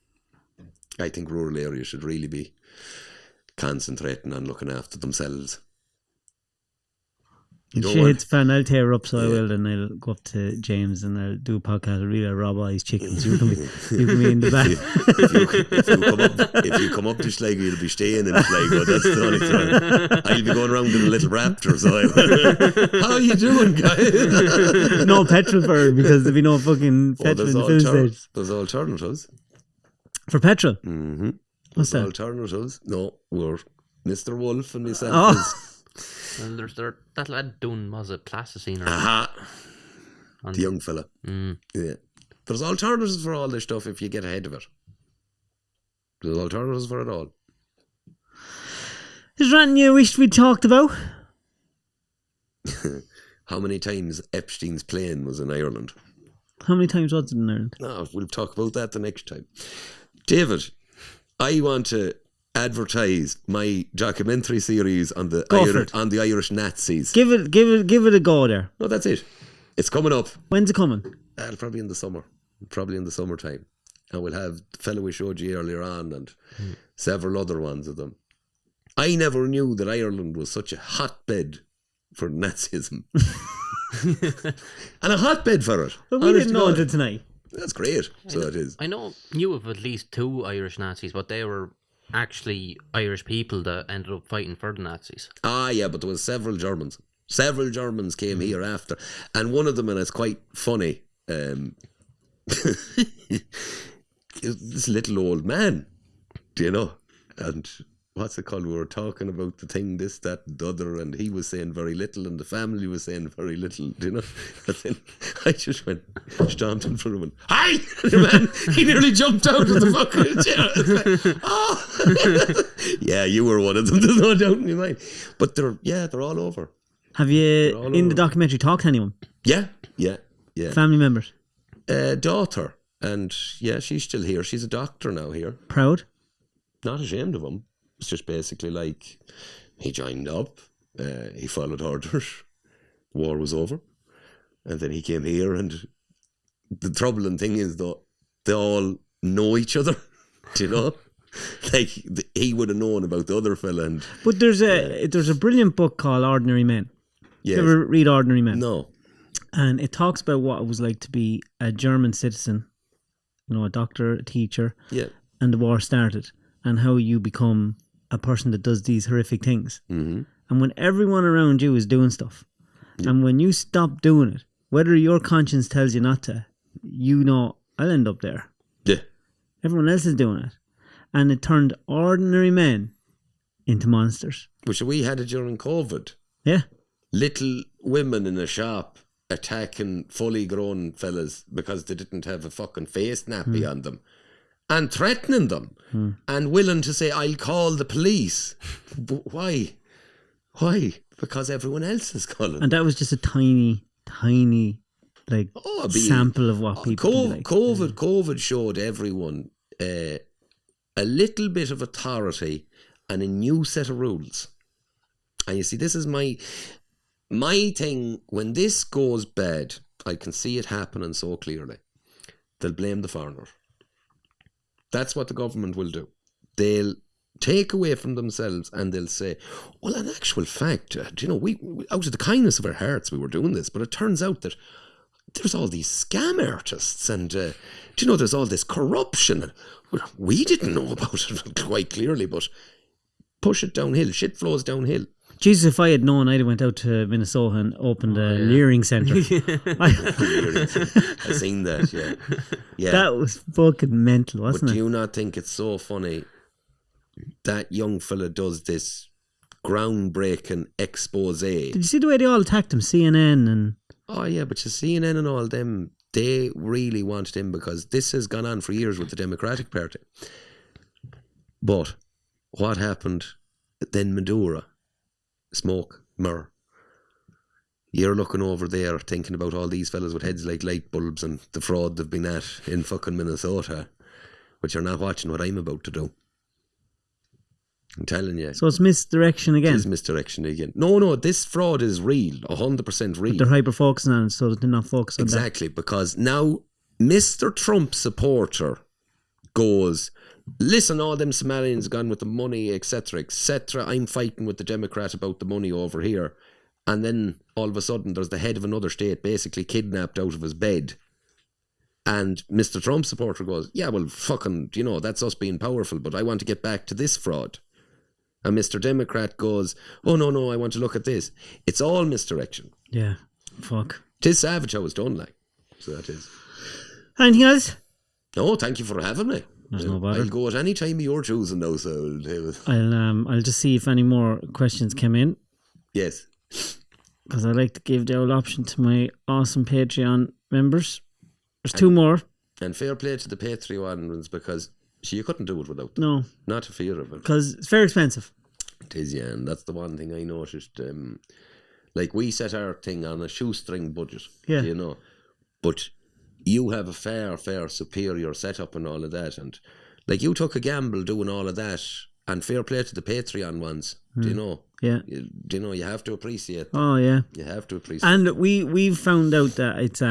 [SPEAKER 2] I think rural areas should really be concentrating on looking after themselves.
[SPEAKER 1] It's fun. I'll tear up, so I will, and I'll go up to James and I'll do a podcast. I'll really rob all these chickens. You can be in the back.
[SPEAKER 2] If you come up to Sligo, you'll be staying in Sligo. That's the only thing. I'll be going around in a little raptor. So how are you doing, guys?
[SPEAKER 1] No petrol for it, because there'll be no fucking petrol in the filling station.
[SPEAKER 2] There's alternatives.
[SPEAKER 1] For petrol?
[SPEAKER 2] Mm-hmm.
[SPEAKER 1] What's that?
[SPEAKER 2] Alternatives? No, we're Mr. Wolf and myself.
[SPEAKER 3] Well, there's that lad doing, was it plasticine or
[SPEAKER 2] the young fella. Yeah. There's alternatives for all this stuff if you get ahead of it. There's alternatives for it all.
[SPEAKER 1] Is there anything you wished we talked about?
[SPEAKER 2] How many times Epstein's plane was in Ireland?
[SPEAKER 1] How many times was it in Ireland?
[SPEAKER 2] No, we'll talk about that the next time. David, I want to advertise my documentary series on the Irish Nazis.
[SPEAKER 1] Give it a go there.
[SPEAKER 2] No, that's it. It's coming up.
[SPEAKER 1] When's it coming?
[SPEAKER 2] Probably in the summer. Probably in the summertime. And we'll have the fellow we showed you earlier on and several other ones of them. I never knew that Ireland was such a hotbed for Nazism. And a hotbed for it.
[SPEAKER 1] But we didn't know until tonight.
[SPEAKER 2] That's great. It is.
[SPEAKER 3] I knew of at least 2 Irish Nazis, but they were actually Irish people that ended up fighting for the Nazis.
[SPEAKER 2] Yeah, but there was several Germans. Several Germans came here after, and one of them, and it's quite funny, this little old man, do you know, and what's it called? We were talking about the thing, this, that, and the other, and he was saying very little, and the family was saying very little, you know. And then I just stomped in front of him. Hi! And the man, he nearly jumped out of the fucking chair. Like, oh! Yeah, you were one of them, there's no doubt in my mind. But they're all over.
[SPEAKER 1] Have you, in the documentary, talked to anyone?
[SPEAKER 2] Yeah.
[SPEAKER 1] Family members?
[SPEAKER 2] Daughter. And yeah, she's still here. She's a doctor now here.
[SPEAKER 1] Proud?
[SPEAKER 2] Not ashamed of him. It's just basically like he joined up, he followed orders, war was over, and then he came here. And the troubling thing is, though, they all know each other, do you know? Like he would have known about the other fella. But
[SPEAKER 1] there's a brilliant book called Ordinary Men.
[SPEAKER 2] Yes.
[SPEAKER 1] You ever read Ordinary Men?
[SPEAKER 2] No.
[SPEAKER 1] And it talks about what it was like to be a German citizen, you know, a doctor, a teacher, and the war started, and how you become a person that does these horrific things.
[SPEAKER 2] Mm-hmm.
[SPEAKER 1] And when everyone around you is doing stuff, and when you stop doing it, whether your conscience tells you not to, you know, I'll end up there.
[SPEAKER 2] Yeah.
[SPEAKER 1] Everyone else is doing it. And it turned ordinary men into monsters.
[SPEAKER 2] Which we had it during COVID.
[SPEAKER 1] Yeah.
[SPEAKER 2] Little women in a shop attacking fully grown fellas because they didn't have a fucking face nappy on them, and threatening them, and willing to say, I'll call the police. But why? Because everyone else is calling.
[SPEAKER 1] And that was just a tiny like sample of what people do. Like.
[SPEAKER 2] COVID showed everyone a little bit of authority and a new set of rules. And you see, this is my thing. When this goes bad, I can see it happening so clearly. They'll blame the foreigner. That's what the government will do. They'll take away from themselves and they'll say, well, in actual fact, you know, we out of the kindness of our hearts we were doing this, but it turns out that there's all these scam artists and do you know, there's all this corruption. We didn't know about it quite clearly, but push it downhill. Shit flows downhill.
[SPEAKER 1] Jesus, if I had known, I'd have went out to Minnesota and opened a Leering Centre.
[SPEAKER 2] I've seen that, yeah.
[SPEAKER 1] That was fucking mental, wasn't it?
[SPEAKER 2] But do you not think it's so funny that young fella does this groundbreaking expose?
[SPEAKER 1] Did you see the way they all attacked him? CNN and...
[SPEAKER 2] Oh yeah, but you CNN and all them, they really wanted him because this has gone on for years with the Democratic Party. But what happened then? Maduro, smoke, mirror. You're looking over there thinking about all these fellas with heads like light bulbs and the fraud they've been at in fucking Minnesota, but you're not watching what I'm about to do. I'm telling you.
[SPEAKER 1] So it's misdirection again?
[SPEAKER 2] It is misdirection again. No, this fraud is real, 100% real.
[SPEAKER 1] But they're hyper-focusing on it so that they're not focused on
[SPEAKER 2] exactly, because now Mr. Trump supporter goes, listen, all them Somalians gone with the money, etc., etc. I'm fighting with the Democrat about the money over here. And then all of a sudden there's the head of another state basically kidnapped out of his bed. And Mr. Trump supporter goes, yeah, well, fucking, you know, that's us being powerful, but I want to get back to this fraud. And Mr. Democrat goes, oh, no, I want to look at this. It's all misdirection.
[SPEAKER 1] Yeah, fuck.
[SPEAKER 2] 'Tis savage how it's done, like. So that is.
[SPEAKER 1] Anything else?
[SPEAKER 2] No, thank you for having me.
[SPEAKER 1] There's no bother.
[SPEAKER 2] I'll go at any time you're choosing now, so
[SPEAKER 1] I'll just see if any more questions come in.
[SPEAKER 2] Yes.
[SPEAKER 1] Because I like to give the old option to my awesome Patreon members. There's two more.
[SPEAKER 2] And fair play to the Patreon ones because you couldn't do it without them.
[SPEAKER 1] No.
[SPEAKER 2] Not a fear of it.
[SPEAKER 1] Because it's very expensive.
[SPEAKER 2] It is, yeah. And that's the one thing I noticed. Like we set our thing on a shoestring budget.
[SPEAKER 1] Yeah.
[SPEAKER 2] You know. But you have a fair superior setup and all of that. And like you took a gamble doing all of that. And fair play to the Patreon ones. Do you know?
[SPEAKER 1] Yeah.
[SPEAKER 2] Do you know, you have to appreciate them.
[SPEAKER 1] Oh, yeah.
[SPEAKER 2] You have to appreciate
[SPEAKER 1] and them. We've found out that it's...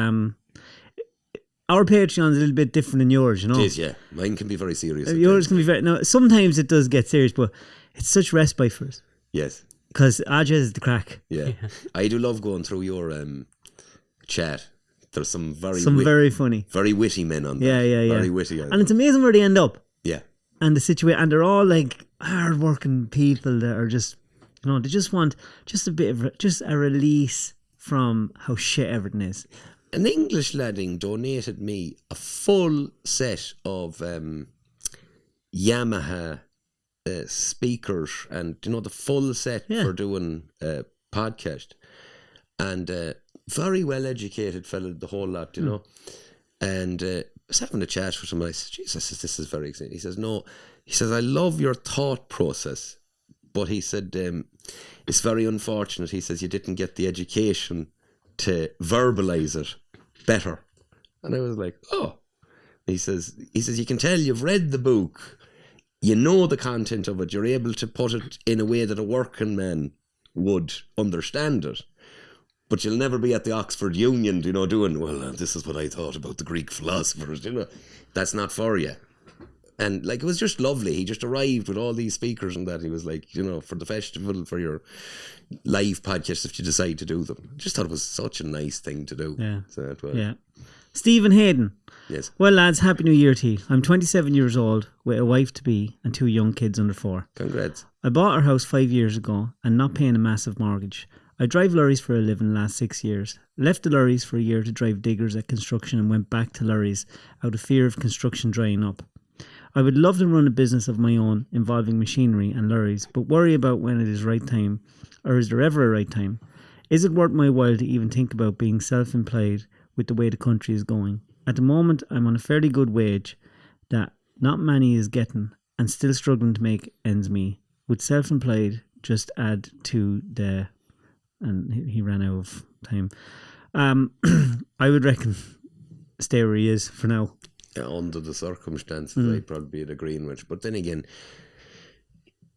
[SPEAKER 1] Our Patreon's a little bit different than yours, you know.
[SPEAKER 2] It is, yeah. Mine can be very serious.
[SPEAKER 1] Yours can be very... No, sometimes it does get serious, but it's such respite for us.
[SPEAKER 2] Yes.
[SPEAKER 1] Because Ajay is the crack.
[SPEAKER 2] Yeah. I do love going through your chat. There's some very
[SPEAKER 1] funny,
[SPEAKER 2] very witty men on there.
[SPEAKER 1] Yeah.
[SPEAKER 2] Very witty.
[SPEAKER 1] And it's amazing where they end up.
[SPEAKER 2] Yeah.
[SPEAKER 1] And the situation, and they're all like hard-working people that are just, you know, they just want just a bit of just a release from how shit everything is.
[SPEAKER 2] An English ladding donated me a full set of Yamaha speakers and, you know, the full set for doing a podcast. And very well educated fella, the whole lot, you know. And I was having a chat with him, and I said, Jesus, this is very exciting. He says, no, he says, I love your thought process, but he said, it's very unfortunate. He says, you didn't get the education to verbalise it better. And I was like, oh. He says, you can tell you've read the book, you know the content of it, you're able to put it in a way that a working man would understand it. But you'll never be at the Oxford Union, you know, doing, well, this is what I thought about the Greek philosophers, you know. That's not for you. And, like, it was just lovely. He just arrived with all these speakers and that. He was like, you know, for the festival, for your live podcast, if you decide to do them. I just thought it was such a nice thing to do.
[SPEAKER 1] Yeah.
[SPEAKER 2] So it was.
[SPEAKER 1] Yeah. Stephen Hayden.
[SPEAKER 2] Yes.
[SPEAKER 1] Well, lads, Happy New Year to you. I'm 27 years old with a wife-to-be and 2 young kids under 4.
[SPEAKER 2] Congrats.
[SPEAKER 1] I bought our house 5 years ago and not paying a massive mortgage. I drive lorries for a living the last 6 years. Left the lorries for a year to drive diggers at construction and went back to lorries out of fear of construction drying up. I would love to run a business of my own involving machinery and lorries, but worry about when it is right time, or is there ever a right time? Is it worth my while to even think about being self-employed with the way the country is going? At the moment, I'm on a fairly good wage that not many is getting and still struggling to make ends meet. Would self-employed just add to the... And he ran out of time. I would reckon stay where he is for now.
[SPEAKER 2] Yeah, under the circumstances, I'd probably be in agreement. But then again,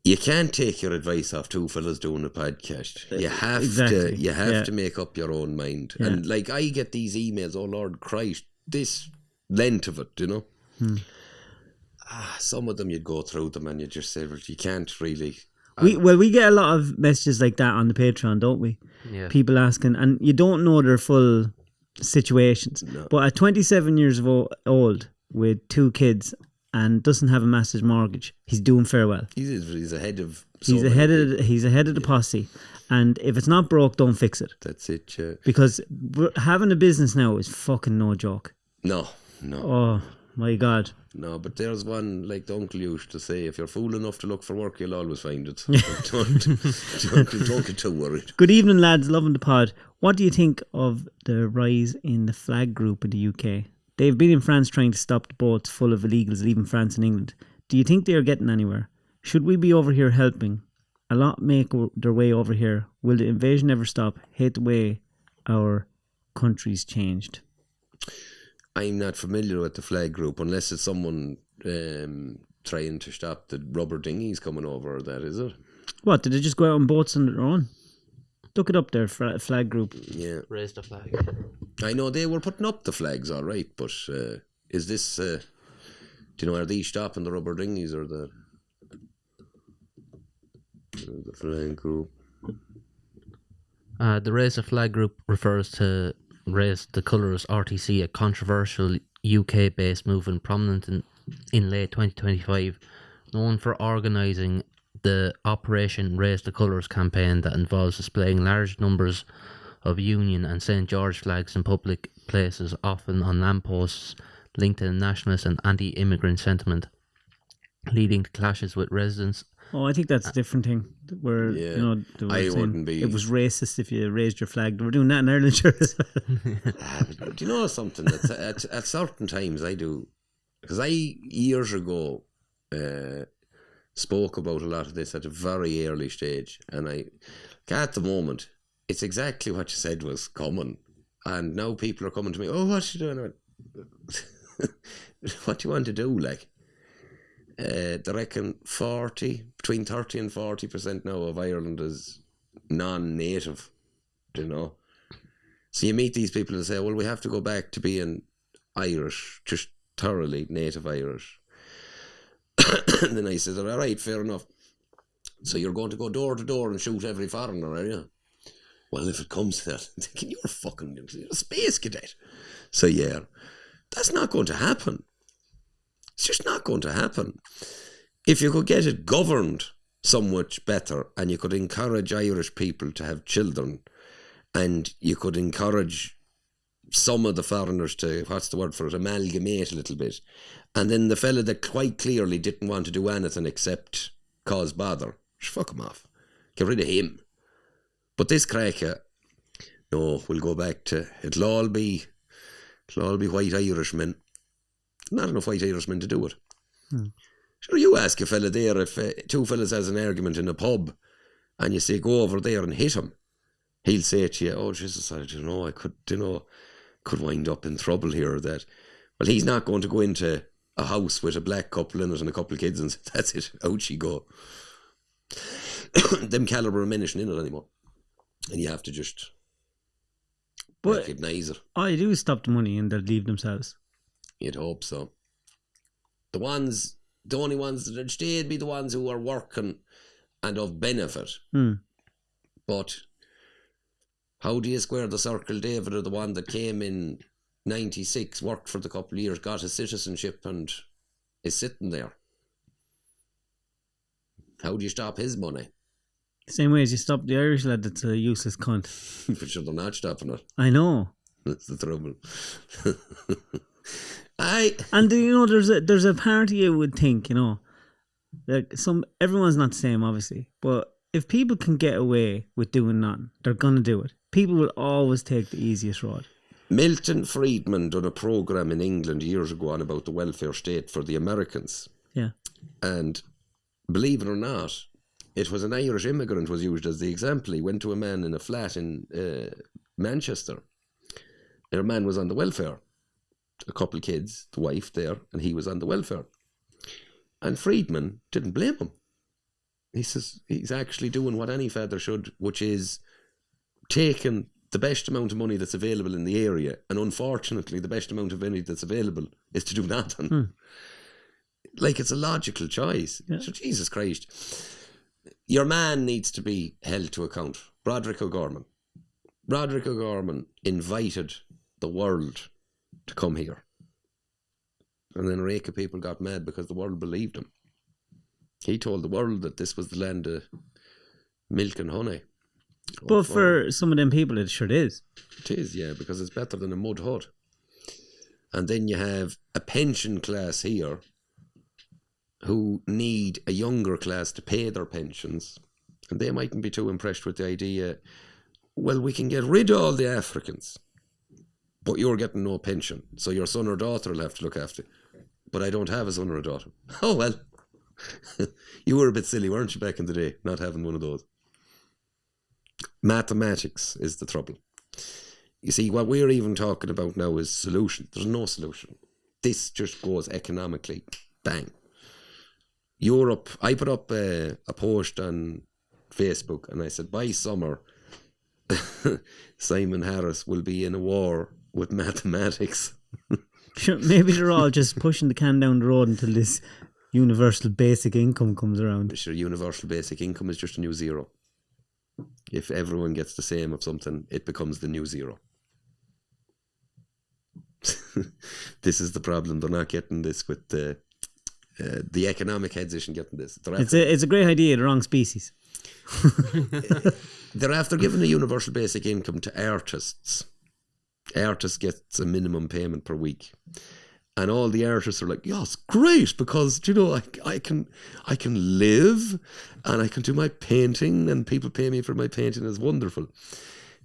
[SPEAKER 2] you can't take your advice off 2 fellas doing a podcast. You have to make up your own mind. Yeah. And like, I get these emails, oh Lord Christ, this length of it, you know. Some of them you'd go through them and you just say, well, you can't really.
[SPEAKER 1] We get a lot of messages like that on the Patreon, don't we? Yeah. People asking, and you don't know their full situations. No. But at 27 years old with 2 kids and doesn't have a massive mortgage, he's doing fair well.
[SPEAKER 2] He's ahead of.
[SPEAKER 1] He's ahead of the posse, and if it's not broke, don't fix it.
[SPEAKER 2] That's it. Yeah.
[SPEAKER 1] Because having a business now is fucking no joke.
[SPEAKER 2] No.
[SPEAKER 1] Oh my God.
[SPEAKER 2] No, but there's one, like the uncle used to say, if you're fool enough to look for work, you'll always find it. Don't get too worried.
[SPEAKER 1] Good evening, lads. Loving the pod. What do you think of the rise in the flag group in the UK? They've been in France trying to stop the boats full of illegals leaving France and England. Do you think they are getting anywhere? Should we be over here helping? A lot make their way over here. Will the invasion ever stop? Hate the way our country's changed.
[SPEAKER 2] I'm not familiar with the flag group unless it's someone trying to stop the rubber dinghies coming over. That is it.
[SPEAKER 1] What, did they just go out on boats on their own? Look it up there, flag group.
[SPEAKER 2] Yeah,
[SPEAKER 3] raise the flag.
[SPEAKER 2] I know they were putting up the flags, all right, but is this? Do you know, are these stopping the rubber dinghies or the flag group?
[SPEAKER 3] The Raise the Flag group refers to Raise the Colours RTC, a controversial UK-based movement prominent in late 2025, known for organising the Operation Raise the Colours campaign that involves displaying large numbers of Union and St George flags in public places, often on lampposts, linked to nationalist and anti-immigrant sentiment, leading to clashes with residents.
[SPEAKER 1] Oh, I think that's a different thing. Where you know,
[SPEAKER 2] I wouldn't be.
[SPEAKER 1] It was racist if you raised your flag. They were doing that in Ireland, sure as well.
[SPEAKER 2] Do you know something? That's at certain times I do, because I years ago spoke about a lot of this at a very early stage, and at the moment it's exactly what you said was coming, and now people are coming to me. Oh, what you doing? What do you want to do, like? They reckon between 30 and 40% now of Ireland is non-native, you know. So you meet these people and say, well, we have to go back to being Irish, just thoroughly native Irish. And then I said, all right, fair enough. So you're going to go door to door and shoot every foreigner, are you? Well, if it comes to that, I'm thinking, you're a space cadet. So yeah, that's not going to happen. It's just not going to happen. If you could get it governed so much better, and you could encourage Irish people to have children, and you could encourage some of the foreigners to, amalgamate a little bit, and then the fella that quite clearly didn't want to do anything except cause bother, just fuck him off. Get rid of him. But this cracker, no, we'll go back to, it'll all be white Irishmen. Not enough white Irishmen to do it. Sure, you ask a fella there if two fellas has an argument in a pub and you say go over there and hit him. He'll say to you, oh Jesus, I don't know, I could wind up in trouble here or that. Well, he's not going to go into a house with a black couple in it and a couple of kids and say, that's it, out you go. Them calibre ammunition in it anymore. And you have to just recognise it.
[SPEAKER 1] I do stop the money and they'll leave themselves.
[SPEAKER 2] You'd hope so. The only ones that stay would be the ones who are working and of benefit. But how do you square the circle, David, or the one that came in 96, worked for the couple of years, got his citizenship and is sitting there? How do you stop his money?
[SPEAKER 1] Same way as you stop the Irish lad that's a useless cunt.
[SPEAKER 2] But sure, they're not stopping it.
[SPEAKER 1] I know.
[SPEAKER 2] That's the trouble.
[SPEAKER 1] And you know, there's a party you would think, you know, like everyone's not the same, obviously, but if people can get away with doing nothing, they're gonna do it. People will always take the easiest road.
[SPEAKER 2] Milton Friedman done a program in England years ago on about the welfare state for the Americans.
[SPEAKER 1] Yeah.
[SPEAKER 2] And believe it or not, it was an Irish immigrant was used as the example. He went to a man in a flat in Manchester. Their man was on the welfare. A couple of kids, the wife there, and he was on the welfare. And Friedman didn't blame him. He says he's actually doing what any father should, which is taking the best amount of money that's available in the area, and unfortunately the best amount of money that's available is to do nothing. Like, it's a logical choice. Yeah. So Jesus Christ, your man needs to be held to account. Roderick O'Gorman invited the world to come here, and then a rake of people got mad because the world believed him. He told the world that this was the land of milk and honey.
[SPEAKER 1] But for some of them people, it sure is.
[SPEAKER 2] It is, yeah, because it's better than a mud hut. And then you have a pension class here who need a younger class to pay their pensions, and they mightn't be too impressed with the idea, well, we can get rid of all the Africans, but you're getting no pension, so your son or daughter will have to look after you. But I don't have a son or a daughter. Oh, well. You were a bit silly, weren't you, back in the day, not having one of those? Mathematics is the trouble. You see, what we're even talking about now is solution. There's no solution. This just goes economically. Bang. Europe, I put up a post on Facebook and I said, by summer, Simon Harris will be in a war with mathematics.
[SPEAKER 1] Sure, maybe they're all just pushing the can down the road until this universal basic income comes around.
[SPEAKER 2] Sure, universal basic income is just a new zero. If everyone gets the same of something, it becomes the new zero. This is the problem. They're not getting this with the economic heads isn't getting this.
[SPEAKER 1] It's a great idea, the wrong species.
[SPEAKER 2] They're after giving a universal basic income to artists. Artists gets a minimum payment per week. And all the artists are like, yeah, it's great because, you know, I can live and I can do my painting and people pay me for my painting. It's wonderful.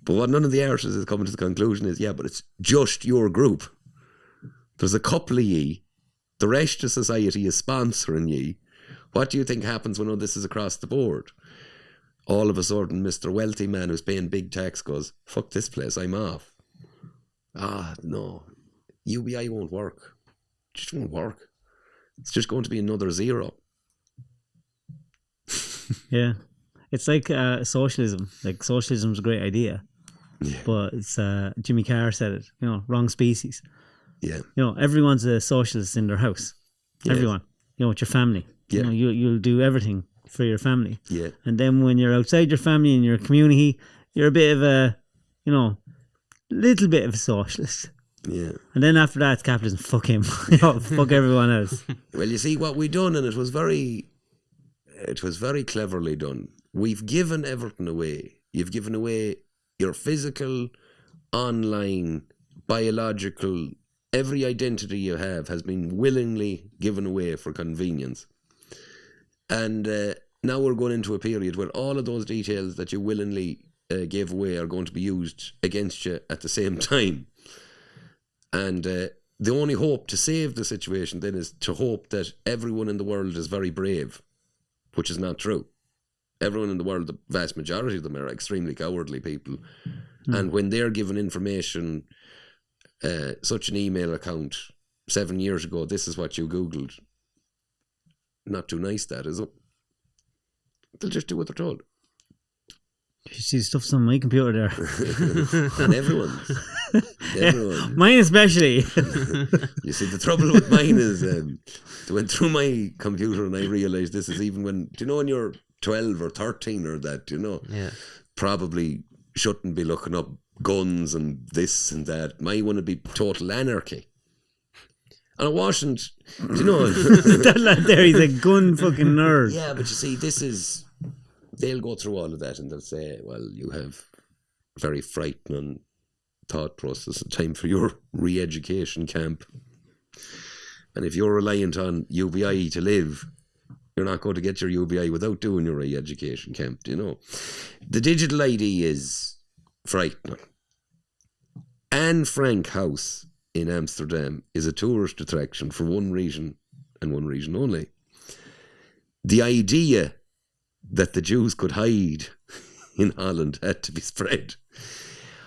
[SPEAKER 2] But what none of the artists is coming to the conclusion is, yeah, but it's just your group. There's a couple of ye. The rest of society is sponsoring ye. What do you think happens when all this is across the board? All of a sudden, Mr. Wealthy man who's paying big tax goes, fuck this place, I'm off. No, UBI won't work. It just won't work. It's just going to be another zero.
[SPEAKER 1] Yeah. It's like socialism. Like, socialism's a great idea. Yeah. But it's Jimmy Carr said it, you know, wrong species.
[SPEAKER 2] Yeah.
[SPEAKER 1] You know, everyone's a socialist in their house. Yes. Everyone. You know, with your family. Yeah. You know, you'll do everything for your family.
[SPEAKER 2] Yeah.
[SPEAKER 1] And then when you're outside your family and your community, you're a bit of a, you know, little bit of a socialist.
[SPEAKER 2] Yeah.
[SPEAKER 1] And then after that, it's capitalism. Fuck him. Fuck everyone else.
[SPEAKER 2] Well, you see what we done, and it was very cleverly done. We've given everything away. You've given away your physical, online, biological, every identity you have has been willingly given away for convenience. And now we're going into a period where all of those details that you willingly gave away are going to be used against you at the same time. And the only hope to save the situation then is to hope that everyone in the world is very brave, which is not true. Everyone in the world, the vast majority of them, are extremely cowardly people. And when they're given information, such an email account 7 years ago, this is what you Googled. Not too nice, that, is it? They'll just do what they're told.
[SPEAKER 1] You see, stuff's on my computer there.
[SPEAKER 2] And everyone's.
[SPEAKER 1] Mine especially.
[SPEAKER 2] You see, the trouble with mine is I went through my computer and I realised this is even when, do you know, when you're 12 or 13 or that, you know, probably shouldn't be looking up guns and this and that. Mine would be total anarchy. And it wasn't, do you know.
[SPEAKER 1] That lad there, he's a gun fucking nerd.
[SPEAKER 2] Yeah, but you see, this is, they'll go through all of that and they'll say, well, you have a very frightening thought process, a time for your re-education camp. And if you're reliant on UBI to live, you're not going to get your UBI without doing your re-education camp, do you know? The digital ID is frightening. Anne Frank House in Amsterdam is a tourist attraction for one reason and one reason only. The idea that the Jews could hide in Holland had to be spread.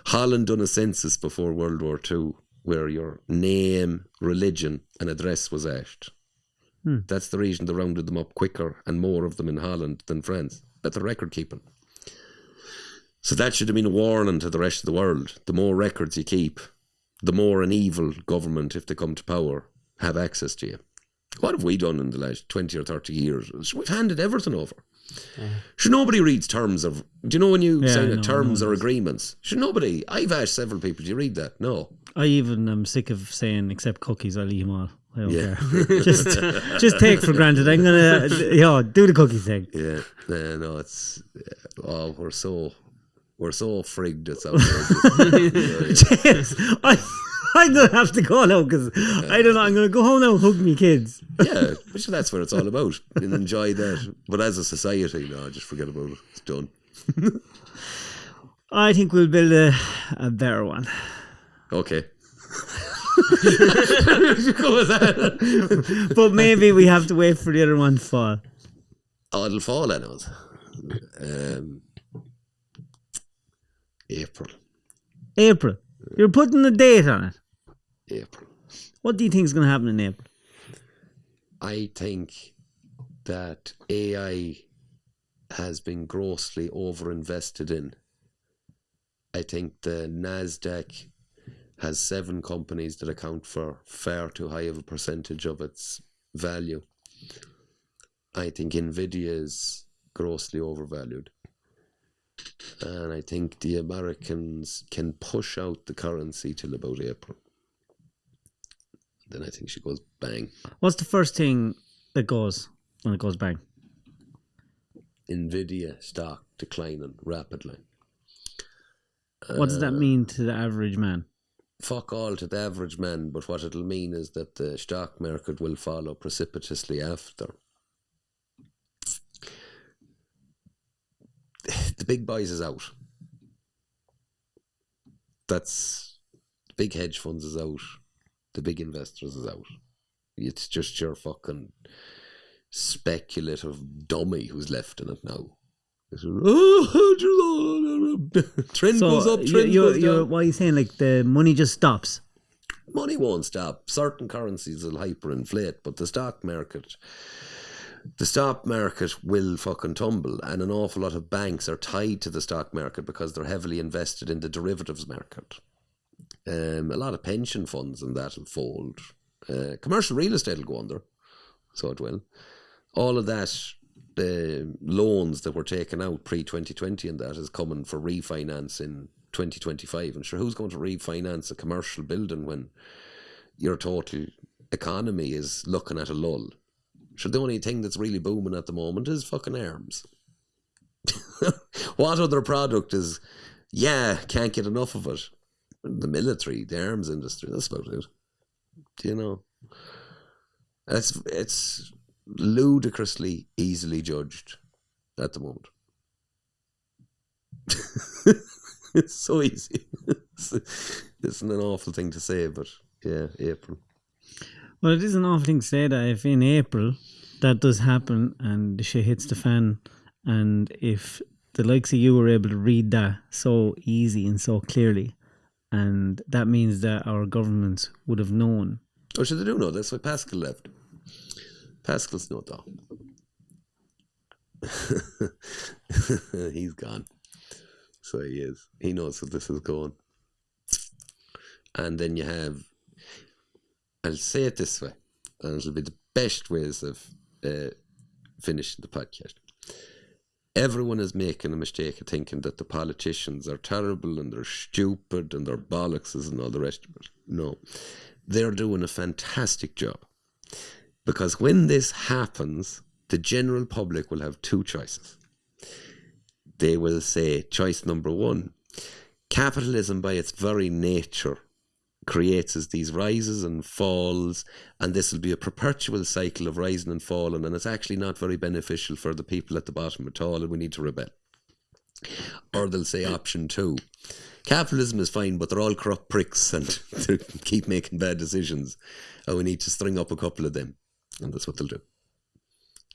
[SPEAKER 2] Holland done a census before World War II where your name, religion and address was asked. That's the reason they rounded them up quicker and more of them in Holland than France. Better record keeping. So that should have been a warning to the rest of the world. The more records you keep, the more an evil government, if they come to power, have access to you. What have we done in the last 20 or 30 years? We've handed everything over. Sure, nobody reads terms of... Do you know when you sign terms or agreements? Sure, nobody... I've asked several people, do you read that? No.
[SPEAKER 1] I even am sick of saying, except cookies, I'll eat them all. I don't care. just take for granted. I'm going to... do the cookie thing.
[SPEAKER 2] Yeah. No, it's... Oh, we're so frigged, it's outrageous.
[SPEAKER 1] Yes, I'm going to have to go now because I don't know, I'm going to go home now and hug me kids.
[SPEAKER 2] Yeah, which that's what it's all about. And enjoy that. But as a society, no, just forget about it. It's done.
[SPEAKER 1] I think we'll build a better one.
[SPEAKER 2] Okay. Go with that.
[SPEAKER 1] But maybe we have to wait for the other one to fall.
[SPEAKER 2] Oh, it'll fall anyway. April.
[SPEAKER 1] You're putting a date on it.
[SPEAKER 2] April.
[SPEAKER 1] What do you think is going to happen in April?
[SPEAKER 2] I think that AI has been grossly overinvested in. I think the NASDAQ has 7 companies that account for far too high of a percentage of its value. I think Nvidia is grossly overvalued. And I think the Americans can push out the currency till about April. Then I think she goes bang.
[SPEAKER 1] What's the first thing that goes when it goes bang?
[SPEAKER 2] Nvidia stock declining rapidly.
[SPEAKER 1] What does that mean to the average man?
[SPEAKER 2] Fuck all to the average man, but what it'll mean is that the stock market will follow precipitously after. The big boys is out. That's the big hedge funds is out. The big investors is out. It's just your fucking speculative dummy who's left in it now. Trend goes up, trend goes down.
[SPEAKER 1] What are you saying? Like the money just stops?
[SPEAKER 2] Money won't stop. Certain currencies will hyperinflate, but the stock market will fucking tumble, and an awful lot of banks are tied to the stock market because they're heavily invested in the derivatives market. A lot of pension funds and that will fold. Commercial real estate will go under, so it will. All of that, loans that were taken out pre-2020 and that is coming for refinance in 2025. And sure, who's going to refinance a commercial building when your total economy is looking at a lull? Sure, the only thing that's really booming at the moment is fucking arms. What other product is, can't get enough of it? The military, the arms industry, that's about it. Do you know? It's ludicrously easily judged. at the moment. It's so easy. It's an awful thing to say, but yeah, April.
[SPEAKER 1] Well, it is an awful thing to say that if in April that does happen and the shit hits the fan, and if the likes of you were able to read that so easy and so clearly, and that means that our governments would have known.
[SPEAKER 2] Oh, should they do know? That's why Pascal left. Pascal's no though. He's gone. So he is. He knows where this is going. And then you have, I'll say it this way, and it'll be the best ways of finishing the podcast. Everyone is making a mistake of thinking that the politicians are terrible and they're stupid and they're bollockses and all the rest of it. No. They're doing a fantastic job. Because when this happens, the general public will have two choices. They will say, choice number one, capitalism by its very nature creates these rises and falls, and this will be a perpetual cycle of rising and falling, and it's actually not very beneficial for the people at the bottom at all, and we need to rebel. Or they'll say option two, capitalism is fine, but they're all corrupt pricks and they keep making bad decisions, and we need to string up a couple of them, and that's what they'll do.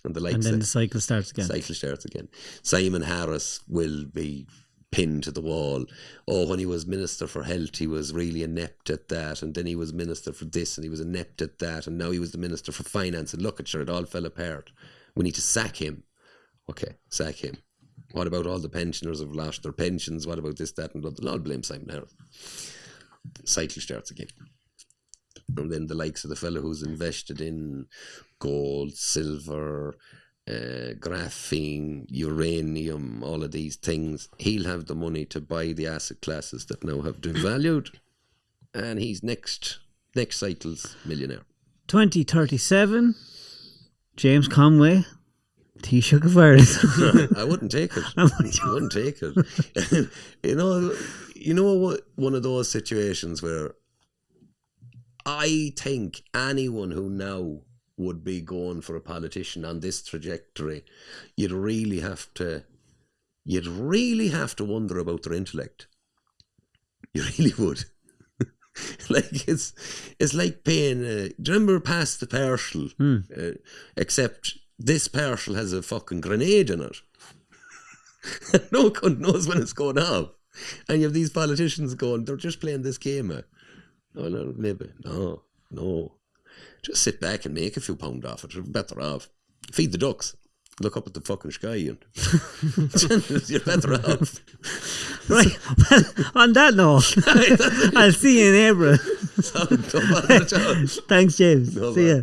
[SPEAKER 2] And
[SPEAKER 1] then the cycle starts again.
[SPEAKER 2] Simon Harris will be pinned to the wall. Oh, when he was Minister for Health, he was really inept at that, and then he was Minister for this, and he was inept at that, and now he was the Minister for Finance, and look at sure, it all fell apart. We need to sack him. Okay, sack him. What about all the pensioners who've lost their pensions? What about this, that, and that? They'll all blame Simon Harris. The cycle starts again. And then the likes of the fellow who's invested in gold, silver, graphene, uranium, all of these things, he'll have the money to buy the asset classes that now have devalued, and he's next cycle's millionaire. 2037,
[SPEAKER 1] James Conway, Taoiseach of Ireland.
[SPEAKER 2] I wouldn't take it. I wouldn't take it. You know what? One of those situations where I think anyone who now would be going for a politician on this trajectory, you'd really have to wonder about their intellect. You really would. Like it's like paying. Do you remember Pass the Partial? Except this partial has a fucking grenade in it. No cunt knows when it's going off, and you have these politicians going, they're just playing this game. Oh, no, maybe. No. Just sit back and make a few pound off it. You're better off. Feed the ducks. Look up at the fucking sky and you're better off.
[SPEAKER 1] Right. Well, on that note, I'll see you in April.
[SPEAKER 2] Thanks, James.
[SPEAKER 1] See ya.